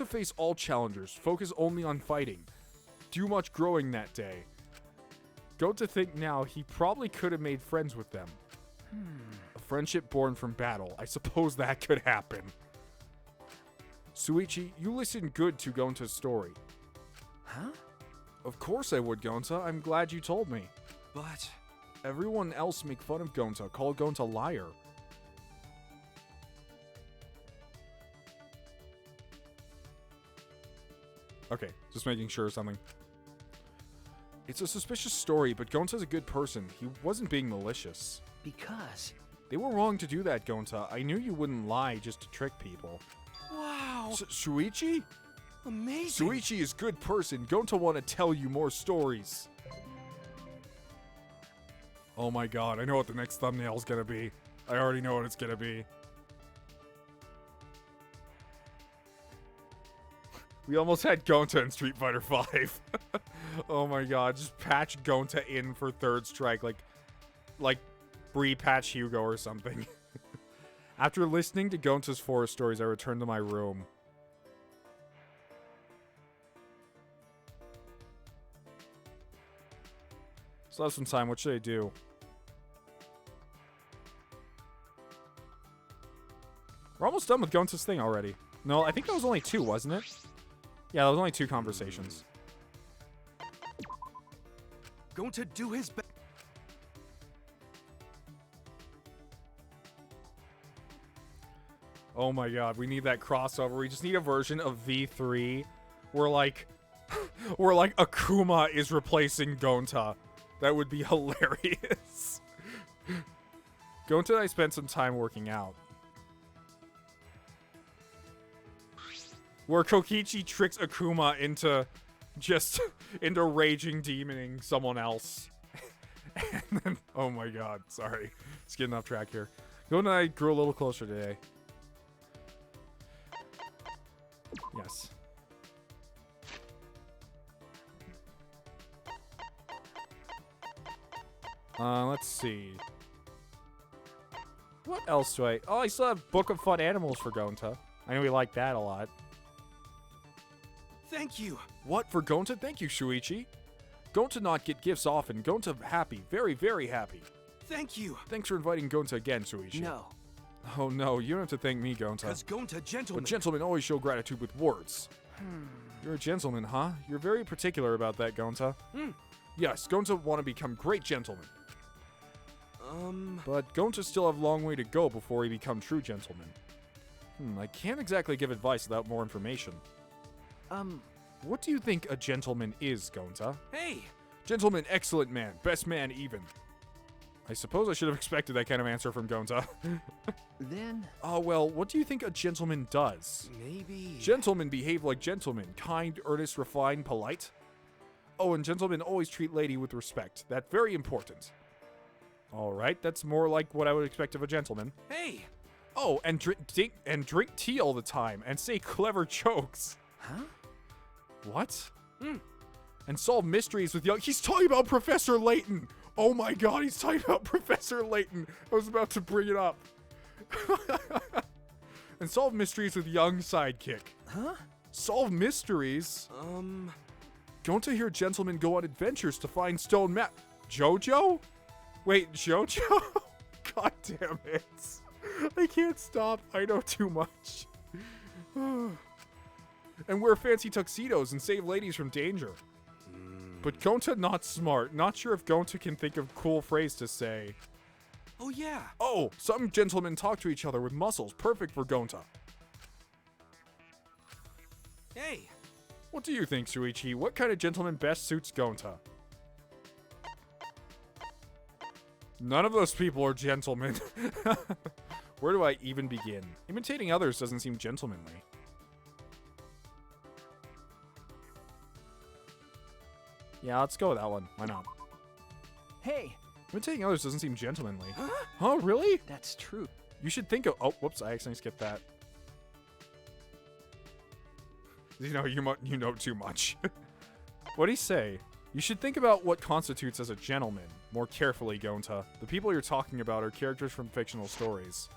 face all challengers. Focus only on fighting. Do much growing that day. Gonta think now he probably could have made friends with them. A friendship born from battle. I suppose that could happen. Suichi, you listen good to Gonta's story. Of course I would, Gonta. I'm glad you told me. But... Everyone else make fun of Gonta, call Gonta liar. Okay, just making sure of something. It's a suspicious story, but Gonta's a good person. He wasn't being malicious. Because... They were wrong to do that, Gonta. I knew you wouldn't lie just to trick people. Wow! Shuichi? Amazing! Shuichi is good person. Gonta want to tell you more stories. Oh my god, I know what the next thumbnail is gonna be. I already know what it's gonna be. We almost had Gonta in Street Fighter V. Oh my god, just patch Gonta in for third strike, like Bree patch Hugo or something. After listening to Gonta's forest stories, I returned to my room. Still have some time. What should I do? We're almost done with Gonta's thing already. No, I think that was only 2, wasn't it? Yeah, that was only 2 conversations. Gonta do his best. Oh my god, we need that crossover. We just need a version of V3 where like Akuma is replacing Gonta. That would be hilarious. Gonta and I spent some time working out. Where Kokichi tricks Akuma into raging demoning someone else. And then, oh my god, sorry. It's getting off track here. Gonta and I grew a little closer today. Yes. Let's see. What else do I... Oh, I still have Book of Fun Animals for Gonta. I know we like that a lot. Thank you. What, for Gonta? Thank you, Shuichi. Gonta not get gifts often. Gonta happy. Very, very happy. Thank you. Thanks for inviting Gonta again, Shuichi. No. Oh no, you don't have to thank me, Gonta. Because Gonta, gentlemen. But gentlemen always show gratitude with words. You're a gentleman, huh? You're very particular about that, Gonta. Yes, Gonta want to become great gentlemen. But Gonta still have a long way to go before he become true gentleman. I can't exactly give advice without more information. What do you think a gentleman is, Gonta? Hey! Gentleman, excellent man, best man even. I suppose I should have expected that kind of answer from Gonta. Then... Oh, well, what do you think a gentleman does? Maybe... Gentlemen behave like gentlemen, kind, earnest, refined, polite. Oh, and gentlemen always treat lady with respect. That's very important. Alright, that's more like what I would expect of a gentleman. Hey! Oh, and drink tea all the time, and say clever jokes. Huh? What? And solve mysteries with young... He's talking about Professor Layton! Oh my god, he's talking about Professor Layton! I was about to bring it up. And solve mysteries with young sidekick. Huh? Solve mysteries? Going to hear gentlemen go on adventures to find stone map. Jojo? Wait, Jojo? God damn it. I can't stop. I know too much. And wear fancy tuxedos and save ladies from danger. But Gonta not smart. Not sure if Gonta can think of cool phrase to say. Oh, yeah! Oh, some gentlemen talk to each other with muscles. Perfect for Gonta. Hey! What do you think, Shuichi? What kind of gentleman best suits Gonta? None of those people are gentlemen. Where do I even begin? Imitating others doesn't seem gentlemanly. Yeah, let's go with that one. Why not? Hey! Imitating others doesn't seem gentlemanly. Huh? Really? That's true. You should think of... Oh, whoops, I accidentally skipped that. You know too much. What'd he say? You should think about what constitutes as a gentleman more carefully, Gonta. The people you're talking about are characters from fictional stories.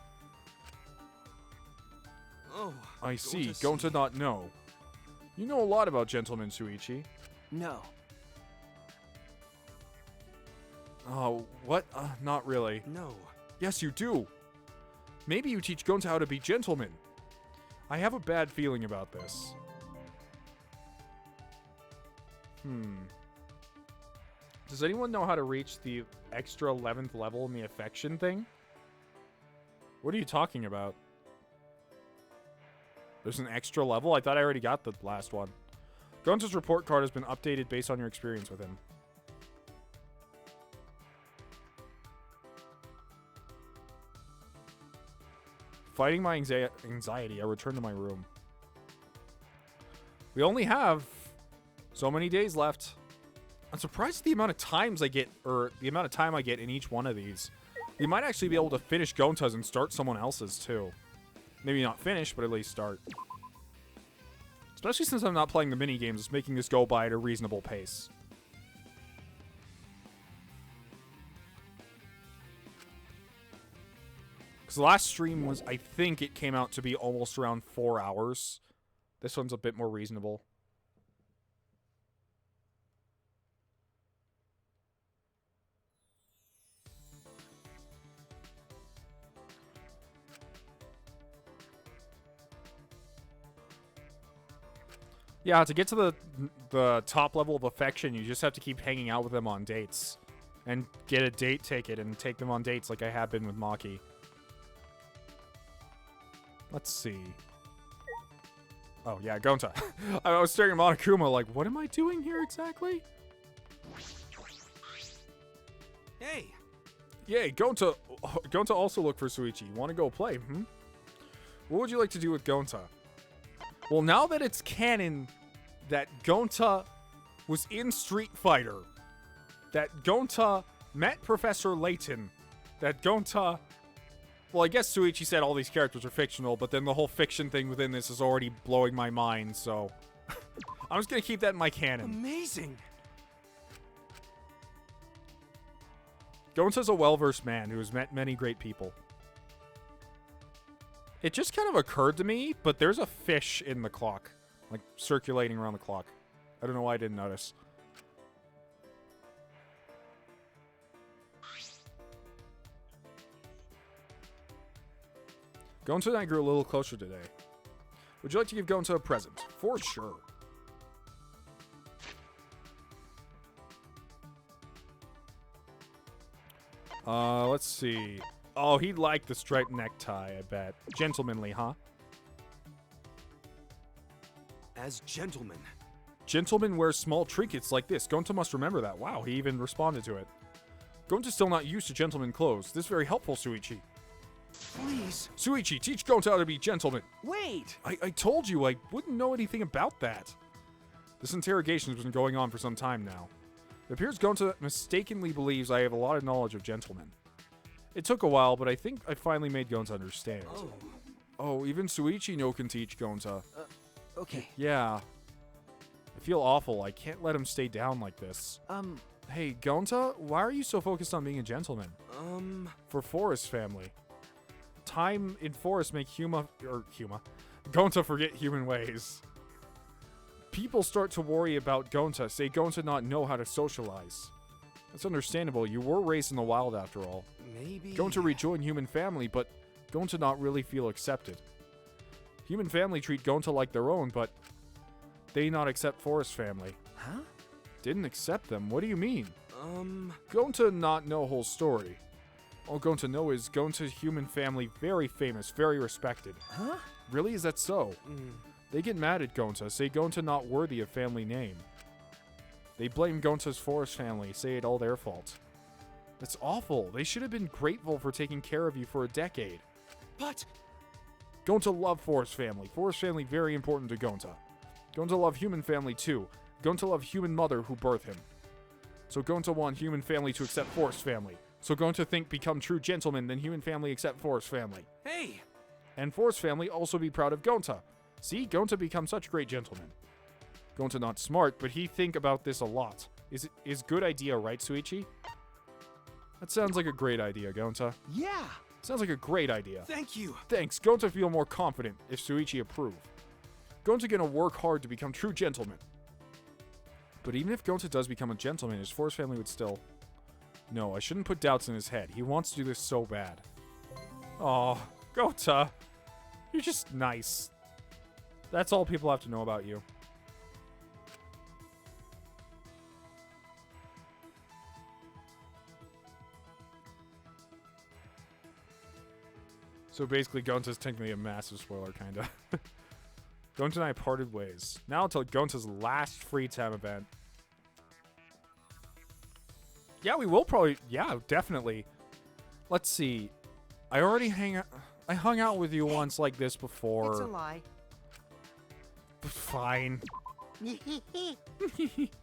Oh, I see. Gonta Gonta not know. You know a lot about gentlemen, Shuichi. No. Oh, what? Not really. No. Yes, you do. Maybe you teach Gonta how to be gentlemen. I have a bad feeling about this. Does anyone know how to reach the extra 11th level in the affection thing? What are you talking about? There's an extra level? I thought I already got the last one. Gonta's report card has been updated based on your experience with him. Fighting my anxiety, I return to my room. We only have so many days left. I'm surprised at the amount of times I get, or the amount of time I get in each one of these. We might actually be able to finish Gonta's and start someone else's too. Maybe not finish, but at least start. Especially since I'm not playing the mini games, it's making this go by at a reasonable pace. Because the last stream was, I think it came out to be almost around 4 hours. This one's a bit more reasonable. Yeah, to get to the top level of affection, you just have to keep hanging out with them on dates. And get a date ticket and take them on dates like I have been with Maki. Let's see. Oh, yeah, Gonta. I was staring at Monokuma like, what am I doing here exactly? Hey! Yay, Gonta also looked for Shuichi. Want to go play, What would you like to do with Gonta? Well, now that it's canon that Gonta was in Street Fighter, that Gonta met Professor Layton, that Gonta... Well, I guess Shuichi said all these characters are fictional, but then the whole fiction thing within this is already blowing my mind, so... I'm just gonna keep that in my canon. Amazing! Gonta's a well-versed man who has met many great people. It just kind of occurred to me, but there's a fish in the clock. Like, circulating around the clock. I don't know why I didn't notice. Gonta and I grew a little closer today. Would you like to give Gonta a present? For sure. Let's see. Oh, he liked the striped necktie, I bet. Gentlemanly, huh? As gentlemen. Gentlemen wear small trinkets like this. Gonta must remember that. Wow, he even responded to it. Gonta's still not used to gentleman clothes. This is very helpful, Shuichi. Please. Shuichi, teach Gonta how to be gentleman. Wait. I told you I wouldn't know anything about that. This interrogation has been going on for some time now. It appears Gonta mistakenly believes I have a lot of knowledge of gentlemen. It took a while, but I think I finally made Gonta understand. Oh. Oh, even Shuichi no can teach Gonta. Okay. Yeah. I feel awful. I can't let him stay down like this. Hey, Gonta, why are you so focused on being a gentleman? For Forest family. Time in forest make Gonta forget human ways. People start to worry about Gonta, say Gonta not know how to socialize. That's understandable. You were raised in the wild after all. Maybe. Gonta rejoin human family, but Gonta not really feel accepted. Human family treat Gonta like their own, but they not accept forest family. Huh? Didn't accept them? What do you mean? Gonta not know whole story. All Gonta know is Gonta's human family very famous, very respected. Huh? Really? Is that so? They get mad at Gonta, say Gonta not worthy of family name. They blame Gonta's forest family, say it all their fault. That's awful. They should have been grateful for taking care of you for a decade. But Gonta love forest family. Forest family very important to Gonta. Gonta love human family too. Gonta love human mother who birthed him. So Gonta want human family to accept forest family. So Gonta think become true gentlemen, then human family accept forest family. Hey. And forest family also be proud of Gonta. See, Gonta become such great gentlemen. Gonta not smart, but he think about this a lot. Is good idea, right, Shuichi? That sounds like a great idea, Gonta. Yeah. Sounds like a great idea. Thank you. Thanks. Gonta feel more confident if Shuichi approve. Gonta gonna work hard to become true gentleman. But even if Gonta does become a gentleman, his forest family would still... No, I shouldn't put doubts in his head. He wants to do this so bad. Aw, Gonta. You're just nice. That's all people have to know about you. So basically, Gonta's technically a massive spoiler, kinda. Gonta and I parted ways. Now until Gonta's last free time event. Yeah, we will probably... Yeah, definitely. Let's see. I hung out with you once like this before. It's a lie. Fine. You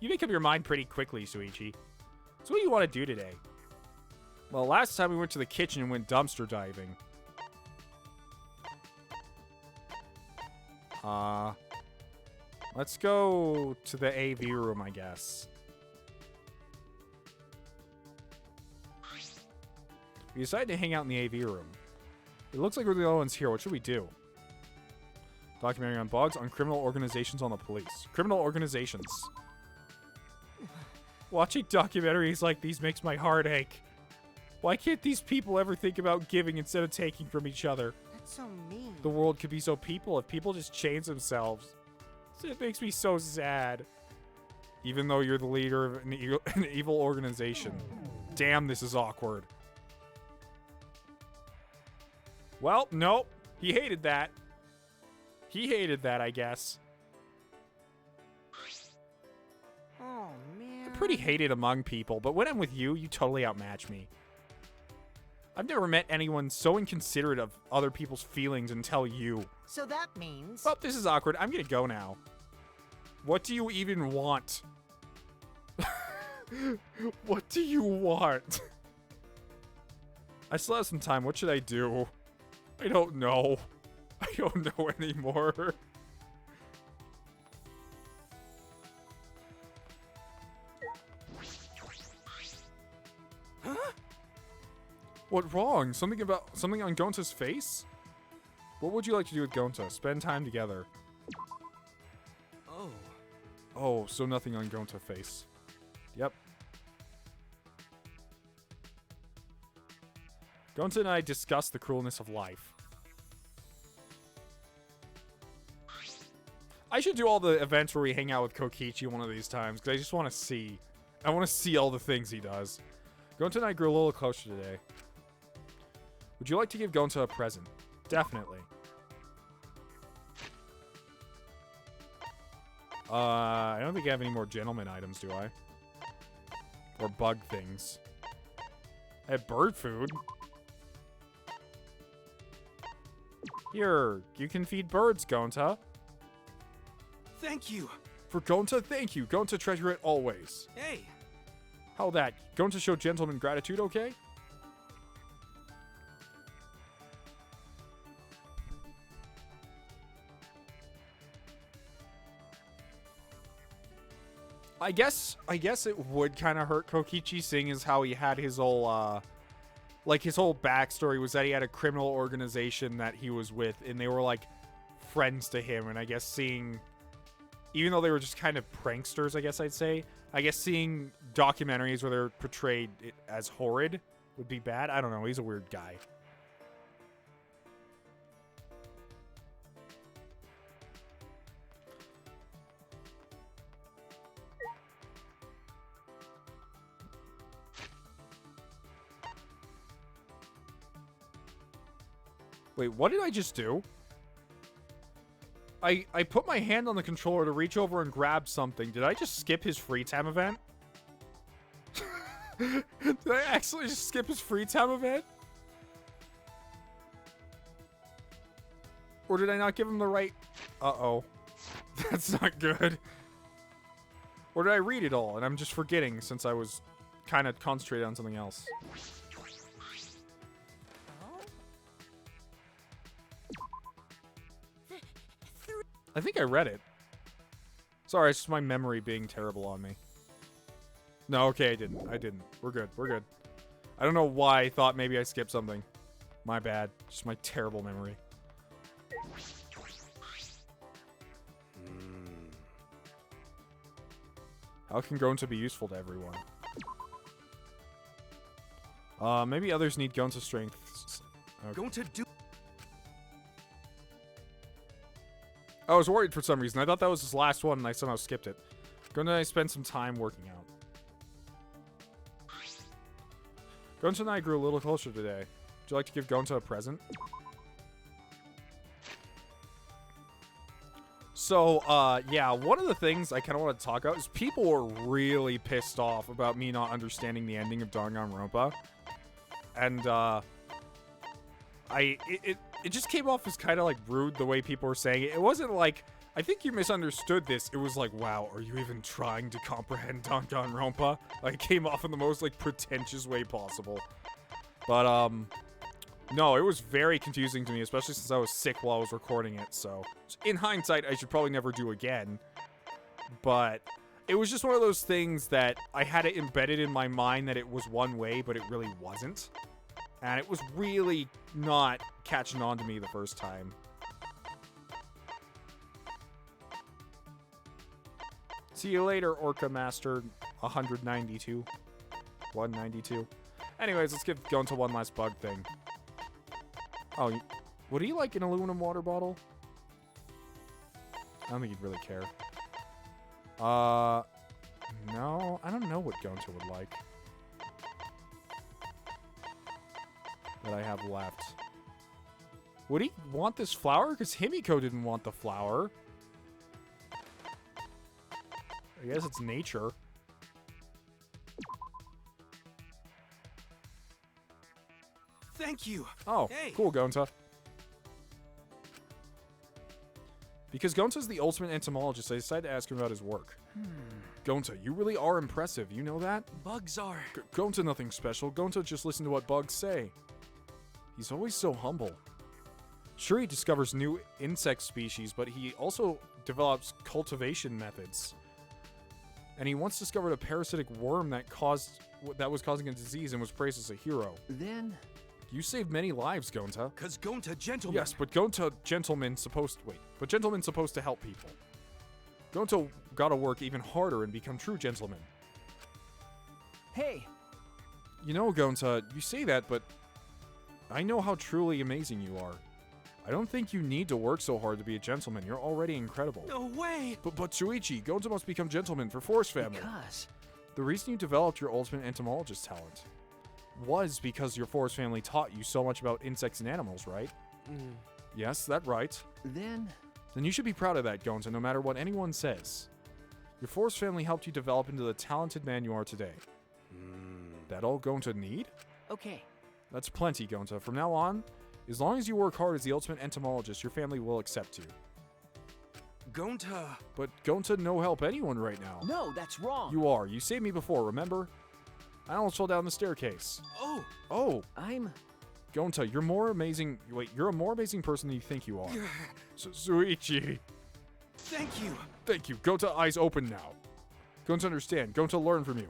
make up your mind pretty quickly, Shuichi. So what do you want to do today? Well, last time we went to the kitchen and went dumpster diving. Let's go to the AV room, I guess. We decided to hang out in the AV room. It looks like we're the only ones here. What should we do? Documentary on bugs, on criminal organizations on the police. Criminal organizations. Watching documentaries like these makes my heart ache. Why can't these people ever think about giving instead of taking from each other? That's so mean. The world could be so peaceful if people just change themselves. It makes me so sad. Even though you're the leader of an evil organization. Damn, this is awkward. Well, nope. He hated that. He hated that, I guess. Oh, man. I'm pretty hated among people, but when I'm with you, you totally outmatch me. I've never met anyone so inconsiderate of other people's feelings until you. So that means... Well, this is awkward. I'm gonna go now. What do you even want? What do you want? I still have some time. What should I do? I don't know. I don't know anymore. Huh? What wrong? Something on Gonta's face? What would you like to do with Gonta? Spend time together. Oh. Oh, so nothing on Gonta face. Yep. Gonta and I discussed the cruelness of life. I should do all the events where we hang out with Kokichi one of these times, because I just want to see. I want to see all the things he does. Gonta and I grew a little closer today. Would you like to give Gonta a present? Definitely. I don't think I have any more gentleman items, do I? Or bug things. I have bird food. Here, you can feed birds, Gonta. Thank you. For Gonta, thank you. Gonta, treasure it always. Hey, How that? Gonta show gentleman gratitude, okay? I guess it would kind of hurt Kokichi, seeing as how he had his whole, like, his whole backstory was that he had a criminal organization that he was with, and they were, like, friends to him, and I guess seeing, even though they were just kind of pranksters, I guess I'd say, I guess seeing documentaries where they're portrayed as horrid would be bad. I don't know, he's a weird guy. Wait, what did I just do? I put my hand on the controller to reach over and grab something. Did I just skip his free time event? Did I actually just skip his free time event? Or did I not give him the right... Uh-oh. That's not good. Or did I read it all and I'm just forgetting since I was kind of concentrated on something else? I think I read it. Sorry, it's just my memory being terrible on me. No, okay, I didn't. We're good. We're good. I don't know why I thought maybe I skipped something. My bad. Just my terrible memory. How can Gonta be useful to everyone? Maybe others need Gonta strength. Okay. Gonta do. I was worried for some reason. I thought that was his last one, and I somehow skipped it. Gonna spend some time working out. Gonta and I grew a little closer today. Would you like to give Gonta a present? So, yeah, one of the things I kind of want to talk about is people were really pissed off about me not understanding the ending of Danganronpa. And, it just came off as kind of, like, rude the way people were saying it. It wasn't like, I think you misunderstood this. It was like, wow, are you even trying to comprehend Danganronpa? Like, it came off in the most, like, pretentious way possible. But, no, it was very confusing to me, especially since I was sick while I was recording it, so... In hindsight, I should probably never do again. But it was just one of those things that I had it embedded in my mind that it was one way, but it really wasn't. And it was really not catching on to me the first time. See you later, Orca Master 192. 192. Anyways, let's give Gonta one last bug thing. Oh, would he like an aluminum water bottle? I don't think he'd really care. No, I don't know what Gonta would like. That I have left. Would he want this flower? Because Himiko didn't want the flower. I guess it's nature. Thank you. Oh, hey. Cool, Gonta. Because Gonta's the ultimate entomologist, I decided to ask him about his work. Gonta, you really are impressive. You know that? Bugs are... Gonta nothing special. Gonta just listen to what bugs say. He's always so humble. Sure, he discovers new insect species, but he also develops cultivation methods. And he once discovered a parasitic worm that was causing a disease and was praised as a hero. Then... You saved many lives, Gonta. 'Cause Gonta gentleman. Yes, but Gonta gentleman's supposed to help people. Gonta gotta work even harder and become true gentlemen. Hey! You know, Gonta, you say that, but I know how truly amazing you are. I don't think you need to work so hard to be a gentleman. You're already incredible. No way. But Shuichi, Gonta must become gentleman for Force Family. Because... The reason you developed your ultimate entomologist talent. was because your forest family taught you so much about insects and animals, right? Yes, that's right. Then You should be proud of that, Gonta, no matter what anyone says. Your forest family helped you develop into the talented man you are today. That all Gonta need? okay. That's plenty, Gonta. From now on, as long as you work hard as the ultimate entomologist, your family will accept you. Gonta. But Gonta no help anyone right now. No, that's wrong. You are. You saved me before, remember? I almost fell down the staircase. Oh, Oh, I'm Gonta, you're more amazing. Wait, you're a more amazing person than you think you are. Suichi. thank you. Thank you. Gonta, eyes open now. Gonta understand. Gonta learn from you.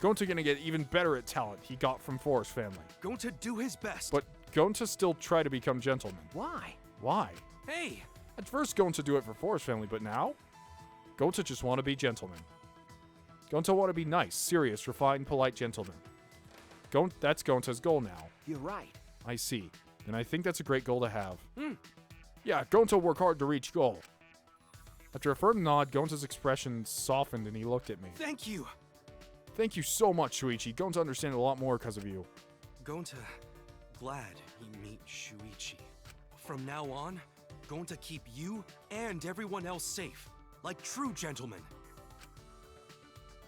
Gonta gonna get even better at talent he got from Forest Family. Gonta do his best. But Gonta still try to become gentleman. why? Why? Hey, At first, Gonta do it for Forest Family, but now? Gonta just want to be gentleman. Gonta want to be nice, serious, refined, polite gentleman. That's Gonta's goal now. You're right. I see. And I think that's a great goal to have. Yeah, Gonta work hard to reach goal. After a firm nod, Gonta's expression softened and he looked at me. thank you. Thank you so much, Shuichi. Gonta understand a lot more because of you. Gonta, glad you meet Shuichi. From now on, Gonta keep you and everyone else safe, like true gentlemen.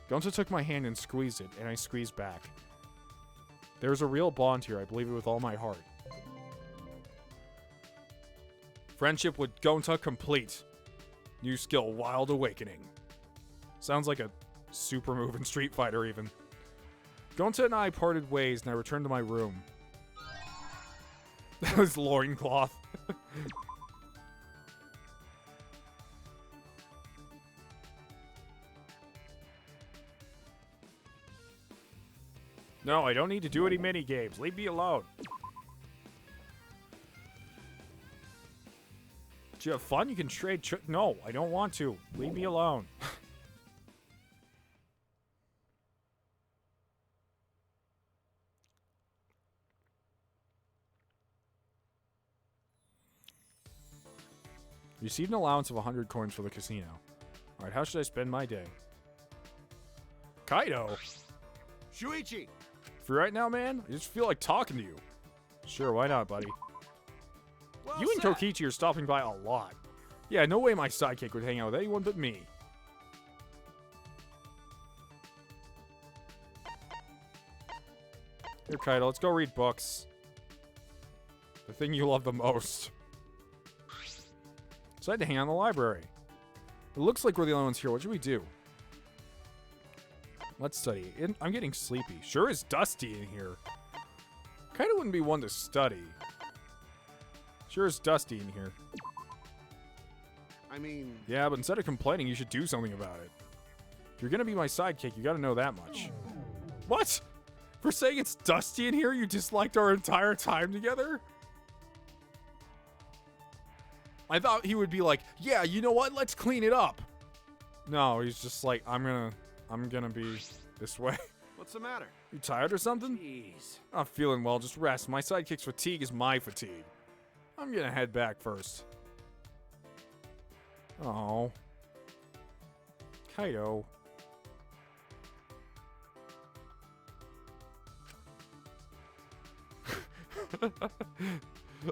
Gonta took my hand and squeezed it, and I squeezed back. There's a real bond here, I believe it with all my heart. Friendship with Gonta complete. New skill, Wild Awakening. Sounds like a super move in Street Fighter even. Gonta and I parted ways and I returned to my room. That was loincloth. No, I don't need to do any mini games. Leave me alone. Do you have fun? You can trade. No, I don't want to. Leave me alone. Received an allowance of 100 coins for the casino. Alright, how should I spend my day? Kaito! Shuichi! For right now, man, I just feel like talking to you. Sure, why not, buddy? Well You and said. Kokichi are stopping by a lot. Yeah, no way my sidekick would hang out with anyone but me. Here, Kaito, let's go read books. The thing you love the most. Decided to hang out in the library. It looks like we're the only ones here. What should we do? Let's study. I'm getting sleepy. Sure is dusty in here. Kinda wouldn't be one to study. Sure is dusty in here. I mean, Yeah, but instead of complaining, you should do something about it. If you're gonna be my sidekick, you gotta know that much. What? For saying it's dusty in here, you disliked our entire time together? I thought he would be like, yeah, you know what? Let's clean it up. No, he's just like, I'm gonna be this way. what's the matter? You tired or something? Jeez. Not feeling well, just rest. My sidekick's fatigue is my fatigue. I'm gonna head back first. Oh. Kaito.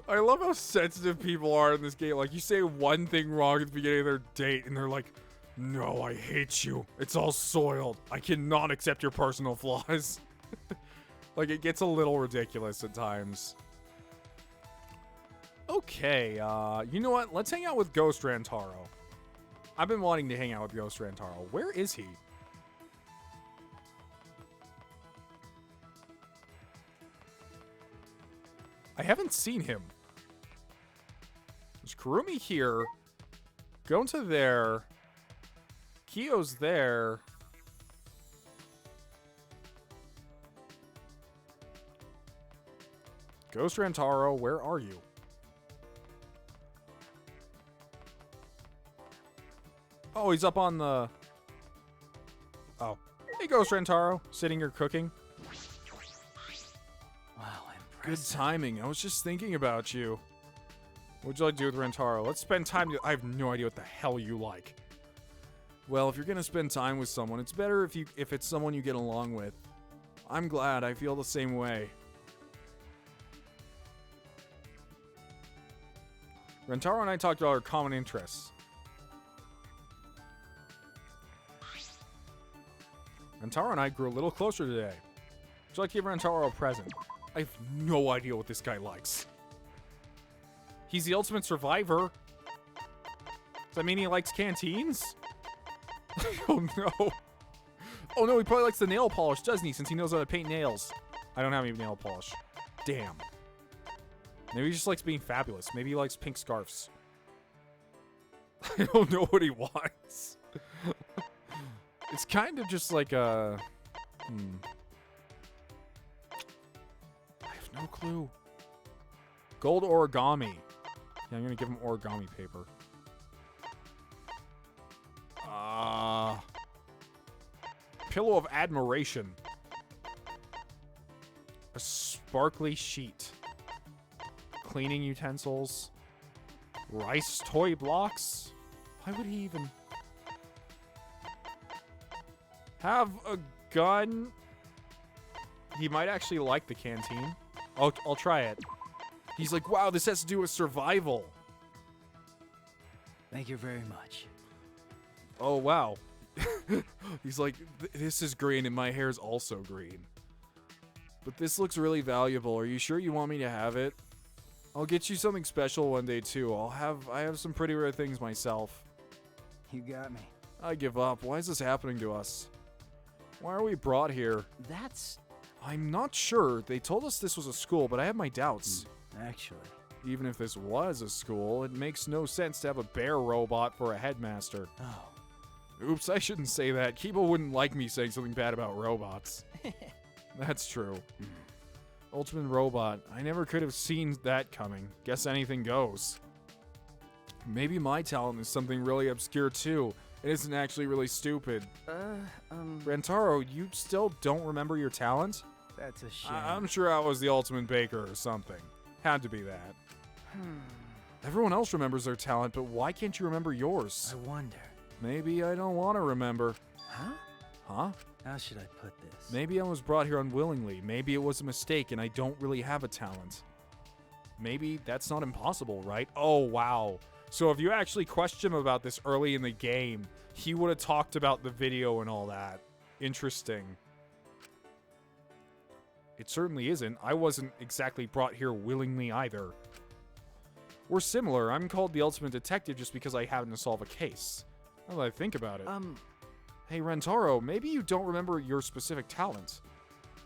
I love how sensitive people are in this game. Like, you say one thing wrong at the beginning of their date, and they're like, no, I hate you. It's all soiled. I cannot accept your personal flaws. Like, it gets a little ridiculous at times. Okay, you know what? Let's hang out with Ghost Rantaro. I've been wanting to hang out with Ghost Rantaro. Where is he? I haven't seen him. There's Kirumi here. Gonta there. Kyo's there. Ghost Rantaro, where are you? Oh, he's up on the... Oh. Hey, Ghost Rantaro. Sitting here cooking. Wow, Good timing. I was just thinking about you. What would you like to do with Rantaro? Let's spend time... I have no idea what the hell you like. Well, if you're going to spend time with someone, it's better if it's someone you get along with. I'm glad. I feel the same way. Rantaro and I talked about our common interests. Rantaro and I grew a little closer today. Would you like to give Rantaro a present? I have no idea what this guy likes. He's the ultimate survivor. Does that mean he likes canteens? Oh no. Oh no, he probably likes the nail polish, doesn't he? Since he knows how to paint nails. I don't have any nail polish. Damn. Maybe he just likes being fabulous. Maybe he likes pink scarves. I don't know what he wants. It's kind of just like a... I have no clue. Gold origami. Yeah, I'm gonna give him origami paper. Pillow of admiration. A sparkly sheet. Cleaning utensils. Rice toy blocks. Why would he even have a gun? He might actually like the canteen. I'll try it. He's like, wow, this has to do with survival. Thank you very much. Oh, wow. He's like, this is green and my hair's also green. But this looks really valuable. Are you sure you want me to have it? I'll get you something special one day too. I have some pretty rare things myself. You got me. I give up. Why is this happening to us? Why are we brought here? That's... I'm not sure. They told us this was a school, but I have my doubts. Actually. Even if this was a school, it makes no sense to have a bear robot for a headmaster. Oh. Oops, I shouldn't say that. Kiba wouldn't like me saying something bad about robots. That's true. Ultimate robot. I never could have seen that coming. Guess anything goes. Maybe my talent is something really obscure too. It isn't actually really stupid. Rantaro, you still don't remember your talent? That's a shame. I'm sure I was the ultimate baker or something. Had to be that. Everyone else remembers their talent, but why can't you remember yours? I wonder. Maybe I don't want to remember. Huh? Huh? How should I put this? Maybe I was brought here unwillingly. Maybe it was a mistake and I don't really have a talent. Maybe that's not impossible, right? Oh, wow. So if you actually question him about this early in the game, he would have talked about the video and all that. Interesting. It certainly isn't. I wasn't exactly brought here willingly either. We're similar. I'm called the ultimate detective just because I happen to solve a case. Now that I think about it. Hey, Rantaro, maybe you don't remember your specific talent.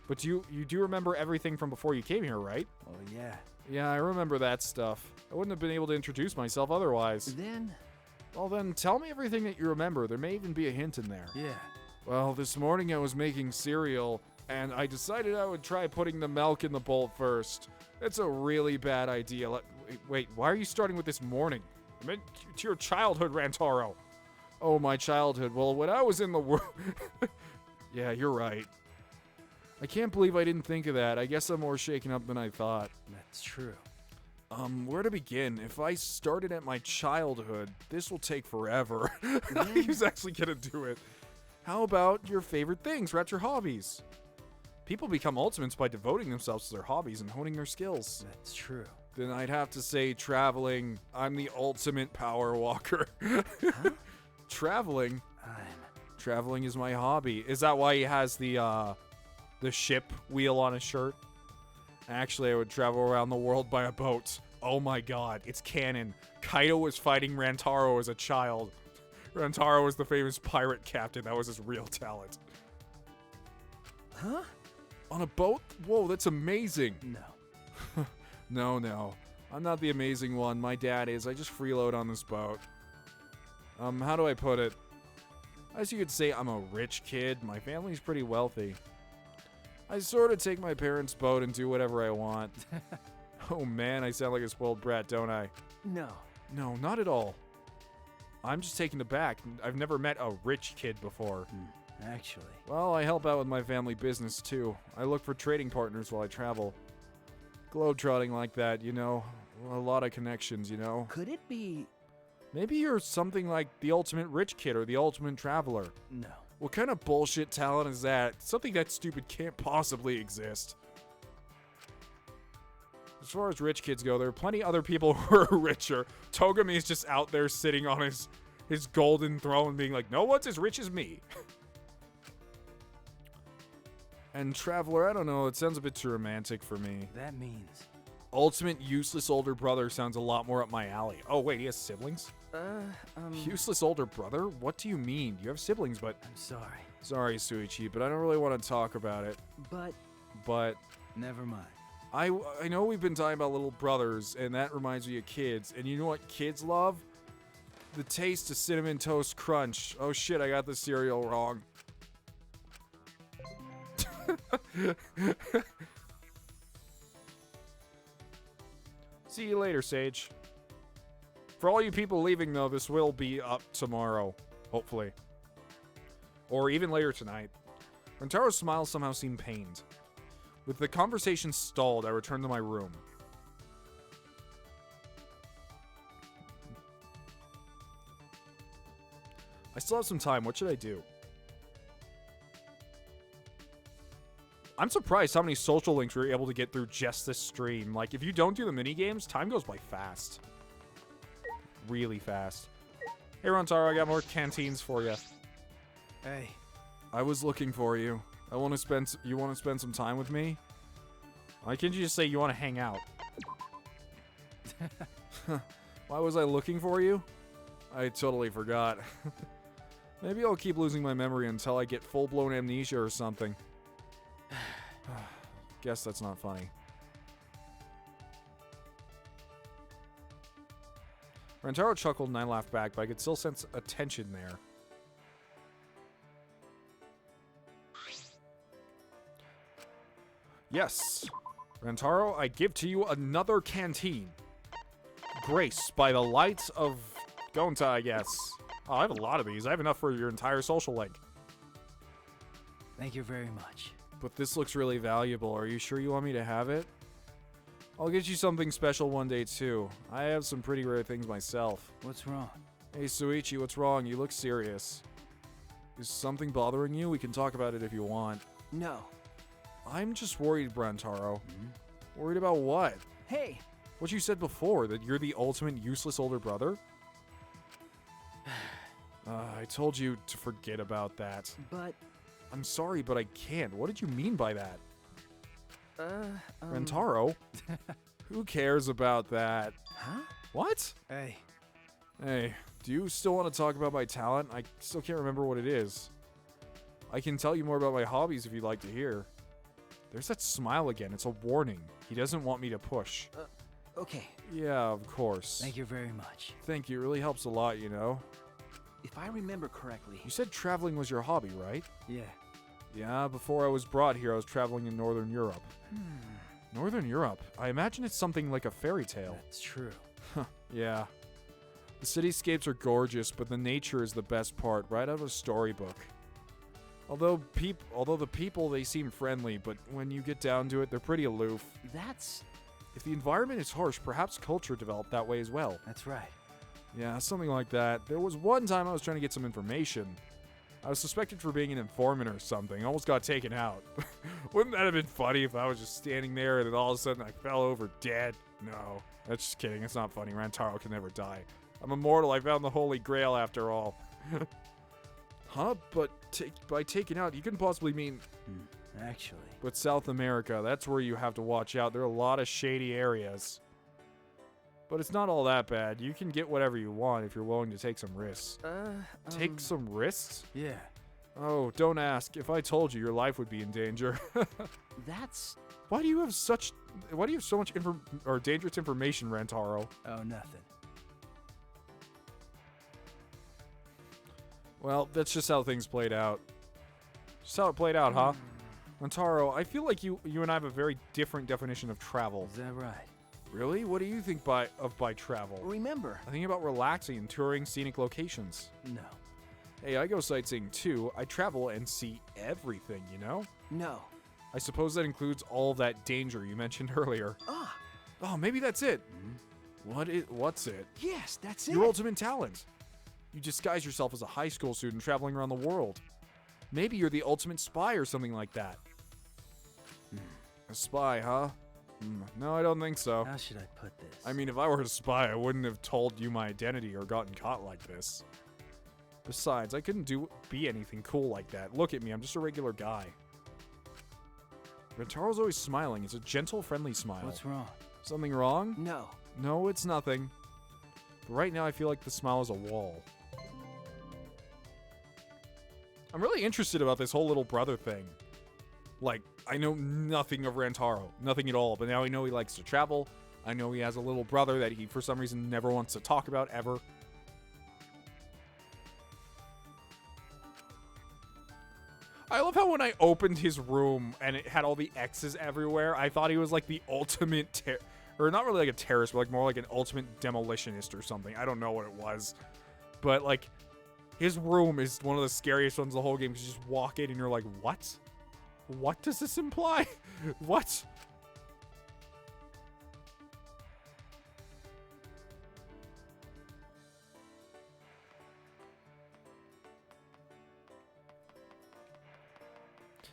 But you do remember everything from before you came here, right? Well, yeah. Yeah, I remember that stuff. I wouldn't have been able to introduce myself otherwise. Then? Well then, tell me everything that you remember. There may even be a hint in there. Yeah. Well, this morning I was making cereal, and I decided I would try putting the milk in the bowl first. It's a really bad idea. Wait, why are you starting with this morning? I meant to your childhood, Rantaro. Oh, my childhood. Well, when I was in the world... Yeah, you're right. I can't believe I didn't think of that. I guess I'm more shaken up than I thought. That's true. Where to begin? If I started at my childhood, this will take forever. He's actually gonna do it. How about your favorite things? Or at your hobbies? People become ultimates by devoting themselves to their hobbies and honing their skills. That's true. Then I'd have to say traveling. I'm the ultimate power walker. Huh? Traveling? Traveling is my hobby. Is that why he has the ship wheel on his shirt? Actually, I would travel around the world by a boat. Oh my god, it's canon. Kaito was fighting Rantaro as a child. Rantaro was the famous pirate captain. That was his real talent. Huh? On a boat? Whoa, that's amazing. No. No. I'm not the amazing one. My dad is. I just freeload on this boat. How do I put it? As you could say, I'm a rich kid. My family's pretty wealthy. I sort of take my parents' boat and do whatever I want. Oh man, I sound like a spoiled brat, don't I? No. No, not at all. I'm just taken aback. I've never met a rich kid before. Actually. Well, I help out with my family business too. I look for trading partners while I travel. Globetrotting like that, you know. A lot of connections, you know. Could it be... Maybe you're something like the ultimate rich kid or the ultimate traveler. No. What kind of bullshit talent is that? Something that stupid can't possibly exist. As far as rich kids go, there are plenty other people who are richer. Togami is just out there sitting on his golden throne being like, no one's as rich as me. And Traveler, I don't know, it sounds a bit too romantic for me. That means... Ultimate useless older brother sounds a lot more up my alley. Oh, wait, he has siblings? Useless older brother? What do you mean? You have siblings, but... I'm sorry. Sorry, Suichi, but I don't really want to talk about it. But... Never mind. I know we've been talking about little brothers, and that reminds me of kids. And you know what kids love? The taste of Cinnamon Toast Crunch. Oh shit, I got the cereal wrong. See you later, Sage. For all you people leaving, though, this will be up tomorrow. Hopefully. Or even later tonight. Rantaro's smile somehow seemed pained. With the conversation stalled, I returned to my room. I still have some time. What should I do? I'm surprised how many social links we were able to get through just this stream. Like, if you don't do the minigames, time goes by fast. Really fast. Hey, Rantaro, I got more canteens for you. Hey. I was looking for you. You want to spend some time with me? Why can't you just say you want to hang out? Why was I looking for you? I totally forgot. Maybe I'll keep losing my memory until I get full-blown amnesia or something. Guess that's not funny. Rantaro chuckled and I laughed back, but I could still sense a tension there. Yes. Rantaro, I give to you another canteen. Grace, by the lights of Gonta, I guess. Oh, I have a lot of these. I have enough for your entire social link. Thank you very much. But this looks really valuable. Are you sure you want me to have it? I'll get you something special one day, too. I have some pretty rare things myself. What's wrong? Hey, Suichi, what's wrong? You look serious. Is something bothering you? We can talk about it if you want. No. I'm just worried, Rantaro. Worried about what? Hey! What you said before, that you're the ultimate useless older brother? I told you to forget about that. But... I'm sorry, but I can't. What did you mean by that? Rantaro? Who cares about that? Huh? What? Hey. Hey, do you still want to talk about my talent? I still can't remember what it is. I can tell you more about my hobbies if you'd like to hear. There's that smile again. It's a warning. He doesn't want me to push. Okay. Yeah, of course. Thank you very much. Thank you. It really helps a lot, you know? If I remember correctly... You said traveling was your hobby, right? Yeah. Yeah, before I was brought here, I was traveling in Northern Europe. Northern Europe? I imagine it's something like a fairy tale. That's true. Yeah. The cityscapes are gorgeous, but the nature is the best part, right out of a storybook. Although the people, they seem friendly, but when you get down to it, they're pretty aloof. That's... If the environment is harsh, perhaps culture developed that way as well. That's right. Yeah, something like that. There was one time I was trying to get some information. I was suspected for being an informant or something. Almost got taken out. Wouldn't that have been funny if I was just standing there and then all of a sudden I fell over dead? No, that's just kidding. It's not funny. Rantaro can never die. I'm immortal. I found the Holy Grail after all. Huh? But by taken out, you couldn't possibly mean... Actually. But South America, that's where you have to watch out. There are a lot of shady areas. But it's not all that bad. You can get whatever you want if you're willing to take some risks. Take some risks? Yeah. Oh, don't ask. If I told you, your life would be in danger. That's... Why do you have so much dangerous information, Rantaro? Oh, nothing. Well, that's just how things played out. Just how it played out, huh? Rantaro, I feel like you and I have a very different definition of travel. Is that right? Really? What do you think by travel? Remember. I think about relaxing and touring scenic locations. No. Hey, I go sightseeing too. I travel and see everything, you know? No. I suppose that includes all that danger you mentioned earlier. Ah. Oh, maybe that's it. What's it? Yes, that's it. Your ultimate talent. You disguise yourself as a high school student traveling around the world. Maybe you're the ultimate spy or something like that. A spy, huh? No, I don't think so. How should I put this? I mean, if I were a spy, I wouldn't have told you my identity or gotten caught like this. Besides, I couldn't be anything cool like that. Look at me, I'm just a regular guy. Rantaro's always smiling. It's a gentle, friendly smile. What's wrong? Something wrong? No. No, it's nothing. But right now, I feel like the smile is a wall. I'm really interested about this whole little brother thing. Like, I know nothing of Rantaro. Nothing at all. But now I know he likes to travel. I know he has a little brother that he, for some reason, never wants to talk about, ever. I love how when I opened his room and it had all the X's everywhere, I thought he was like the ultimate or not really like a terrorist, but like more like an ultimate demolitionist or something. I don't know what it was. But like, his room is one of the scariest ones of the whole game, because you just walk in and you're like, what? What does this imply? What?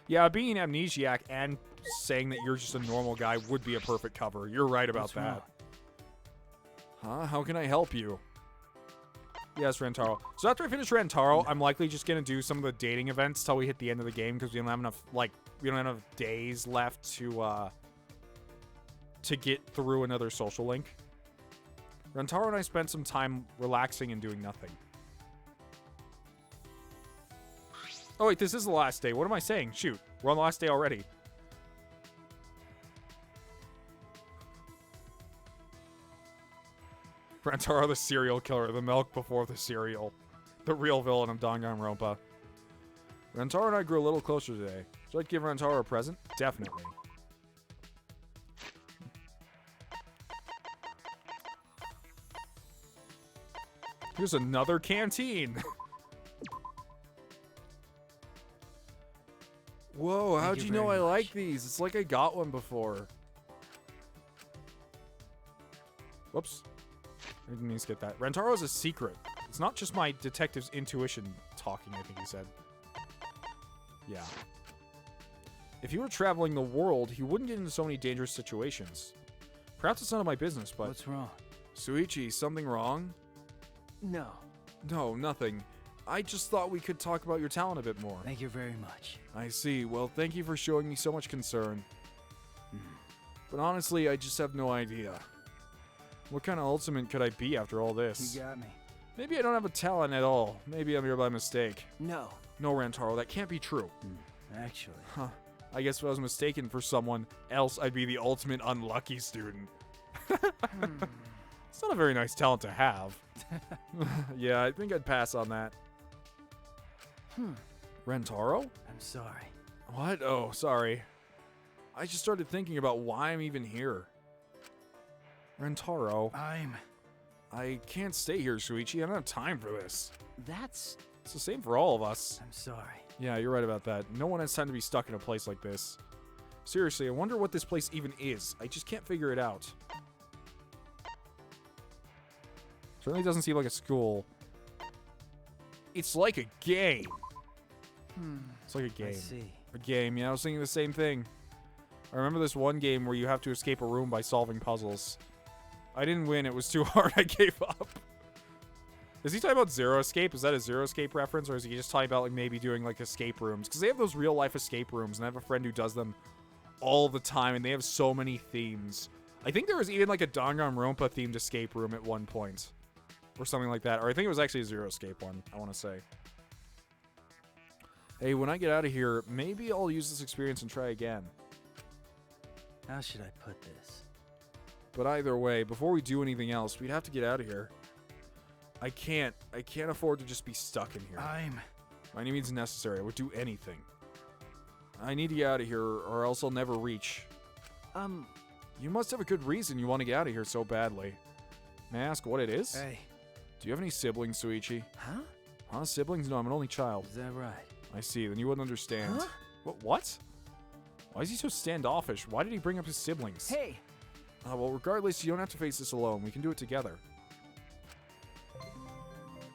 Yeah, being amnesiac and saying that you're just a normal guy would be a perfect cover. You're right about What's that. wrong? Huh? How can I help you? Yes, Rantaro. So after I finish Rantaro, I'm likely just gonna do some of the dating events till we hit the end of the game, because we don't have enough, like, we don't have enough days left to get through another social link. Rantaro and I spent some time relaxing and doing nothing. Oh wait, this is the last day. What am I saying? Shoot, we're on the last day already. Rantaro the serial killer, the milk before the cereal. The real villain of Danganronpa. Rantaro and I grew a little closer today. Should I give Rantaro a present? Definitely. Here's another canteen. Whoa, how'd you know I like these? It's like I got one before. Whoops. I didn't mean to skip that. Rantaro is a secret. It's not just my detective's intuition talking, I think he said. Yeah. If he were traveling the world, he wouldn't get into so many dangerous situations. Perhaps it's none of my business, but... What's wrong? Suichi, something wrong? No. No, nothing. I just thought we could talk about your talent a bit more. Thank you very much. I see. Well, thank you for showing me so much concern. But honestly, I just have no idea. What kind of ultimate could I be after all this? You got me. Maybe I don't have a talent at all. Maybe I'm here by mistake. No. No, Rantaro, that can't be true. Actually. Huh. I guess if I was mistaken for someone else, I'd be the ultimate unlucky student. It's not a very nice talent to have. Yeah, I think I'd pass on that. Rantaro? I'm sorry. What? Oh, sorry. I just started thinking about why I'm even here. Rantaro. I can't stay here, Shuichi. I don't have time for this. That's... It's the same for all of us. I'm sorry. Yeah, you're right about that. No one has time to be stuck in a place like this. Seriously, I wonder what this place even is. I just can't figure it out. Certainly doesn't seem like a school. It's like a game. It's like a game. I see. A game, yeah, I was thinking the same thing. I remember this one game where you have to escape a room by solving puzzles. I didn't win, it was too hard, I gave up. Is he talking about Zero Escape? Is that a Zero Escape reference? Or is he just talking about like maybe doing like escape rooms? Because they have those real life escape rooms, and I have a friend who does them all the time, and they have so many themes. I think there was even like a Danganronpa themed escape room at one point. Or something like that. Or I think it was actually a Zero Escape one, I want to say. Hey, when I get out of here, maybe I'll use this experience and try again. How should I put this? But either way, before we do anything else, we'd have to get out of here. I can't afford to just be stuck in here. By any means necessary, I would do anything. I need to get out of here, or else I'll never reach. You must have a good reason you want to get out of here so badly. May I ask what it is? Hey. Do you have any siblings, Suichi? Huh? Huh? Siblings? No, I'm an only child. Is that right? I see, then you wouldn't understand. Huh? What? Why is he so standoffish? Why did he bring up his siblings? Hey! Well, regardless, you don't have to face this alone. We can do it together.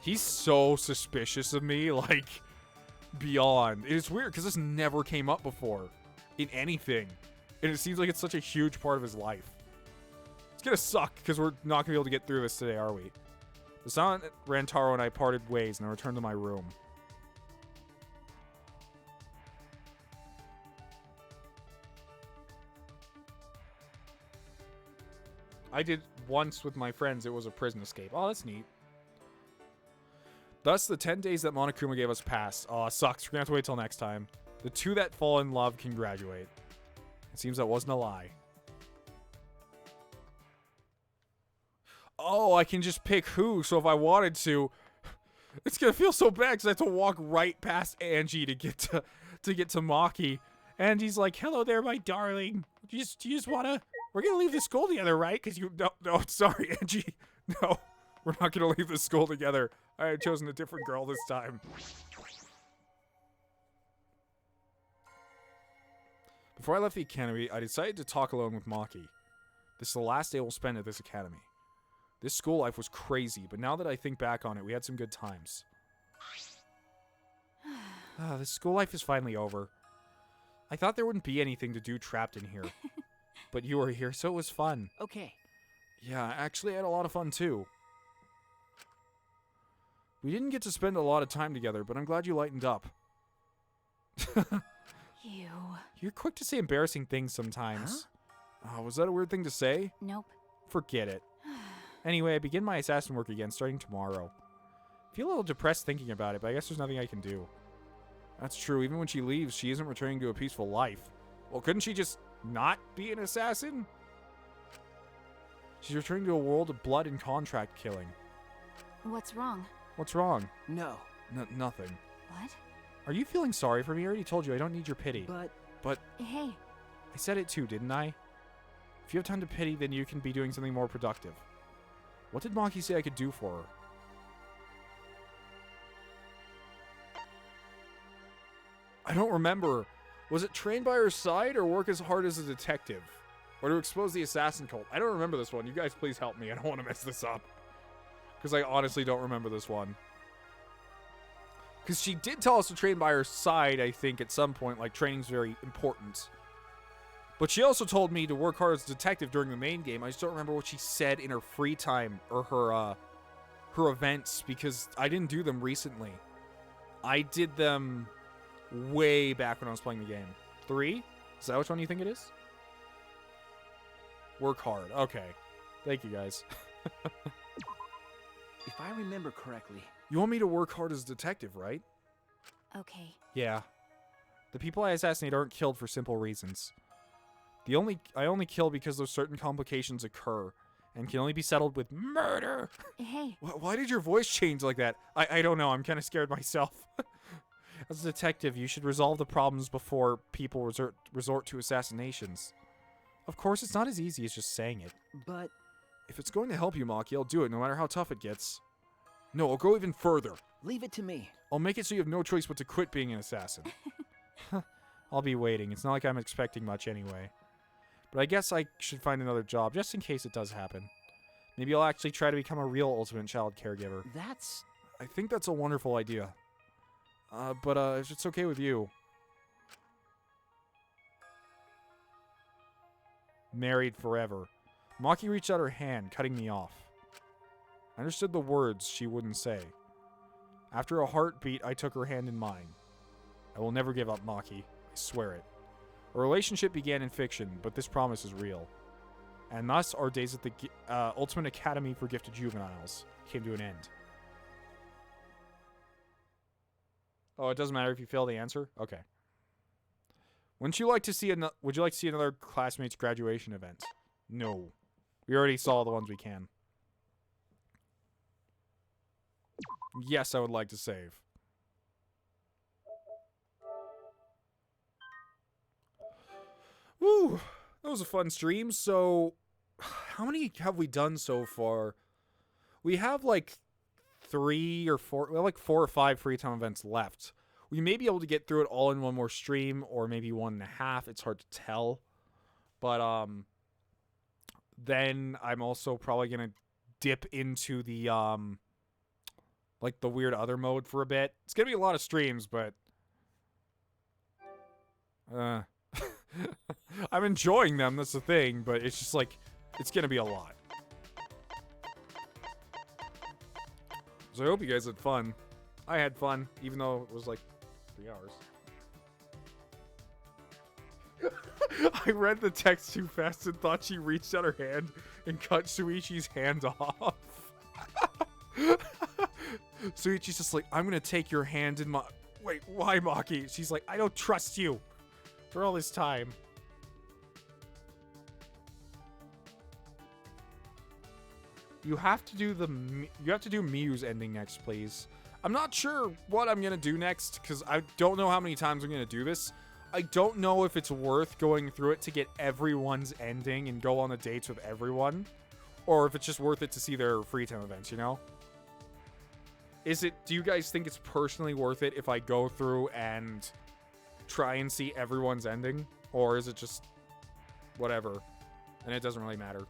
He's so suspicious of me, like... beyond. It's weird because this never came up before in anything. And it seems like it's such a huge part of his life. It's gonna suck because we're not gonna be able to get through this today, are we? The silent Rantaro and I parted ways and I returned to my room. I did once with my friends. It was a prison escape. Oh, that's neat. Thus, the 10 days that Monokuma gave us passed. Oh, sucks. We're gonna have to wait till next time. The two that fall in love can graduate. It seems that wasn't a lie. Oh, I can just pick who, so if I wanted to... It's gonna feel so bad because I have to walk right past Angie to get to Maki. Angie's like, hello there, my darling. Do you just wanna... We're gonna leave the school together, right? Because you... No, sorry, Angie. No, we're not gonna leave the school together. I had chosen a different girl this time. Before I left the academy, I decided to talk alone with Maki. This is the last day we'll spend at this academy. This school life was crazy, but now that I think back on it, we had some good times. This school life is finally over. I thought there wouldn't be anything to do trapped in here. But you were here, so it was fun. Okay. Yeah, actually I had a lot of fun too. We didn't get to spend a lot of time together, but I'm glad you lightened up. You're quick to say embarrassing things sometimes. Huh? Was that a weird thing to say? Nope. Forget it. Anyway, I begin my assassin work again starting tomorrow. I feel a little depressed thinking about it, but I guess there's nothing I can do. That's true. Even when she leaves, she isn't returning to a peaceful life. Well, couldn't she just not be an assassin? She's returning to a world of blood and contract killing. What's wrong? What's wrong? No. Nothing. What? Are you feeling sorry for me? I already told you I don't need your pity. But Hey. I said it too, didn't I? If you have time to pity, then you can be doing something more productive. What did Maki say I could do for her? I don't remember. Was it train by her side or work as hard as a detective? Or to expose the assassin cult? I don't remember this one. You guys please help me. I don't want to mess this up. Because I honestly don't remember this one. Because she did tell us to train by her side, I think, at some point. Like, training's very important. But she also told me to work hard as a detective during the main game. I just don't remember what she said in her free time or her events because I didn't do them recently. I did them way back when I was playing the game. 3? Is that which one you think it is? Work hard. Okay. Thank you, guys. If I remember correctly. You want me to work hard as a detective, right? Okay. Yeah. The people I assassinate aren't killed for simple reasons. I only kill because those certain complications occur and can only be settled with murder. Hey. Why did your voice change like that? I don't know. I'm kind of scared myself. As a detective, you should resolve the problems before people resort to assassinations. Of course, it's not as easy as just saying it. But if it's going to help you, Maki, I'll do it no matter how tough it gets. No, I'll go even further. leave it to me. I'll make it so you have no choice but to quit being an assassin. I'll be waiting. It's not like I'm expecting much anyway. But I guess I should find another job, just in case it does happen. Maybe I'll actually try to become a real ultimate child caregiver. I think that's a wonderful idea. But if it's okay with you. Married forever. Maki reached out her hand, cutting me off. I understood the words she wouldn't say. After a heartbeat, I took her hand in mine. I will never give up, Maki. I swear it. A relationship began in fiction, but this promise is real. And thus, our days at the Ultimate Academy for Gifted Juveniles came to an end. Oh, it doesn't matter if you fail the answer? Okay. Would you like to see another classmates' graduation event? No. We already saw the ones we can. Yes, I would like to save. Woo! That was a fun stream. So, how many have we done so far? We have like 3 or 4, well, like 4 or 5 free time events left. We may be able to get through it all in one more stream, or maybe 1.5. It's hard to tell. But then I'm also probably gonna dip into the like the weird other mode for a bit. It's gonna be a lot of streams, but I'm enjoying them, that's the thing, but it's just like, it's gonna be a lot. So I hope you guys had fun. I had fun, even though it was like 3 hours. I read the text too fast and thought she reached out her hand and cut Shuichi's hand off. Shuichi's just like, I'm gonna take your hand in my... Wait, why, Maki? She's like, I don't trust you. For all this time. You have to do Miyu's ending next, please. I'm not sure what I'm gonna do next, because I don't know how many times I'm gonna do this. I don't know if it's worth going through it to get everyone's ending and go on the dates with everyone, or if it's just worth it to see their free time events, you know? Do you guys think it's personally worth it if I go through and try and see everyone's ending? Or is it just whatever, and it doesn't really matter?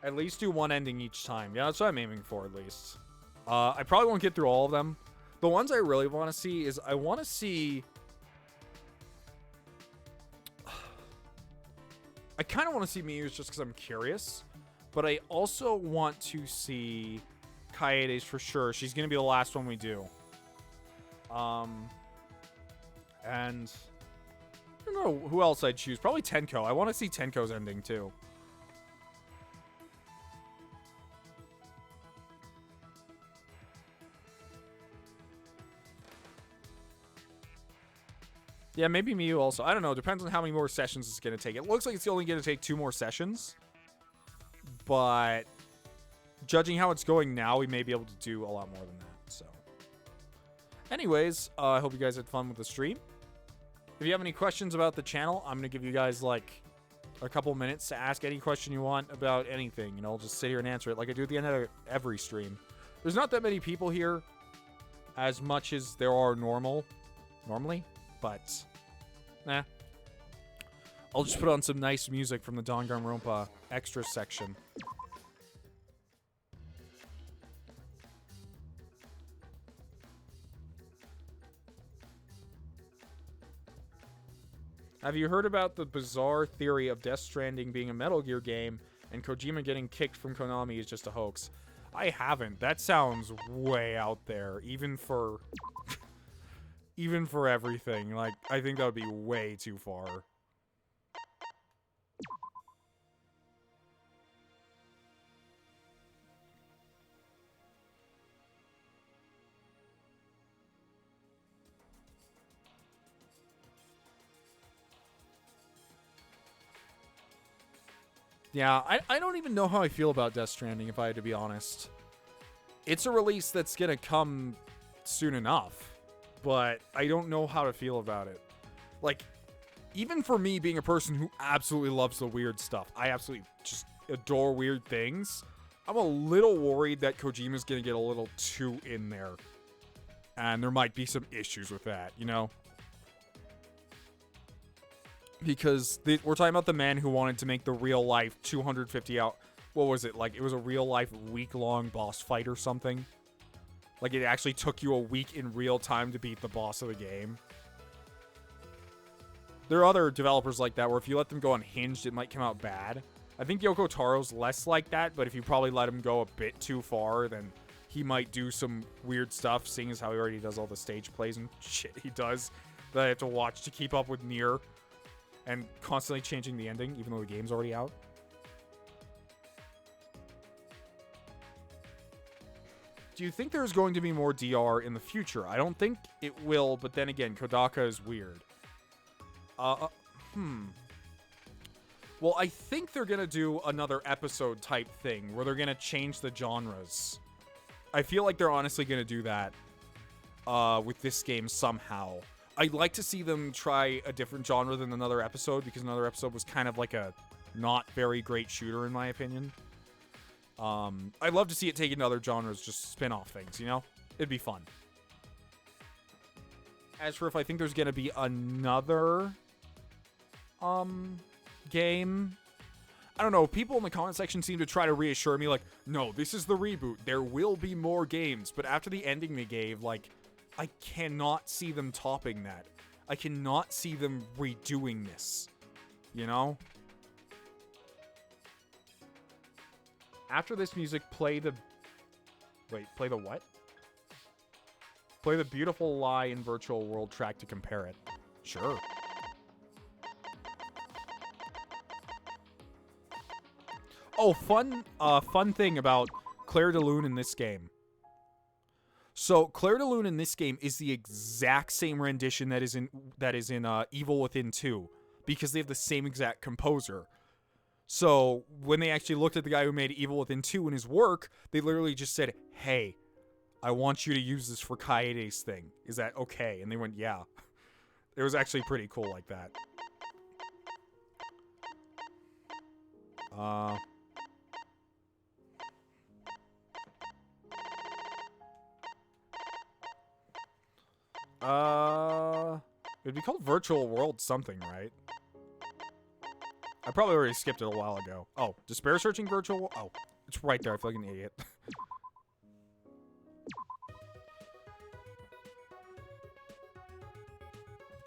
At least do one ending each time. Yeah, that's what I'm aiming for, at least. I probably won't get through all of them. The ones I really want to see is I want to see... I kind of want to see Miyu's just because I'm curious. But I also want to see Kaede's for sure. She's going to be the last one we do. And... I don't know who else I'd choose. Probably Tenko. I want to see Tenko's ending, too. Yeah, maybe Miyu also. I don't know. Depends on how many more sessions it's going to take. It looks like it's only going to take 2 more sessions. But judging how it's going now, we may be able to do a lot more than that. So, anyways, I hope you guys had fun with the stream. If you have any questions about the channel, I'm going to give you guys like a couple minutes to ask any question you want about anything. You know, I'll just sit here and answer it like I do at the end of every stream. There's not that many people here as much as there are normally. But, nah. I'll just put on some nice music from the Danganronpa extra section. Have you heard about the bizarre theory of Death Stranding being a Metal Gear game and Kojima getting kicked from Konami is just a hoax? I haven't. That sounds way out there, even for everything. Like, I think that would be way too far. Yeah, I don't even know how I feel about Death Stranding, if I had to be honest. It's a release that's gonna come soon enough, but I don't know how to feel about it. Like, even for me being a person who absolutely loves the weird stuff, I absolutely just adore weird things, I'm a little worried that Kojima's gonna get a little too in there. And there might be some issues with that, you know? Because we're talking about the man who wanted to make the real life 250 out. What was it? Like, it was a real life week-long boss fight or something. Like, it actually took you a week in real time to beat the boss of the game. There are other developers like that where if you let them go unhinged, it might come out bad. I think Yoko Taro's less like that, but if you probably let him go a bit too far, then he might do some weird stuff, seeing as how he already does all the stage plays and shit he does that I have to watch to keep up with Nier. And constantly changing the ending, even though the game's already out. Do you think there's going to be more DR in the future? I don't think it will, but then again, Kodaka is weird. Well, I think they're going to do another episode type thing, where they're going to change the genres. I feel like they're honestly going to do that with this game somehow. I'd like to see them try a different genre than Another Episode, because Another Episode was kind of like a not very great shooter, in my opinion. I'd love to see it take in other genres, just spin-off things, you know? It'd be fun. As for if I think there's gonna be another game, I don't know. People in the comment section seem to try to reassure me, like, no, this is the reboot. There will be more games. But after the ending they gave, like, I cannot see them topping that. I cannot see them redoing this. You know? After this music, play the... Wait, play the what? Play the Beautiful Lie in Virtual World track to compare it. Sure. Oh, fun thing about Claire de Lune in this game. So Claire de Lune in this game is the exact same rendition that is in Evil Within 2, because they have the same exact composer. So when they actually looked at the guy who made Evil Within 2 and his work, they literally just said, "Hey, I want you to use this for Kaede's thing. Is that okay?" And they went, "Yeah." It was actually pretty cool like that. It'd be called Virtual World something, right? I probably already skipped it a while ago. Oh, Despair Searching Virtual World? Oh, it's right there. I feel like an idiot.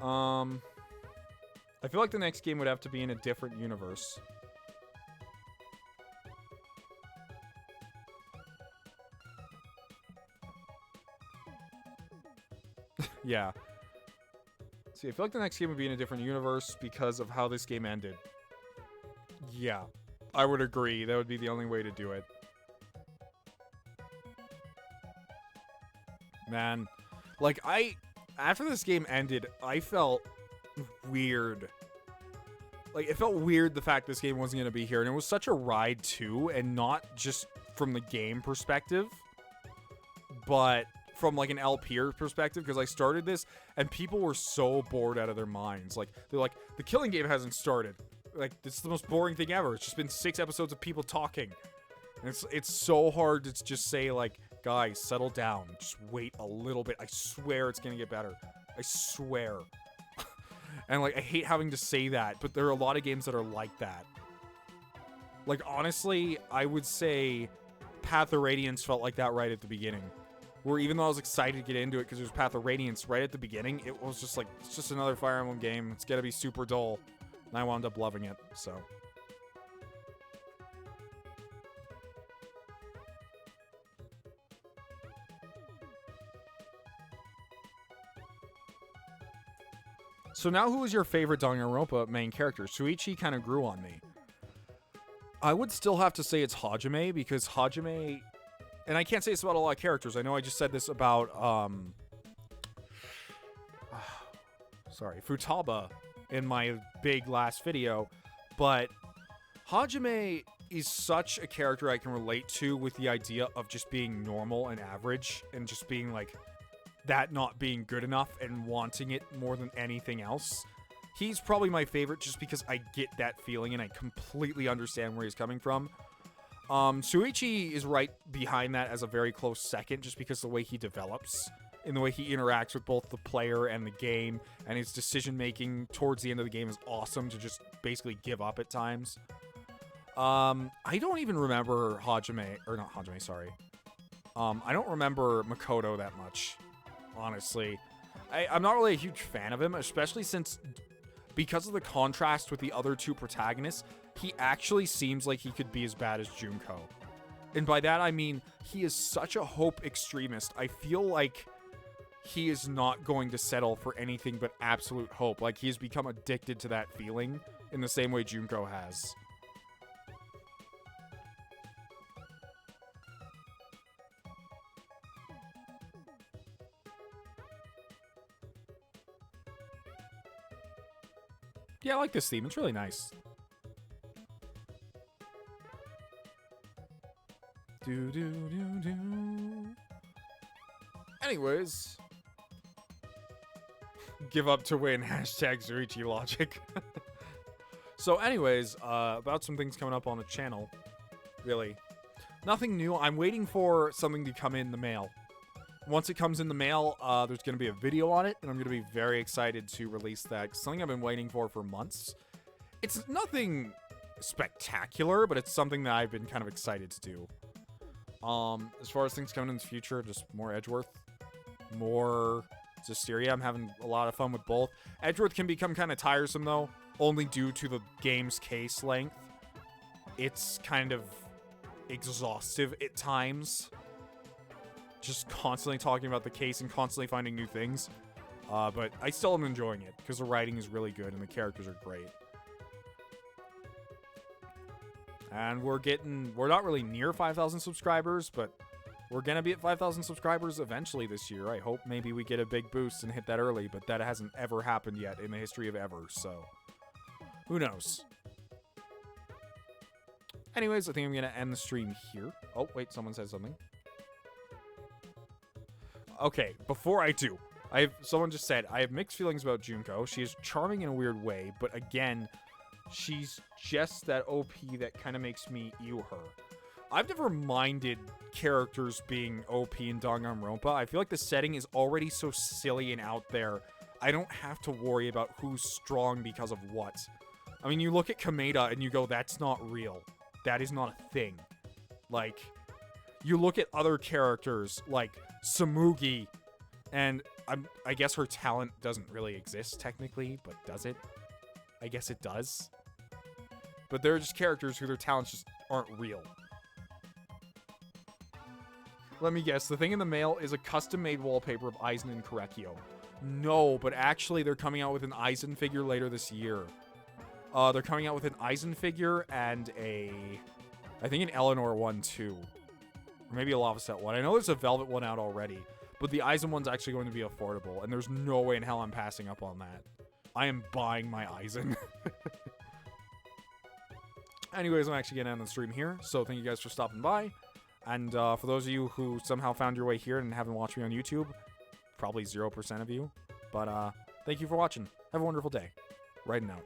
I feel like the next game would have to be in a different universe. Yeah. See, I feel like the next game would be in a different universe because of how this game ended. Yeah, I would agree. That would be the only way to do it. Man, like, after this game ended, I felt weird. Like, it felt weird the fact this game wasn't going to be here. And it was such a ride, too. And not just from the game perspective, but from, like, an LPer perspective. Because I started this, and people were so bored out of their minds. Like, they're like, the killing game hasn't started. Like, this is the most boring thing ever. It's just been 6 episodes of people talking. And it's so hard to just say, like, guys, settle down. Just wait a little bit. I swear it's going to get better. I swear. And, like, I hate having to say that, but there are a lot of games that are like that. Like, honestly, I would say Path of Radiance felt like that right at the beginning. Where even though I was excited to get into it because there's Path of Radiance right at the beginning, it was just like, it's just another Fire Emblem game. It's gonna be super dull. And I wound up loving it, so. So now, who is your favorite Danganronpa main character? Shuichi kind of grew on me. I would still have to say it's Hajime, because Hajime... And I can't say this about a lot of characters. I know I just said this about, Futaba in my big last video. But Hajime is such a character I can relate to with the idea of just being normal and average. And just being like... that not being good enough and wanting it more than anything else. He's probably my favorite just because I get that feeling and I completely understand where he's coming from. Shuichi is right behind that as a very close second just because the way he develops and the way he interacts with both the player and the game, and his decision making towards the end of the game is awesome to just basically give up at times. I don't even remember Hajime, or not Hajime, sorry. I don't remember Makoto that much. Honestly, I'm not really a huge fan of him, especially since, because of the contrast with the other two protagonists, he actually seems like he could be as bad as Junko. And by that I mean, he is such a hope extremist. I feel like he is not going to settle for anything but absolute hope. Like, he's become addicted to that feeling in the same way Junko has. Yeah, I like this theme. It's really nice. Anyways. Give up to win. Hashtag Zurichi logic. So anyways, about some things coming up on the channel. Really. Nothing new. I'm waiting for something to come in the mail. once it comes in the mail, there's going to be a video on it, and I'm going to be very excited to release that. Something I've been waiting for months. It's nothing spectacular, but it's something that I've been kind of excited to do. As far as things coming in the future, just more Edgeworth, more Zestiria. I'm having a lot of fun with both. Edgeworth can become kind of tiresome, though, only due to the game's case length. It's kind of exhaustive at times. Just constantly talking about the case and constantly finding new things. But I still am enjoying it, because the writing is really good and the characters are great. And we're not really near 5,000 subscribers, but we're going to be at 5,000 subscribers eventually this year. I hope maybe we get a big boost and hit that early, but that hasn't ever happened yet in the history of ever, so who knows? Anyways, I think I'm going to end the stream here. Oh, wait, someone said something. Okay, before I do, someone just said, I have mixed feelings about Junko. She is charming in a weird way, but again, she's just that OP that kind of makes me ew her. I've never minded characters being OP in Danganronpa. I feel like the setting is already so silly and out there. I don't have to worry about who's strong because of what. I mean, you look at Kameda and you go, that's not real. That is not a thing. Like, you look at other characters like Samugi, and I guess her talent doesn't really exist technically, but does it? I guess it does. But there are just characters who their talents just aren't real. Let me guess, the thing in the mail is a custom-made wallpaper of Aizen and Korekio. No, but actually they're coming out with an Aizen figure later this year. They're coming out with an Aizen figure and I think an Eleanor one too. Or maybe a lava set one. I know there's a Velvet one out already, but the Aizen one's actually going to be affordable, and there's no way in hell I'm passing up on that. I am buying my Aizen. Anyways, I'm actually going to end the stream here, so thank you guys for stopping by. And for those of you who somehow found your way here and haven't watched me on YouTube, probably 0% of you. But thank you for watching. Have a wonderful day. Writing out.